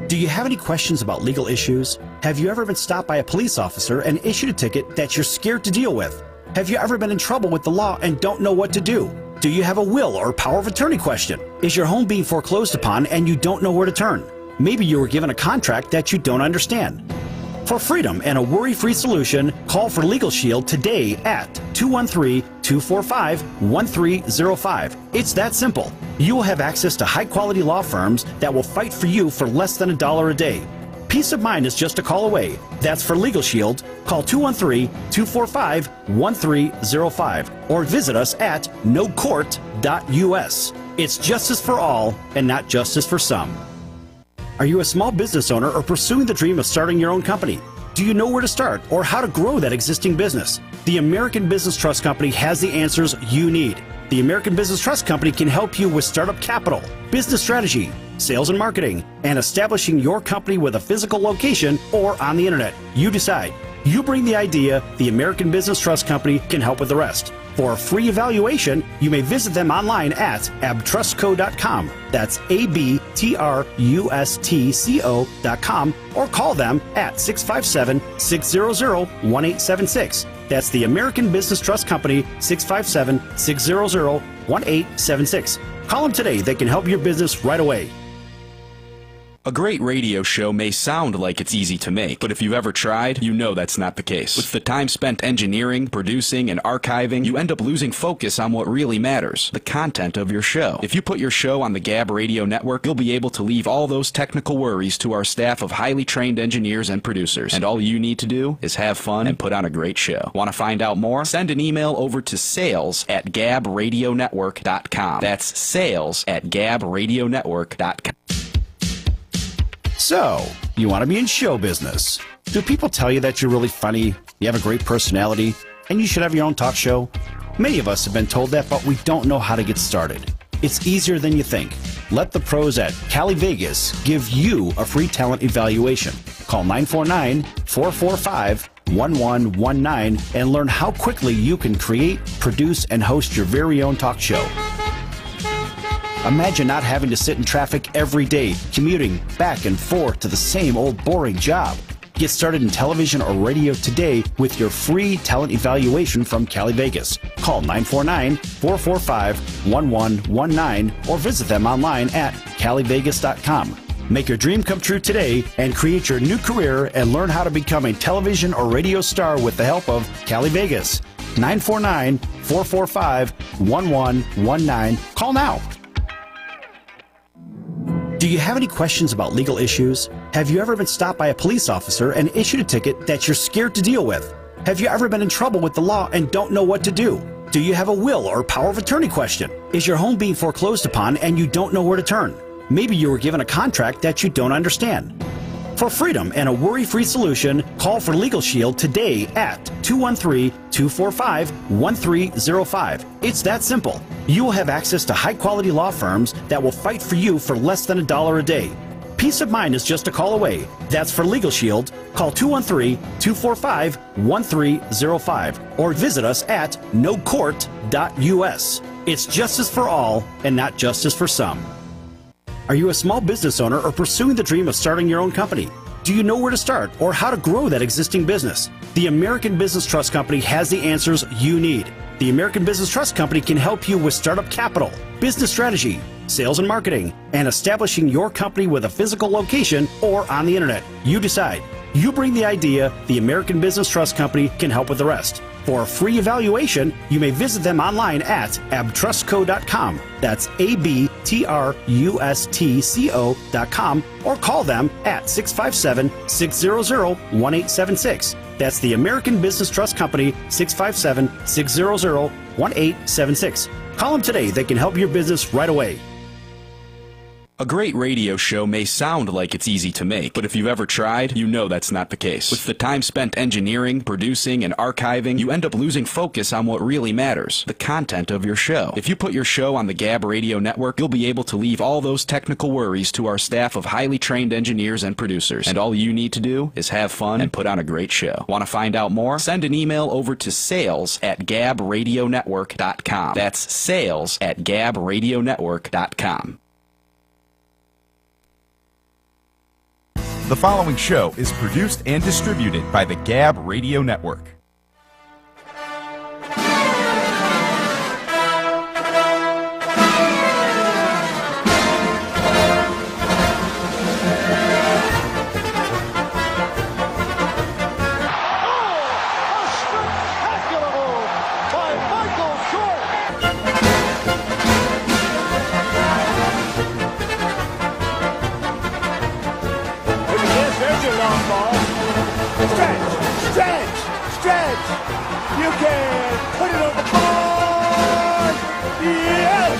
Do you have any questions about legal issues? Have you ever been stopped by a police officer and issued a ticket that you're scared to deal with? Have you ever been in trouble with the law and don't know what to do? Do you have a will or power of attorney question? Is your home being foreclosed upon and you don't know where to turn? Maybe you were given a contract that you don't understand. For freedom and a worry-free solution, call for Legal Shield today at 213-245-1305. It's that simple. You will have access to high-quality law firms that will fight for you for less than $1 a day. Peace of mind is just a call away. That's for Legal Shield. Call 213-245-1305 or visit us at nocourt.us. It's justice for all and not justice for some. Are you a small business owner or pursuing the dream of starting your own company? Do you know where to start or how to grow that existing business? The American Business Trust Company has the answers you need. The American Business Trust Company can help you with startup capital, business strategy, sales and marketing, and establishing your company with a physical location or on the internet. You decide. You bring the idea, the American Business Trust Company can help with the rest. For a free evaluation, you may visit them online at abtrustco.com. That's ABTRUSTCO.com, or call them at 657-600-1876. That's the American Business Trust Company, 657-600-1876. Call them today. They can help your business right away. A great radio show may sound like it's easy to make, but if you've ever tried, you know that's not the case. With the time spent engineering, producing, and archiving, you end up losing focus on what really matters, the content of your show. If you put your show on the Gab Radio Network, you'll be able to leave all those technical worries to our staff of highly trained engineers and producers. And all you need to do is have fun and put on a great show. Want to find out more? Send an email over to sales@gabradionetwork.com. That's sales@gabradionetwork.com. So, you want to be in show business. Do people tell you that you're really funny, you have a great personality, and you should have your own talk show? Many of us have been told that, but we don't know how to get started. It's easier than you think. Let the pros at Cali Vegas give you a free talent evaluation. Call 949-445-1119 and learn how quickly you can create, produce, and host your very own talk show. Imagine not having to sit in traffic every day, commuting back and forth to the same old boring job. Get started in television or radio today with your free talent evaluation from Cali Vegas. Call 949-445-1119 or visit them online at calivegas.com. Make your dream come true today and create your new career and learn how to become a television or radio star with the help of Cali Vegas. 949-445-1119. Call now. Do you have any questions about legal issues? Have you ever been stopped by a police officer and issued a ticket that you're scared to deal with? Have you ever been in trouble with the law and don't know what to do? Do you have a will or power of attorney question? Is your home being foreclosed upon and you don't know where to turn? Maybe you were given a contract that you don't understand. For freedom and a worry-free solution, call for Legal Shield today at 213-245-1305. It's that simple. You will have access to high-quality law firms that will fight for you for less than $1 a day. Peace of mind is just a call away. That's for Legal Shield. Call 213-245-1305 or visit us at nocourt.us. It's justice for all and not justice for some. Are you a small business owner or pursuing the dream of starting your own company? Do you know where to start or how to grow that existing business? The American Business Trust Company has the answers you need. The American Business Trust Company can help you with startup capital, business strategy, sales and marketing, and establishing your company with a physical location or on the internet. You decide. You bring the idea, the American Business Trust Company can help with the rest. For a free evaluation, you may visit them online at abtrustco.com. That's ABTRUSTCO.com or call them at 657-600-1876. That's the American Business Trust Company, 657-600-1876. Call them today. They can help your business right away. A great radio show may sound like it's easy to make, but if you've ever tried, you know that's not the case. With the time spent engineering, producing, and archiving, you end up losing focus on what really matters, the content of your show. If you put your show on the Gab Radio Network, you'll be able to leave all those technical worries to our staff of highly trained engineers and producers. And all you need to do is have fun and put on a great show. Want to find out more? Send an email over to sales@gabradionetwork.com. That's sales@gabradionetwork.com. The following show is produced and distributed by the Gab Radio Network. You can put it on the board. Yes!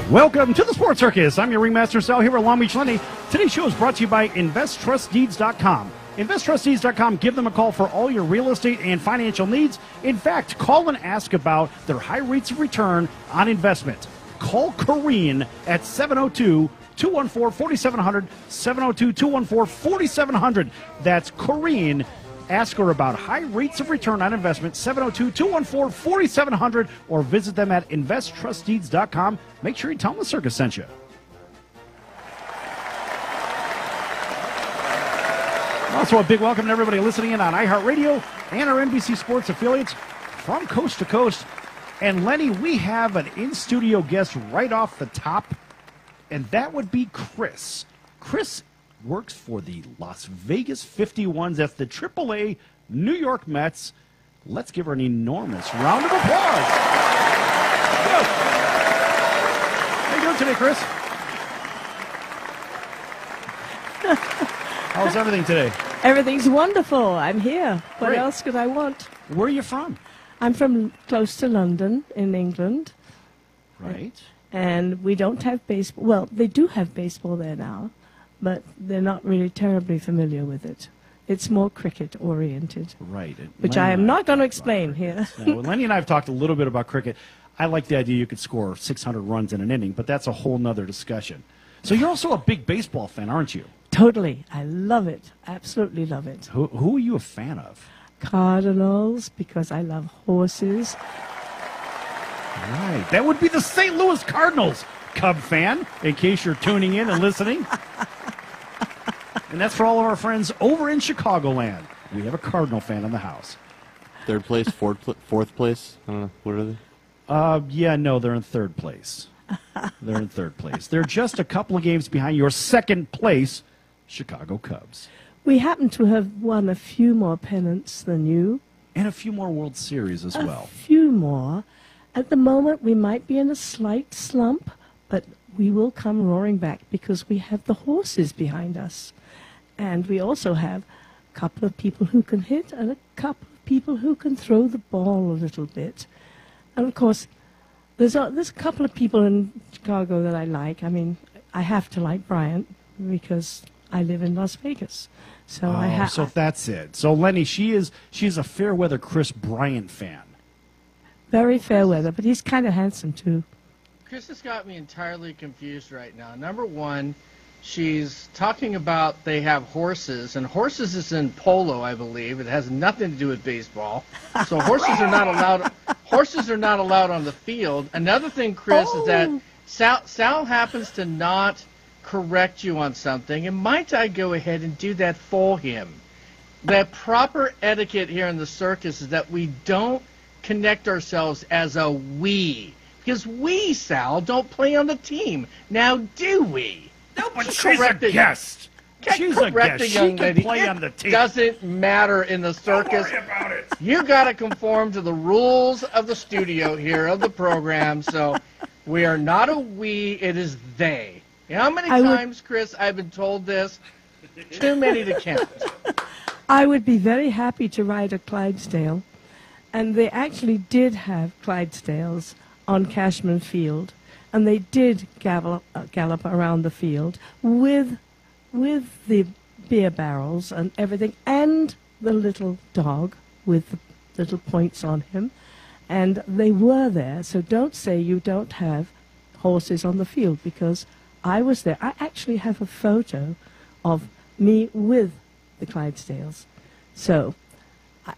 Welcome to the Sports Circus. I'm your ringmaster Sal here at Long Beach Lenny. Today's show is brought to you by InvestTrustDeeds.com. InvestTrustDeeds.com. Give them a call for all your real estate and financial needs. In fact, call and ask about their high rates of return on investment. Call Corrine at 702-214-4700, 702-214-4700. That's Corrine. Ask her about high rates of return on investment, 702-214-4700, or visit them at InvestTrustDeeds.com. Make sure you tell them the circus sent you. Also, a big welcome to everybody listening in on iHeartRadio and our NBC Sports affiliates from coast to coast. And Lenny, we have an in-studio guest right off the top, and that would be Chris. Chris works for the Las Vegas 51s. That's the AAA New York Mets. Let's give her an enormous round of applause. Good. How you doing today, Chris? How's everything today? Everything's wonderful. I'm here. What Great. else could I want? Where are you from? I'm from close to London in England. Right. And we don't have baseball. Well, they do have baseball there now, but they're not really terribly familiar with it. It's more cricket-oriented. Right. Which I am not going to explain here. Well, Lenny and I have talked a little bit about cricket. I like the idea you could score 600 runs in an inning, but that's a whole nother discussion. So you're also a big baseball fan, aren't you? Totally. I love it. Absolutely love it. Who are you a fan of? Cardinals, because I love horses. Right. That would be the St. Louis Cardinals, Cub fan, in case you're tuning in and listening. And that's for all of our friends over in Chicagoland. We have a Cardinal fan in the house. Third place, fourth place? I don't know. What are they? Yeah, no, they're in third place. They're in third place. They're just a couple of games behind your second place, Chicago Cubs. We happen to have won a few more pennants than you. And a few more World Series as well. A few more. At the moment, we might be in a slight slump, but we will come roaring back because we have the horses behind us. And we also have a couple of people who can hit and a couple of people who can throw the ball a little bit. And, of course, there's a couple of people in Chicago that I like. I mean, I have to like Bryant because I live in Las Vegas. So I have. So that's it. So Lenny, she's a fair weather Chris Bryant fan. Very fair weather, but he's kind of handsome too. Chris has got me entirely confused right now. Number one, she's talking about they have horses, and horses is in polo, I believe. It has nothing to do with baseball. So horses are not allowed. Horses are not allowed on the field. Another thing, Chris, is that Sal happens to not correct you on something, and might I go ahead and do that for him? That proper etiquette here in the circus is that we don't connect ourselves as a we. Because we, Sal, don't play on the team. Now, do we? No, but she's a guest. She's a guest. She can play on the team. It doesn't matter in the circus. Don't worry about it. You got to conform to the rules of the studio here, of the program. So we are not a we, it is they. You know how many times, Chris, I've been told this? Too many to count. I would be very happy to ride a Clydesdale. And they actually did have Clydesdales on Cashman Field. And they did gallop around the field with the beer barrels and everything, and the little dog with the little points on him. And they were there. So don't say you don't have horses on the field, because I was there. I actually have a photo of me with the Clydesdales. So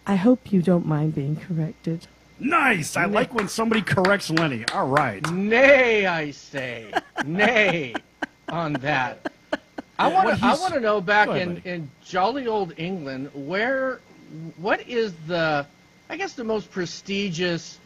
I hope you don't mind being corrected. Nice! I like when somebody corrects Lenny. All right. Nay, I say. Nay on that. I want to know back in jolly old England, what is the most prestigious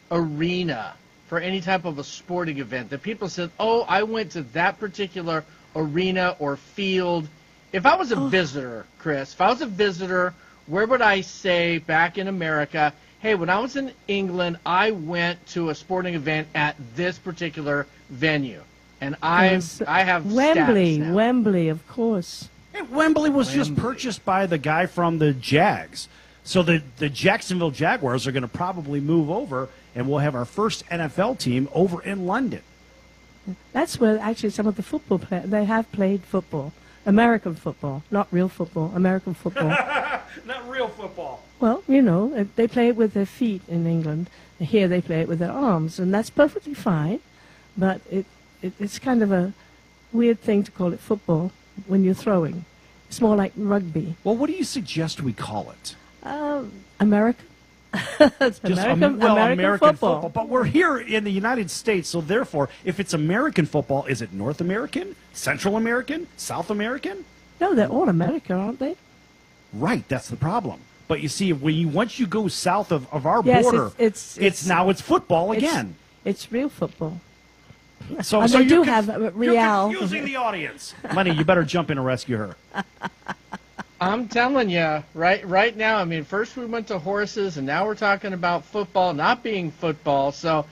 arena for any type of a sporting event that people said, oh, I went to that particular arena or field. If I was a visitor, Chris, where would I say back in America, hey, when I was in England, I went to a sporting event at this particular venue? And I have Wembley, stats now. Wembley, of course. Hey, Wembley was just purchased by the guy from the Jags. So the Jacksonville Jaguars are going to probably move over, and we'll have our first NFL team over in London. That's where actually some of the football players, they have played football. American football, not real football, American football. Not real football. Well, you know, they play it with their feet in England. Here they play it with their arms, and that's perfectly fine. But it's kind of a weird thing to call it football when you're throwing. It's more like rugby. Well, what do you suggest we call it? American. Just American football. But we're here in the United States, so therefore, if it's American football, is it North American, Central American, South American? No, they're all American, aren't they? Right, that's the problem. But you see, once you go south of our Yes, border, it's now football again. It's real football. So they do you're have Real. You're confusing the audience. Lenny, you better jump in and rescue her. I'm telling you, right now, I mean, first we went to horses, and now we're talking about football not being football. So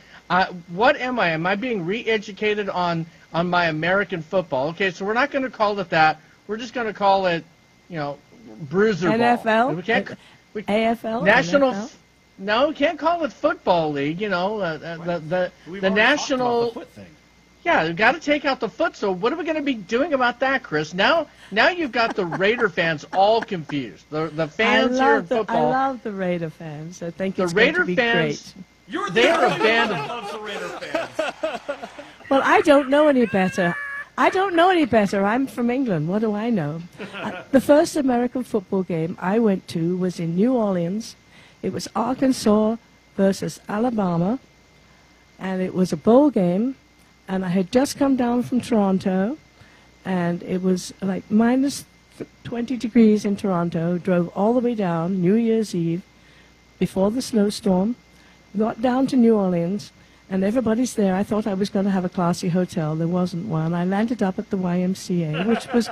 what am I? Am I being re-educated on my American football? Okay, so we're not going to call it that. We're just going to call it, bruiser NFL? ball. We can't, AFL? National. NFL? No, we can't call it football league. The national. The foot thing. Yeah, we've got to take out the foot. So what are we going to be doing about that, Chris? Now you've got the Raider fans all confused. The fans here in football. I love the Raider fans. I think it's Raider going to be fans. great. They're a band of. Loves the Raider fans. Well, I don't know any better. I'm from England. What do I know? The first American football game I went to was in New Orleans. It was Arkansas versus Alabama, and it was a bowl game. And I had just come down from Toronto, and it was like minus 20 degrees in Toronto. Drove all the way down New Year's Eve before the snowstorm, got down to New Orleans, and everybody's there. I thought I was going to have a classy hotel. There wasn't one. I landed up at the YMCA, which was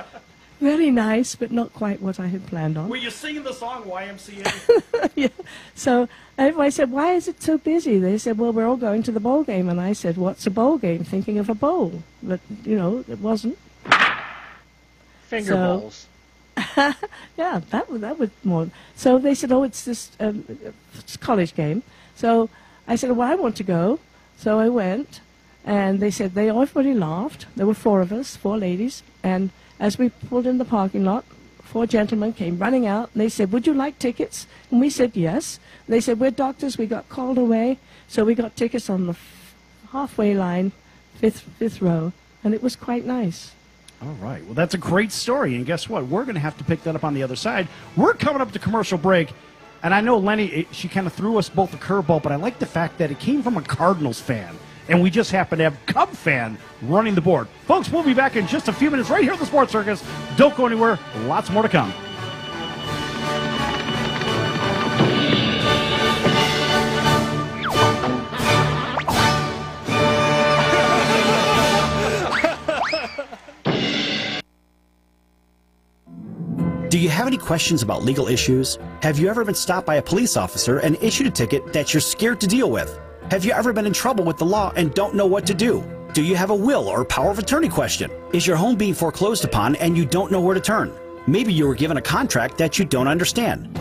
very nice, but not quite what I had planned on. Were you singing the song YMCA? Yeah. So I said, why is it so busy? They said, well, we're all going to the bowl game. And I said, what's a bowl game? Thinking of a bowl. But, it wasn't. Finger bowls. Yeah, that was more. So they said, oh, it's this it's a college game. So I said, well, I want to go. So I went, and they said, everybody laughed. There were 4 of us, 4 ladies, and as we pulled in the parking lot, 4 gentlemen came running out, and they said, would you like tickets? And we said, yes. And they said, we're doctors, we got called away, so we got tickets on the halfway line, fifth row, and it was quite nice. All right. Well, that's a great story, and guess what? We're going to have to pick that up on the other side. We're coming up to commercial break, and I know Lenny, she kind of threw us both a curveball, but I like the fact that it came from a Cardinals fan. And we just happen to have Cub fan running the board. Folks, we'll be back in just a few minutes right here at the Sports Circus. Don't go anywhere. Lots more to come. Do you have any questions about legal issues? Have you ever been stopped by a police officer and issued a ticket that you're scared to deal with? Have you ever been in trouble with the law and don't know what to do? Do you have a will or power of attorney question? Is your home being foreclosed upon and you don't know where to turn? Maybe you were given a contract that you don't understand.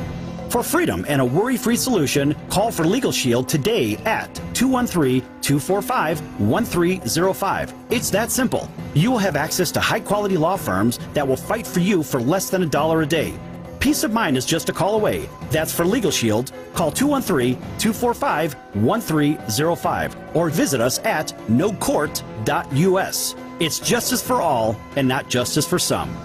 For freedom and a worry-free solution, call for Legal Shield today at 213-245-1305. It's that simple. You will have access to high-quality law firms that will fight for you for less than $1 a day. Peace of mind is just a call away. That's for Legal Shield. Call 213-245-1305 or visit us at nocourt.us. It's justice for all and not justice for some.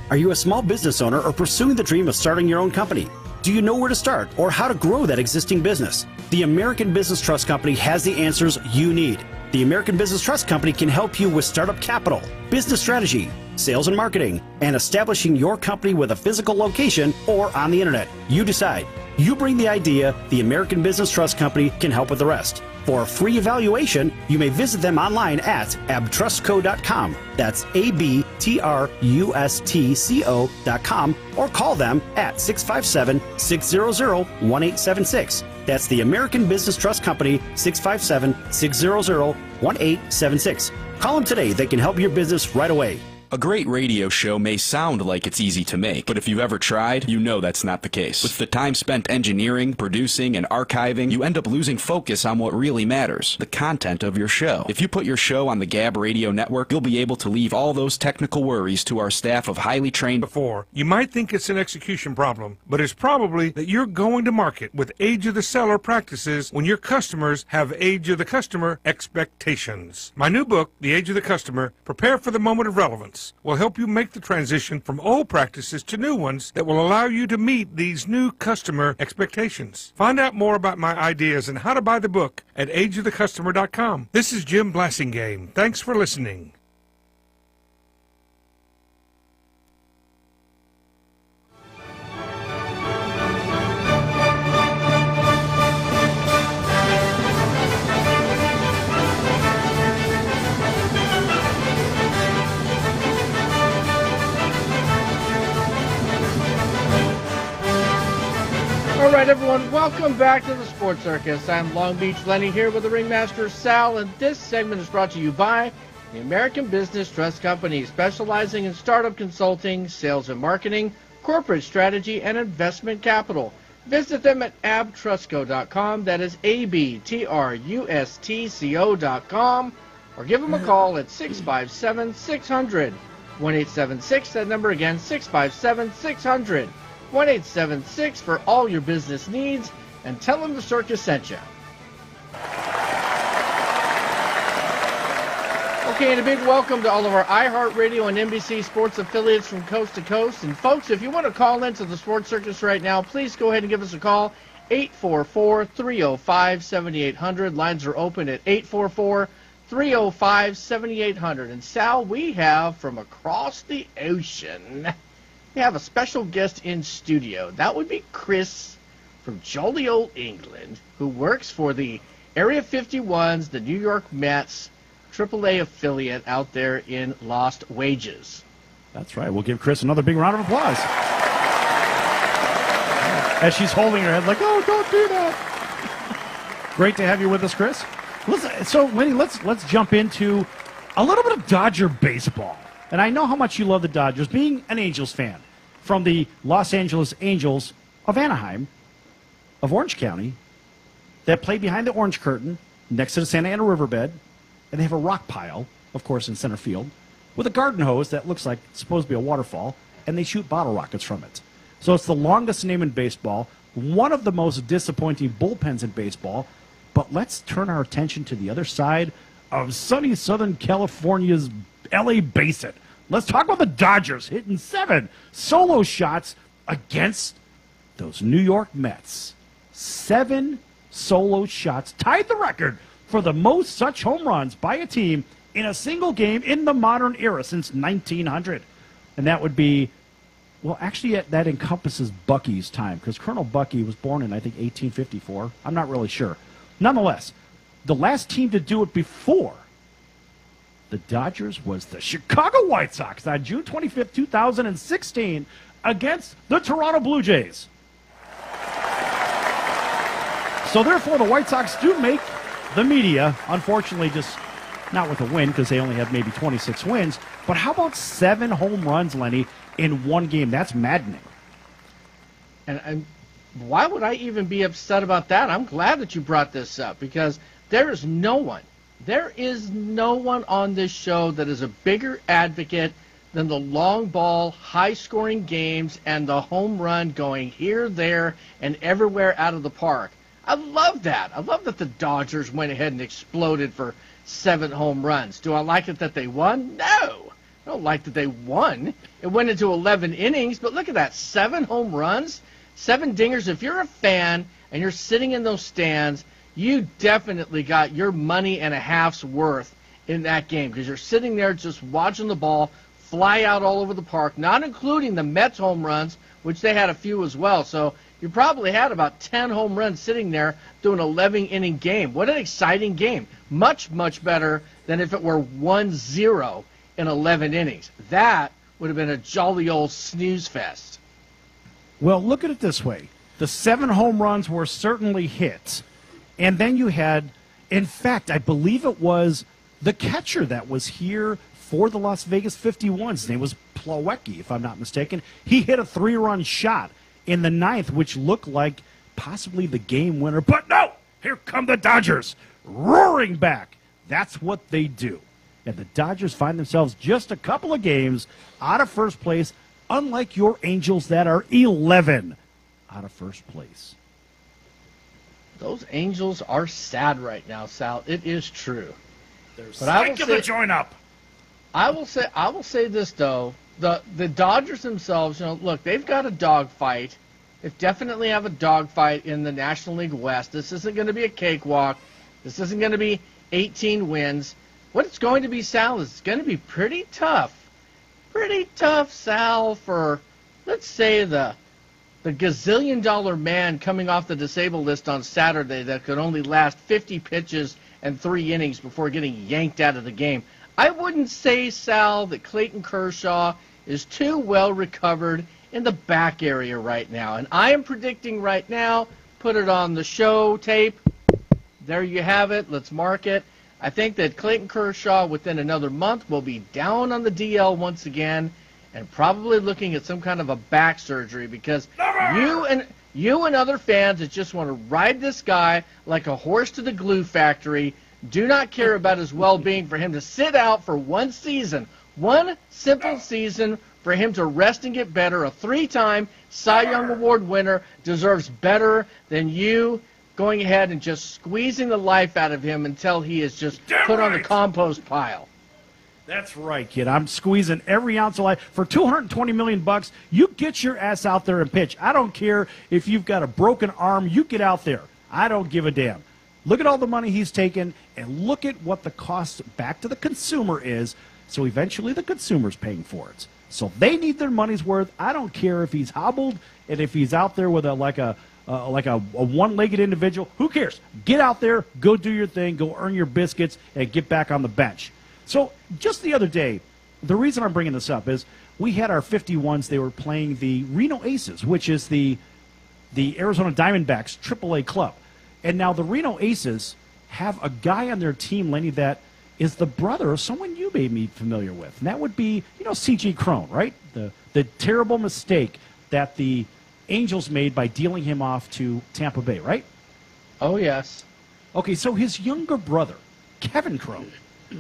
Are you a small business owner or pursuing the dream of starting your own company? Do you know where to start or how to grow that existing business? The American Business Trust Company has the answers you need. The American Business Trust Company can help you with startup capital, business strategy, sales and marketing, and establishing your company with a physical location or on the internet. You decide. You bring the idea, the American Business Trust Company can help with the rest. For a free evaluation, you may visit them online at abtrustco.com. That's ABTRUSTCO.com or call them at 657-600-1876. That's the American Business Trust Company, 657-600-1876. Call them today. They can help your business right away. A great radio show may sound like it's easy to make, but if you've ever tried, you know that's not the case. With the time spent engineering, producing, and archiving, you end up losing focus on what really matters, the content of your show. If you put your show on the Gab Radio Network, you'll be able to leave all those technical worries to our staff of highly trained... Before, you might think it's an execution problem, but it's probably that you're going to market with age of the seller practices when your customers have age of the customer expectations. My new book, The Age of the Customer, Prepare for the Moment of Relevance, will help you make the transition from old practices to new ones that will allow you to meet these new customer expectations. Find out more about my ideas and how to buy the book at ageofthecustomer.com. This is Jim Blassingame. Thanks for listening. All right, everyone, welcome back to the Sports Circus. I'm Long Beach Lenny here with the Ringmaster Sal, and this segment is brought to you by the American Business Trust Company, specializing in startup consulting, sales and marketing, corporate strategy, and investment capital. Visit them at abtrustco.com, that is ABTRUSTCO.com, or give them a call at 657-600. 1-876, that number again, 657-600. 1-876 for all your business needs, and tell them the circus sent you. Okay, and a big welcome to all of our iHeartRadio and NBC Sports affiliates from coast to coast. And folks, if you want to call into the Sports Circus right now, please go ahead and give us a call, 844-305-7800. Lines are open at 844-305-7800. And Sal, we have from across the ocean... we have a special guest in studio. That would be Chris from jolly old England, who works for the Area 51's, the New York Mets, AAA affiliate out there in Lost Wages. That's right. We'll give Chris another big round of applause. As she's holding her head like, oh, don't do that. Great to have you with us, Chris. So, Lenny, let's jump into a little bit of Dodger baseball. And I know how much you love the Dodgers, being an Angels fan, from the Los Angeles Angels of Anaheim, of Orange County, that play behind the orange curtain next to the Santa Ana riverbed, and they have a rock pile, of course, in center field, with a garden hose that looks like it's supposed to be a waterfall, and they shoot bottle rockets from it. So it's the longest name in baseball, one of the most disappointing bullpens in baseball, but let's turn our attention to the other side of sunny Southern California's L.A. Basin. Let's talk about the Dodgers hitting 7 solo shots against those New York Mets. 7 solo shots, tied the record for the most such home runs by a team in a single game in the modern era since 1900. And that would be, well, actually that encompasses Bucky's time, because Colonel Bucky was born in, I think, 1854. I'm not really sure. Nonetheless, the last team to do it before the Dodgers was the Chicago White Sox on June 25th, 2016 against the Toronto Blue Jays. So therefore, the White Sox do make the media, unfortunately just not with a win because they only have maybe 26 wins. But how about 7 home runs, Lenny, in one game? That's maddening. And why would I even be upset about that? I'm glad that you brought this up, because there is no one on this show that is a bigger advocate than the long ball, high-scoring games and the home run going here, there, and everywhere out of the park. I love that. I love that the Dodgers went ahead and exploded for 7 home runs. Do I like it that they won? No. I don't like that they won. It went into 11 innings, but look at that. 7 home runs, 7 dingers. If you're a fan and you're sitting in those stands, you definitely got your money and a half's worth in that game, because you're sitting there just watching the ball fly out all over the park, not including the Mets home runs, which they had a few as well. So you probably had about 10 home runs sitting there doing an 11-inning game. What an exciting game. Much, much better than if it were 1-0 in 11 innings. That would have been a jolly old snooze fest. Well, look at it this way. The 7 home runs were certainly hits. And then you had, in fact, I believe it was the catcher that was here for the Las Vegas 51s. His name was Plawecki, if I'm not mistaken. He hit a 3-run shot in the 9th, which looked like possibly the game winner. But no! Here come the Dodgers, roaring back. That's what they do. And the Dodgers find themselves just a couple of games out of first place, unlike your Angels that are 11 out of first place. Those Angels are sad right now, Sal. It is true. But I will say, join up. I will say this though: the Dodgers themselves, look, they've got a dogfight. They definitely have a dogfight in the National League West. This isn't going to be a cakewalk. This isn't going to be 18 wins. What it's going to be, Sal, is it's going to be pretty tough. Pretty tough, Sal, for, let's say, the gazillion-dollar man coming off the disabled list on Saturday that could only last 50 pitches and 3 innings before getting yanked out of the game. I wouldn't say, Sal, that Clayton Kershaw is too well recovered in the back area right now. And I am predicting right now, put it on the show tape. There you have it. Let's mark it. I think that Clayton Kershaw within another month will be down on the DL once again and probably looking at some kind of a back surgery because you and other fans that just want to ride this guy like a horse to the glue factory do not care about his well-being for him to sit out for one season, one simple season for him to rest and get better. A 3-time Cy Young Award winner deserves better than you going ahead and just squeezing the life out of him until he is just put on the compost pile. That's right, kid. I'm squeezing every ounce of life. For $220 million, you get your ass out there and pitch. I don't care if you've got a broken arm. You get out there. I don't give a damn. Look at all the money he's taken, and look at what the cost back to the consumer is. So eventually the consumer's paying for it. So they need their money's worth. I don't care if he's hobbled and if he's out there with a one-legged individual. Who cares? Get out there, go do your thing, go earn your biscuits, and get back on the bench. So just the other day, the reason I'm bringing this up is we had our 51s. They were playing the Reno Aces, which is the Arizona Diamondbacks AAA club. And now the Reno Aces have a guy on their team, Lenny, that is the brother of someone you may be familiar with. And that would be, C.J. Cron, right? The terrible mistake that the Angels made by dealing him off to Tampa Bay, right? Oh, yes. Okay, so his younger brother, Kevin Cron,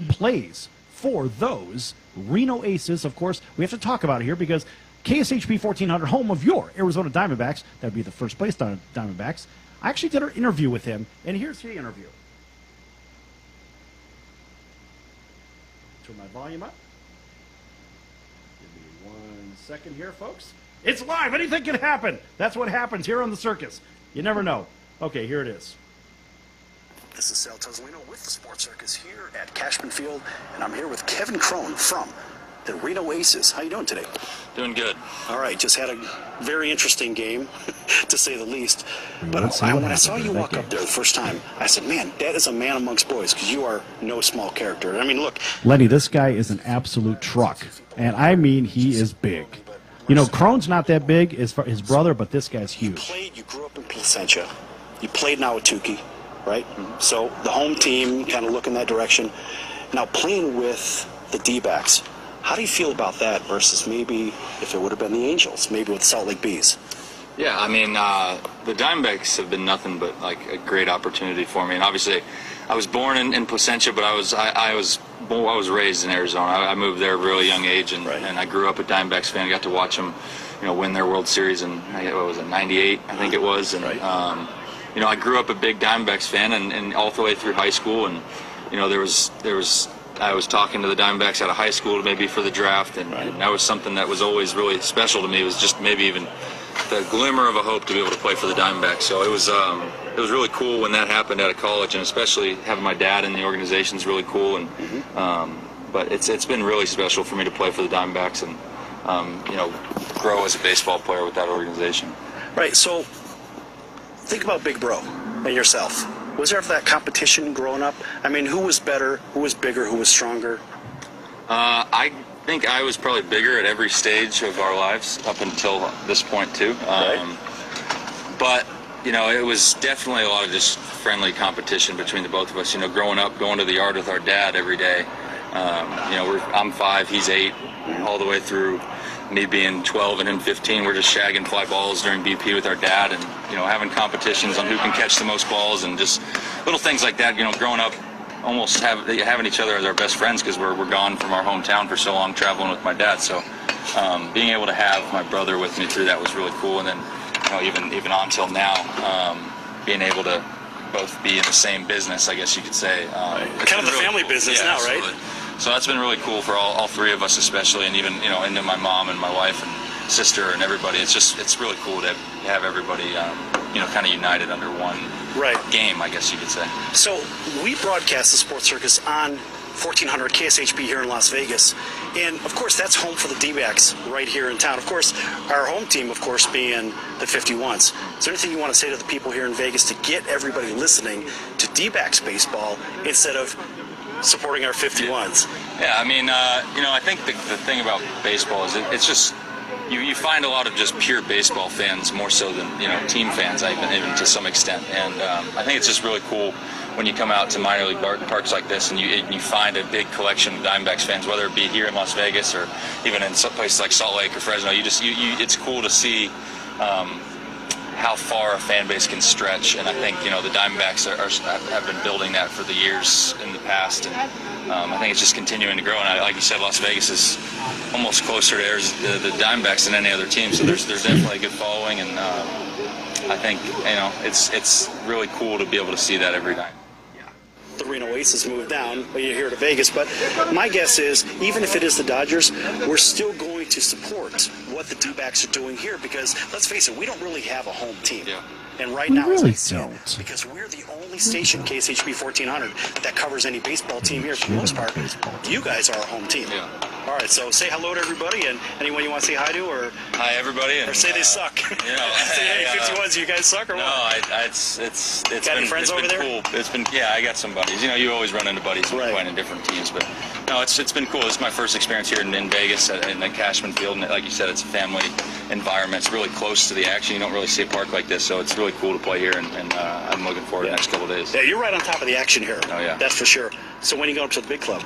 plays for those Reno Aces. Of course, we have to talk about it here because KSHP 1400, home of your Arizona Diamondbacks, that would be the first place Diamondbacks. I actually did an interview with him, and here's the interview. Turn my volume up. Give me 1 second here, folks. It's live. Anything can happen. That's what happens here on the circus. You never know. Okay, here it is. This is Sal Tozzolino with the Sports Circus here at Cashman Field, and I'm here with Kevin Cron from the Reno Aces. How you doing today? Doing good. All right, just had a very interesting game, to say the least. But when I saw you walk up there the first time, I said, man, that is a man amongst boys, because you are no small character. I mean, look. Lenny, this guy is an absolute truck, and I mean he is big. Cron's not that big as far his brother, but this guy's huge. You grew up in Placentia. You played in Ahwatukee, right? Mm-hmm. So the home team kind of look in that direction. Now playing with the D-backs, how do you feel about that versus maybe if it would have been the Angels, maybe with Salt Lake Bees? Yeah, I mean, the Diamondbacks have been nothing but like a great opportunity for me. And obviously, I was born in Placentia, but I was raised in Arizona. I moved there at a really young age, and I grew up a Diamondbacks fan. I got to watch them, win their World Series in what was it, '98, I think it was. And I grew up a big Diamondbacks fan, and all the way through high school. And I was talking to the Diamondbacks out of high school maybe for the draft, and that was something that was always really special to me. It was just maybe even the glimmer of a hope to be able to play for the Diamondbacks. So it was really cool when that happened out of college, and especially having my dad in the organization is really cool. And but it's been really special for me to play for the Diamondbacks and grow as a baseball player with that organization. Right. So think about Big Bro and yourself. Was there that competition growing up? I mean, who was better? Who was bigger? Who was stronger? I think I was probably bigger at every stage of our lives up until this point too. But it was definitely a lot of just friendly competition between the both of us. Growing up, going to the yard with our dad every day, I'm 5, he's 8, all the way through me being 12 and him 15. We're just shagging fly balls during BP with our dad, and having competitions on who can catch the most balls, and just little things like that. Growing up, almost having each other as our best friends because we're gone from our hometown for so long, traveling with my dad. So being able to have my brother with me through that was really cool. And then even on till now, being able to both be in the same business, I guess you could say. Kind of the family business now, right? Absolutely. So that's been really cool for all 3 of us especially, and even into my mom and my wife and sister and everybody. It's really cool to have everybody kind of united under one game, I guess you could say. So we broadcast the Sports Circus on 1400 KSHP here in Las Vegas, and of course that's home for the D-backs right here in town. Of course, our home team, of course, being the 51s. Is there anything you want to say to the people here in Vegas to get everybody listening to D-backs baseball instead of supporting our 51s? Yeah, I mean, I think the thing about baseball is it's just you find a lot of just pure baseball fans more so than team fans, even to some extent. And I think it's just really cool when you come out to minor league parks like this and you find a big collection of Diamondbacks fans, whether it be here in Las Vegas or even in some places like Salt Lake or Fresno. It's cool to see how far a fan base can stretch, and I think the Diamondbacks have been building that for the years in the past, and I think it's just continuing to grow. And like you said, Las Vegas is almost closer to the Diamondbacks than any other team, so there's definitely a good following, and I think it's really cool to be able to see that every night. The Reno Aces moved down, but you're here to Vegas. But my guess is, even if it is the Dodgers, we're still going to support what the D-backs are doing here, because let's face it, we don't really have a home team. Yeah. And right now, really don't. Because we're the only station, KSHP 1400, that covers any baseball team here for the most part. You guys are our home team. Yeah. All right, so say hello to everybody, and anyone you want to say hi to, or hi everybody, or say they suck. Say, hey, 51s, you guys suck, or what? No, it's got any friends over there? Cool. I got some buddies. You always run into buddies playing in different teams, but no, it's been cool. This is my first experience here in Vegas in the Cashman Field, and like you said, it's a family environment. It's really close to the action. You don't really see a park like this, so it's really cool to play here, and I'm looking forward to the next couple of days. Yeah, you're right on top of the action here. Oh yeah, that's for sure. So when you go up to the big club?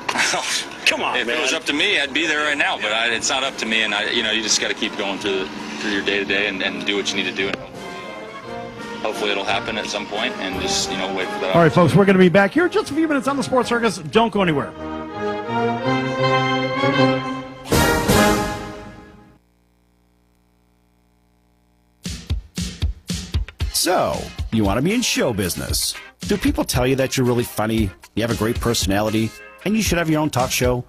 Come on, if man. It was up to me, I'd be there right now, but it's not up to me, and you just got to keep going through your day-to-day and do what you need to do, and hopefully it'll happen at some point, and just wait for that. All right, folks, we're going to be back here in just a few minutes on the Sports Circus. Don't go anywhere. So, you want to be in show business. Do people tell you that you're really funny, you have a great personality, and you should have your own talk show?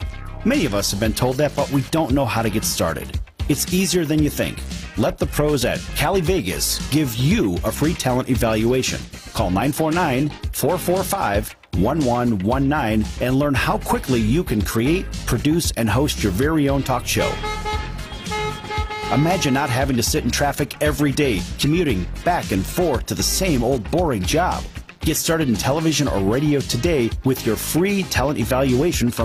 Many of us have been told that, but we don't know how to get started. It's easier than you think. Let the pros at Cali Vegas give you a free talent evaluation. Call 949-445-1119 and learn how quickly you can create, produce, and host your very own talk show. Imagine not having to sit in traffic every day, commuting back and forth to the same old boring job. Get started in television or radio today with your free talent evaluation from